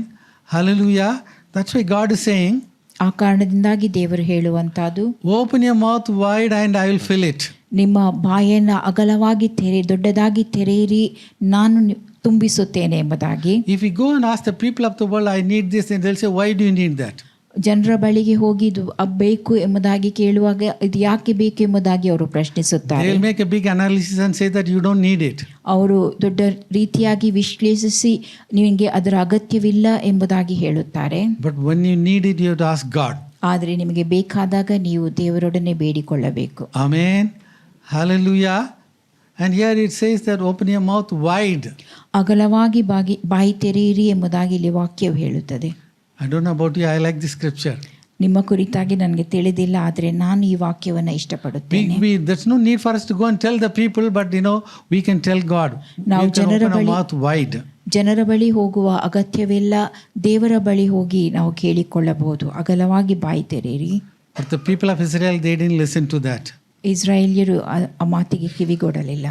Hallelujah. That's why God is saying, ಆ ಕಾರಣದಿಂದಾಗಿ ದೇವರು ಹೇಳುವಂತಹದ್ದು, open your mouth wide and I will fill it. ನಿಮ್ಮ ಬಾಯನ್ನು ಅಗಲವಾಗಿ ದೊಡ್ಡದಾಗಿ ತೆರೆಯಿರಿ, ನಾನು ತುಂಬಿಸುತ್ತೇನೆ ಎಂಬುದಾಗಿ. If we go and ask the people of the world, I need this, and they'll say, why do you need that? ಜನರ ಬಳಿಗೆ ಹೋಗಿ ಇದು ಬೇಕು ಎಂಬುದಾಗಿ ಕೇಳುವಾಗ ಇದು ಯಾಕೆ ಬೇಕು ಎಂಬುದಾಗಿ ಅವರು ಪ್ರಶ್ನಿಸುತ್ತಾರೆ. They'll make a big analysis and say that you don't need it. ಅವರು ದೊಡ್ಡ ರೀತಿಯಾಗಿ ವಿಶ್ಲೇಷಿಸಿ ನಿಮಗೆ ಅದರ ಅಗತ್ಯವಿಲ್ಲ ಎಂಬುದಾಗಿ ಹೇಳುತ್ತಾರೆ. But when you need it, you have to ask God. ಆದರೆ ನಿಮಗೆ ಬೇಕಾದಾಗ ನೀವು ದೇವರೊಡನೆ ಬೇಡಿಕೊಳ್ಳಬೇಕು. Amen. Hallelujah. And here it says that open your mouth wide. ಅಗಲವಾಗಿ ಬಾಯಿ ತೆರೆಯಿರಿ ಎಂಬುದಾಗಿ ಇಲ್ಲಿ ವಾಕ್ಯವು ಹೇಳುತ್ತದೆ. I don't know about you, I like this scripture. ನಿಮ್ಮ ಕುರಿತಾಗಿ ನನಗೆ ತಿಳಿದಿಲ್ಲ, ಆದರೆ ನಾನು ಈ ವಾಕ್ಯವನ್ನು ಇಷ್ಟಪಡುತ್ತೇನೆ. There's no need for us to go and tell the people, but we can tell God. ನಾವು ಜನರ ಬಳಿ mouth wide. ಜನರ ಬಳಿ ಹೋಗುವ ಅಗತ್ಯವಿಲ್ಲ, ದೇವರ ಬಳಿ ಹೋಗಿ ನಾವು ಕೇಳಿಕೊಳ್ಳಬಹುದು. ಅಗಲವಾಗಿ ಬಾಯಿ ತೆರೆಯಿರಿ. But the people of Israel, they didn't listen to that. ಇಸ್ರಾಯೇಲ್ಯರು ಆ ಮಾತಿಗೆ ಕಿವಿಗೊಡಲಿಲ್ಲ.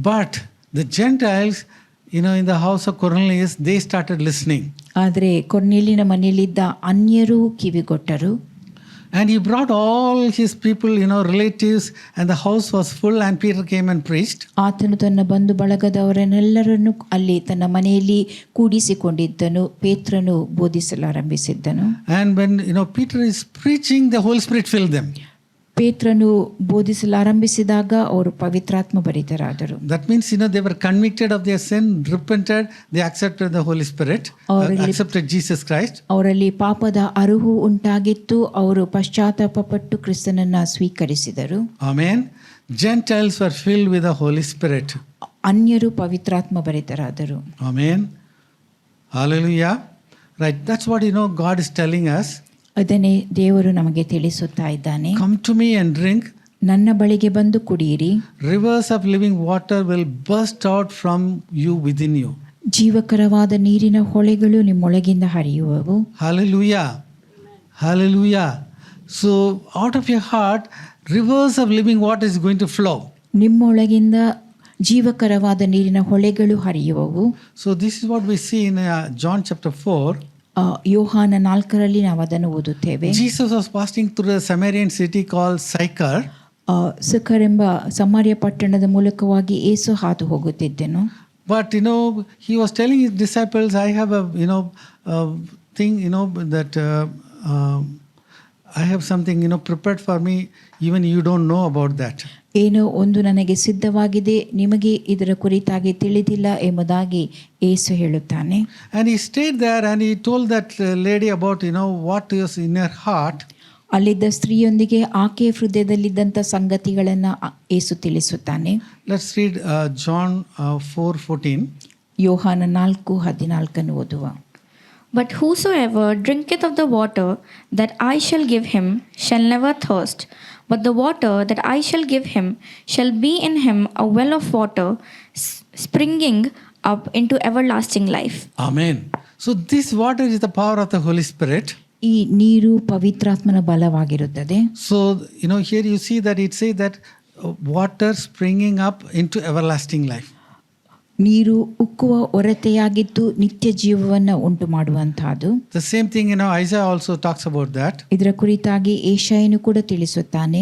But the Gentiles, in the house of Cornelius, they started listening. ಆದರೆ ಕೊರ್ನೇಲಿಯನ ಮನೆಯಲ್ಲಿದ್ದ ಅನ್ಯರು ಕಿವಿಗೊಟ್ಟರು. And he brought all his people, relatives, and the house was full, and Peter came and preached. ಆತನು ತನ್ನ ಬಂಧು ಬಳಗದವರನ್ನೆಲ್ಲರನ್ನು ಅಲ್ಲಿ ತನ್ನ ಮನೆಯಲ್ಲಿ ಕೂಡಿಸಿಕೊಂಡಿದ್ದನು. ಪೇತ್ರನು ಬೋಧಿಸಲಾರಂಭಿಸಿದ್ದನು. And when Peter is preaching, the Holy Spirit filled them. ಪೇತ್ರನು ಬೋಧಿಸಲಾರಂಭಿಸಿದಾಗ ಅವರು ಪವಿತ್ರಾತ್ಮ ಭರಿತರಾದರು. That means they were convicted of their sin, repented, they accepted the Holy Spirit, accepted Jesus Christ. ಅವರಲ್ಲಿ ಪಾಪದ ಅರಿವು ಉಂಟಾಗಿತ್ತು, ಅವರು ಪಶ್ಚಾತ್ತಾಪಪಟ್ಟು ಕ್ರಿಸ್ತನನ್ನ ಸ್ವೀಕರಿಸಿದರು. Amen. Gentiles were filled with the Holy Spirit. ಅನ್ಯರು ಪವಿತ್ರಾತ್ಮ ಭರಿತರಾದರು. Amen. Hallelujah. Right, that's what God is telling us. ಅದನ್ನೇ ದೇವರು ನಮಗೆ ತಿಳಿಸುತ್ತಾ ಇದ್ದಾನೆ. Come to me and drink. ನನ್ನ ಬಳಿಗೆ ಬಂದು ಕುಡಿಯಿರಿ. Rivers of living water will burst out from you within you. ಜೀವಕರವಾದ ನೀರಿನ ಹೊಳೆಗಳು ನಿಮ್ಮೊಳಗಿಂದ ಹರಿಯುವವು. Hallelujah. Hallelujah. So out of your heart, rivers of living water is going to flow. ನಿಮ್ಮೊಳಗಿಂದ ಜೀವಕರವಾದ ನೀರಿನ ಹೊಳೆಗಳು ಹರಿಯುವವು. So this is what we see in John chapter 4. ಯೋಹಾನ 4ರಲ್ಲಿ ನಾವು ಅದನ್ನು ಓದುತ್ತೇವೆ. Jesus was passing through a Samaritan city called Sychar. ಸಿಖರ್ ಎಂಬ ಸಮಾರ್ಯ ಪಟ್ಟಣದ ಮೂಲಕವಾಗಿ ಯೇಸು ಹಾದು ಹೋಗುತ್ತಿದ್ದನು. But he was telling his disciples, I have a thing that I have something prepared for me, even you don't know about that. ಏನೋ ಒಂದು ನನಗೆ ಸಿದ್ಧವಾಗಿದೆ, ನಿಮಗೆ ಇದರ ಕುರಿತಾಗಿ ತಿಳಿದಿಲ್ಲ ಎಂಬುದಾಗಿ ಯೇಸು ಹೇಳುತ್ತಾನೆ. And he stayed there and he told that lady about what is in her heart. ಅಲ್ಲಿದ್ದ ಸ್ತ್ರೀಯೊಂದಿಗೆ ಆಕೆಯ ಹೃದಯದಲ್ಲಿದ್ದಂಥ ಸಂಗತಿಗಳನ್ನು ಯೇಸು ತಿಳಿಸುತ್ತಾನೆ. Let's read John 4:14. ಯೋಹಾನ 4:14 ಓದುವ. But whosoever drinketh of the water that I shall give him shall never thirst, but the water that I shall give him shall be in him a well of water springing up into everlasting life. Amen. So this water is the power of the Holy Spirit. ಈ ನೀರು ಪವಿತ್ರಾತ್ಮನ ಬಲವಾಗಿರುತ್ತದೆ. So, here you see that it says that water springing up into everlasting life. ನೀರು ಉಕ್ಕುವ ಒರತೆಯಾಗಿದ್ದು ನಿತ್ಯ ಜೀವವನ್ನು ಉಂಟು ಮಾಡುವಂತಹದ್ದು. The same thing, Isaiah also talks about that. ಇದರ ಕುರಿತಾಗಿ ಏಷಾಯನು ಕೂಡ ತಿಳಿಸುತ್ತಾನೆ.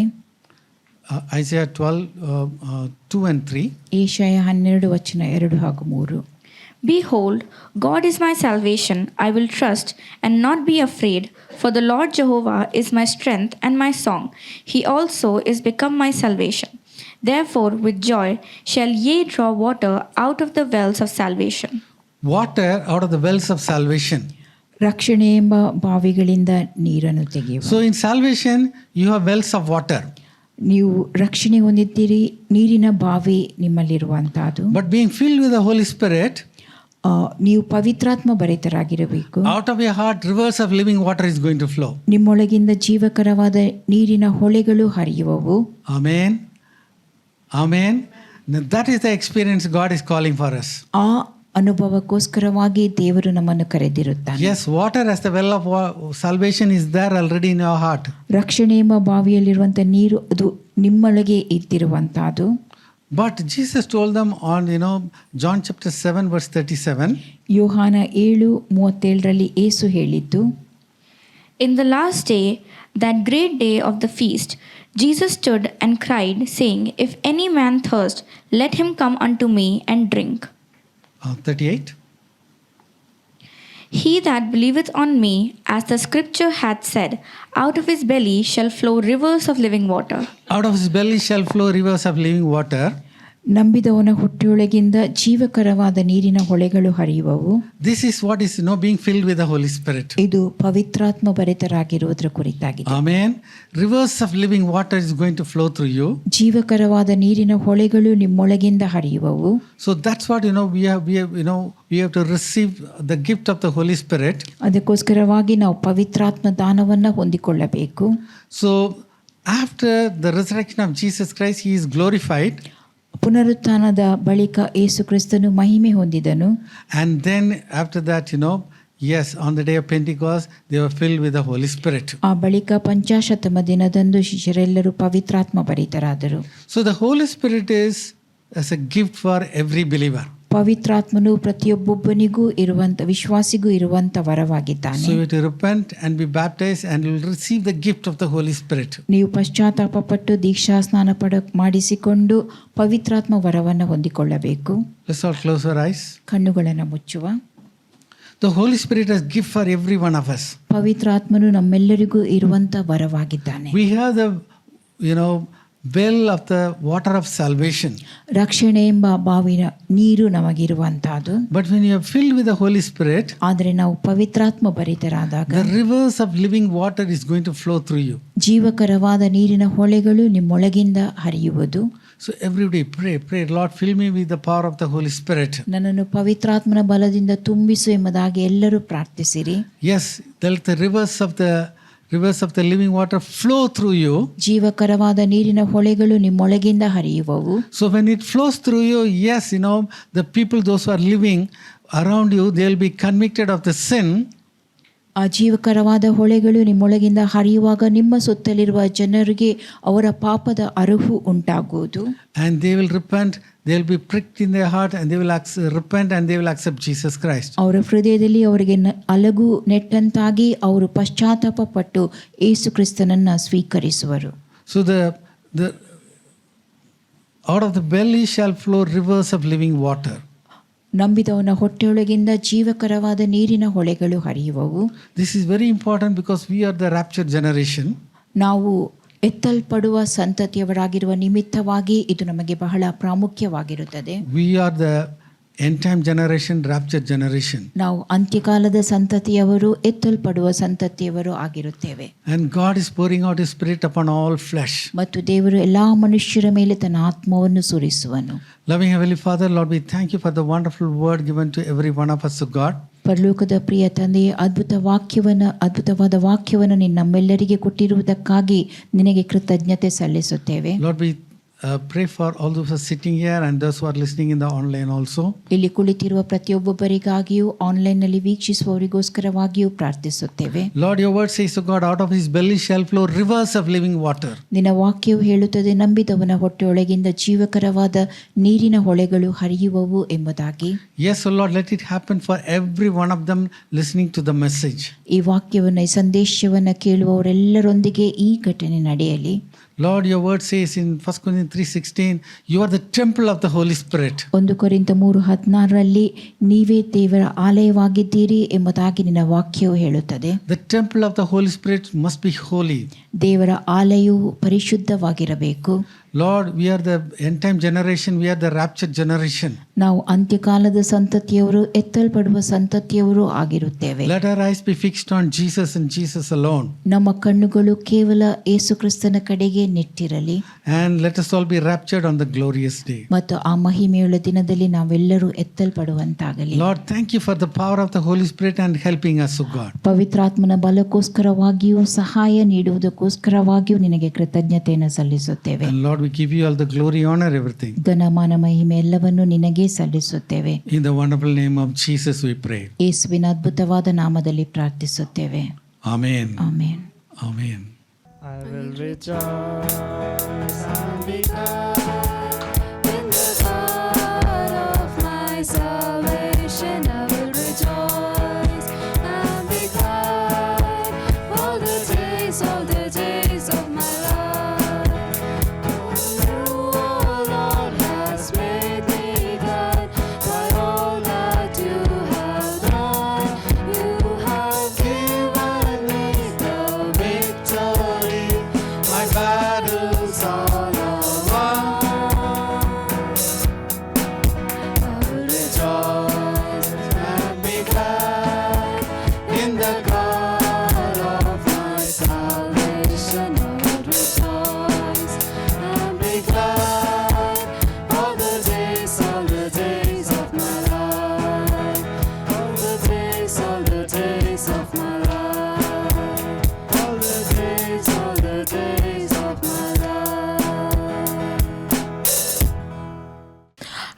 Isaiah 12:2-3. Yeshaya 12:2-3. Behold, God is my salvation, I will trust and not be afraid, for the Lord Jehovah is my strength and my song. He also is become my salvation. Therefore with joy shall ye draw water out of the wells of salvation. Water out of the wells of salvation. ರಕ್ಷಣೆ ಎಂಬ ಬಾವಿಗಳಿಂದ ನೀರನ್ನು ತೆಗೆಯುವ. So in salvation you have wells of water. ನೀವು ರಕ್ಷಣೆ ಹೊಂದಿದ್ದೀರಿ, ನೀರಿನ ಬಾವಿ ನಿಮ್ಮಲ್ಲಿರುವಂತಹದ್ದು. But being filled with the Holy Spirit, ನೀವು ಪವಿತ್ರಾತ್ಮ ಭರಿತರಾಗಿರಬೇಕು. out of your heart rivers of living water is going to flow. ನಿಮ್ಮೊಳಗಿಂದ ಜೀವಕರವಾದ ನೀರಿನ ಹೊಳೆಗಳು ಹರಿಯುವವು. Amen. Amen. Now that is the experience God is calling for us. ಆ ಅನುಭವಕ್ಕೋಸ್ಕರವಾಗಿ ದೇವರು ನಮ್ಮನ್ನು ಕರೆದಿರುತ್ತಾನೆ. Yes, water as the well of salvation is there already in your heart. ರಕ್ಷಣೆ ಎಂಬ ಬಾವಿಯಲ್ಲಿರುವಂತ ನೀರು ಅದು ನಿಮ್ಮೊಳಗೆ ಇದ್ದಿರುವಂತಹದ್ದು. But Jesus told them on, John chapter 7 verse 37. ಯೋಹಾನ 7:37 ಯೇಸು ಹೇಳಿದ್ದು, In the last day, that great day of the feast, Jesus stood and cried, saying, If any man thirst, let him come unto me and drink. 38. He that believeth on me, as the scripture hath said, out of his belly shall flow rivers of living water. Out of his belly shall flow rivers of living water. ನಂಬಿದವನ ಹೊಟ್ಟೆಯೊಳಗಿಂದ ಜೀವಕರವಾದ ನೀರಿನ ಹೊಳೆಗಳು ಹರಿಯುವವು. This is what is being filled with the Holy Spirit. ಇದು ಪವಿತ್ರಾತ್ಮ ಭರಿತರಾಗಿರುವುದರ ಕುರಿತಾಗಿದೆ. Amen. Rivers of living water is going to flow through you. ಜೀವಕರವಾದ ನೀರಿನ ಹೊಳೆಗಳು ನಿಮ್ಮೊಳಗಿಂದ ಹರಿಯುವವು. So that's what we have to receive the gift of the Holy Spirit. ಅದಕ್ಕೋಸ್ಕರವಾಗಿ ನಾವು ಪವಿತ್ರಾತ್ಮ ದಾನವನ್ನ ಹೊಂದಿಕೊಳ್ಳಬೇಕು. So after the resurrection of Jesus Christ, he is glorified. ಪುನರುತ್ಥಾನದ ಬಳಿಕ ಯೇಸು ಕ್ರಿಸ್ತನು ಮಹಿಮೆ ಹೊಂದಿದನು. And then after that, yes, on the day of Pentecost, they were filled with the Holy Spirit. ಆ ಬಳಿಕ ಪಂಚಾಶತ್ತಮ ದಿನದಂದು ಶಿಷ್ಯರೆಲ್ಲರೂ ಪವಿತ್ರಾತ್ಮ ಭರಿತರಾದರು. So the Holy Spirit is as a gift for every believer. ಪವಿತ್ರಾತ್ಮನು ಪ್ರತಿಯೊಬ್ಬೊಬ್ಬನಿಗೂ ಇರುವಂತ ವಿಶ್ವಾಸಿಗೂ ಇರುವಂತ ವರವಾಗಿದ್ದಾನೆ. So you have to repent and be baptized and you will receive the gift of the Holy Spirit. ನೀವು ಪಶ್ಚಾತ್ತಾಪ ಪಟ್ಟು ದೀಕ್ಷಾ ಸ್ನಾನ ಮಾಡಿಸಿಕೊಂಡು ಪವಿತ್ರಾತ್ಮ ವರವನ್ನು ಹೊಂದಿಕೊಳ್ಳಬೇಕು. Let's all close our eyes. ಕಣ್ಣುಗಳನ್ನು ಮುಚ್ಚುವ. The Holy Spirit is gift for every one of us. ಪವಿತ್ರಾತ್ಮನು ನಮ್ಮೆಲ್ಲರಿಗೂ ಇರುವಂತ ವರವಾಗಿದ್ದಾನೆ. We have the well of the water of salvation. ರಕ್ಷಣೆ ಎಂಬ ಬಾವಿನ ನೀರು ನಮಗಿರುವಂತಹದ್ದು. But when you are filled with the Holy Spirit, ಆದರೆ ನಾವು ಪವಿತ್ರಾತ್ಮ ಭರಿತರಾದಾಗ the rivers of living water is going to flow through you. ಜೀವಕರವಾದ ನೀರಿನ ಹೊಳೆಗಳು ನಿಮ್ಮೊಳಗಿಂದ ಹರಿಯುವುದು. So every day pray, Lord, fill me with the power of the Holy Spirit. ನನ್ನನ್ನು ಪವಿತ್ರಾತ್ಮನ ಬಲದಿಂದ ತುಂಬಿಸು ಎಂಬುದಾಗಿ ಎಲ್ಲರೂ ಪ್ರಾರ್ಥಿಸಿರಿ. Yes, let the rivers of the living water flow through you. ಜೀವಕರವಾದ ನೀರಿನ ಹೊಳೆಗಳು ನಿಮ್ಮೊಳಗಿಂದ ಹರಿಯುವವು. So when it flows through you, yes, the people, those who are living around you, they will be convicted of the sin. ಆ ಜೀವಕರವಾದ ಹೊಳೆಗಳು ನಿಮ್ಮೊಳಗಿಂದ ಹರಿಯುವಾಗ ನಿಮ್ಮ ಸುತ್ತಲಿರುವ ಜನರಿಗೆ ಅವರ ಪಾಪದ ಅರಿವು ಉಂಟಾಗುವುದು. And they will repent, they will be pricked in their heart and they will repent and they will accept Jesus Christ. ಅವರ ಹೃದಯದಲ್ಲಿ ಅವರಿಗೆ ಅಲಗು ನೆಟ್ಟಂತಾಗಿ ಅವರು ಪಶ್ಚಾತ್ತಾಪ ಪಟ್ಟು ಯೇಸು ಕ್ರಿಸ್ತನನ್ನ ಸ್ವೀಕರಿಸುವರು. So the out of the belly shall flow rivers of living water. ನಂಬಿದವನ ಹೊಟ್ಟೆಯೊಳಗಿಂದ ಜೀವಕರವಾದ ನೀರಿನ ಹೊಳೆಗಳು ಹರಿಯುವವು. This is very important because we are the raptured generation. ನಾವು ಎತ್ತಲ್ಪಡುವ ಸಂತತಿಯವರಾಗಿರುವ ನಿಮಿತ್ತವಾಗಿ ಇದು ನಮಗೆ ಬಹಳ ಪ್ರಾಮುಖ್ಯವಾಗಿರುತ್ತದೆ. We are the end time generation, rapture generation. ನಾವು ಅಂತ್ಯಕಾಲದ ಸಂತತಿಯವರು, ಎತ್ತಲ್ಪಡುವ ಸಂತತಿಯವರು ಆಗಿರುತ್ತೇವೆ. And God is pouring out His Spirit upon all flesh. ಮತ್ತು ದೇವರು ಎಲ್ಲಾ ಮನುಷ್ಯರ ಮೇಲೆ ತನ್ನ ಆತ್ಮವನ್ನು ಸುರಿಸುವನು. Loving Heavenly Father, Lord, we thank you for the wonderful word given to every one of us, O God. ಪರಲೋಕದ ಪ್ರಿಯ ತಂದೆಯೇ, ಅದ್ಭುತವಾದ ವಾಕ್ಯವನ್ನು ನೀನು ನಮ್ಮೆಲ್ಲರಿಗೆ ಕೊಟ್ಟಿರುವುದಕ್ಕಾಗಿ ನಿನಗೆ ಕೃತಜ್ಞತೆ ಸಲ್ಲಿಸುತ್ತೇವೆ. Lord, we pray for all those who are sitting here and those who are listening in the online also. ಇಲ್ಲಿ ಕುಳಿತಿರುವ ಪ್ರತಿಯೊಬ್ಬೊಬ್ಬರಿಗಾಗಿಯೂ, ಆನ್ಲೈನ್ನಲ್ಲಿ ವೀಕ್ಷಿಸುವವರಿಗೋಸ್ಕರವಾಗಿಯೂ ಪ್ರಾರ್ಥಿಸುತ್ತೇವೆ. Lord, your word says, O God, out of his belly shall flow rivers of living water. ನಿನ್ನ ವಾಕ್ಯವು ಹೇಳುತ್ತದೆ, ನಂಬಿದವನ ಹೊಟ್ಟೆಯೊಳಗಿಂದ ಜೀವಕರವಾದ ನೀರಿನ ಹೊಳೆಗಳು ಹರಿಯುವವು ಎಂಬುದಾಗಿ. Yes, O Lord, let it happen for every one of them listening to the message. ಈ ವಾಕ್ಯವನ್ನು, ಈ ಸಂದೇಶವನ್ನು ಕೇಳುವವರೆಲ್ಲರೊಂದಿಗೆ ಈ ಘಟನೆ ನಡೆಯಲಿ. Lord, your word says in 1 Corinthians 3:16, you are the temple of the Holy Spirit. 1 ಕೊರಿಂಥ 3:16 ನೀವೇ ದೇವರ ಆಲಯವಾಗಿದ್ದೀರಿ ಎಂಬುದಾಗಿ ನಿನ್ನ ವಾಕ್ಯವು ಹೇಳುತ್ತದೆ. The temple of the Holy Spirit must be holy. ದೇವರ ಆಲಯವು ಪರಿಶುದ್ಧವಾಗಿರಬೇಕು. Lord, we are the end time generation, we are the raptured generation. ನಾವು ಅಂತ್ಯಕಾಲದ ಸಂತತಿಯವರು, ಎತ್ತಲ್ಪಡುವ ಸಂತತಿಯವರು ಆಗಿರುತ್ತೇವೆ. Let our eyes be fixed on Jesus and Jesus alone. ನಮ್ಮ ಕಣ್ಣುಗಳು ಕೇವಲ ಯೇಸು ಕ್ರಿಸ್ತನ ಕಡೆಗೆ ನೆಟ್ಟಿರಲಿ. And let us all be raptured on the glorious day. ಮತ್ತು ಆ ಮಹಿಮೆಯುಳ್ಳ ದಿನದಲ್ಲಿ ನಾವೆಲ್ಲರೂ ಎತ್ತಲ್ಪಡುವಂತಾಗಲಿ. Lord, thank you for the power of the Holy Spirit and helping us, O God. ಪವಿತ್ರಾತ್ಮನ ಬಲಕ್ಕೋಸ್ಕರವಾಗಿಯೂ, ಸಹಾಯ ನೀಡುವುದಕ್ಕೋಸ್ಕರವಾಗಿಯೂ ನಿನಗೆ ಕೃತಜ್ಞತೆಯನ್ನು ಸಲ್ಲಿಸುತ್ತೇವೆ. And Lord, we give you all the glory, honor, everything. ಘನಮಾನ ಮಹಿಮೆ ಎಲ್ಲವನ್ನು ನಿನಗೆ ಸಲ್ಲಿಸುತ್ತೇವೆ. In the wonderful name of Jesus we pray. ಯೇಸುವಿನ ಅದ್ಭುತವಾದ ನಾಮದಲ್ಲಿ ಪ್ರಾರ್ಥಿಸುತ್ತೇವೆ. Amen. Amen. Amen. I will rejoice and be glad in the God of my salvation. I will rejoice and be glad all the days of my life. You, O Lord, has made me glad by all that you have done. You have given me the victory. My battles all are won. I will rejoice and be glad in the God of my salvation. I will rejoice and be glad all the days of my life. All the days of my life. All the days of my life.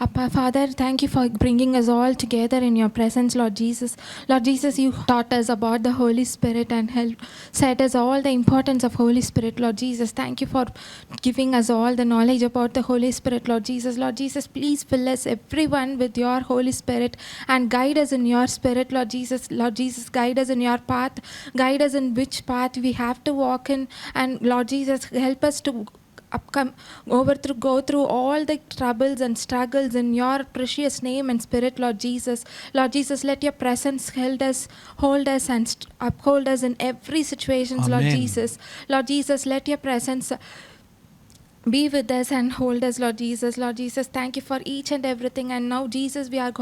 Appa, Father, thank you for bringing us all together in your presence, Lord Jesus. Lord Jesus, you taught us about the Holy Spirit and said us all the importance of Holy Spirit, Lord Jesus. Thank you for giving us all the knowledge about the Holy Spirit, Lord Jesus. Lord Jesus, please fill us everyone with your Holy Spirit and guide us in your Spirit, Lord Jesus. Lord Jesus, guide us in your path. Guide us in which path we have to walk in. And Lord Jesus, help us to go through all the troubles and struggles in your precious name and Spirit, Lord Jesus. Lord Jesus, let your presence hold us and uphold us in every situation, Lord Amen. Jesus. Lord Jesus, let your presence be with us and hold us, Lord Jesus. Lord Jesus, thank you for each and everything. And now, Jesus, we are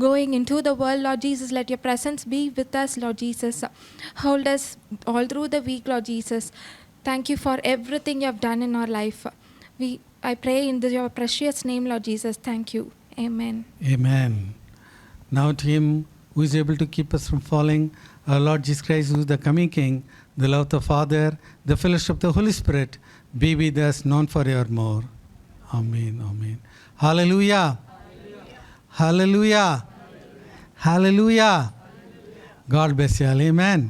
going into the world, Lord Jesus. Let your presence be with us, Lord Jesus. Hold us all through the week, Lord Jesus. Thank you for everything you have done in our life. I pray in your precious name, Lord Jesus. Thank you. Amen. Amen. Now to him who is able to keep us from falling, our Lord Jesus Christ, who is the coming King, the love of the Father, the fellowship of the Holy Spirit, be with us known forevermore. Amen. Amen. Hallelujah. Hallelujah. Hallelujah. God bless you all. Amen.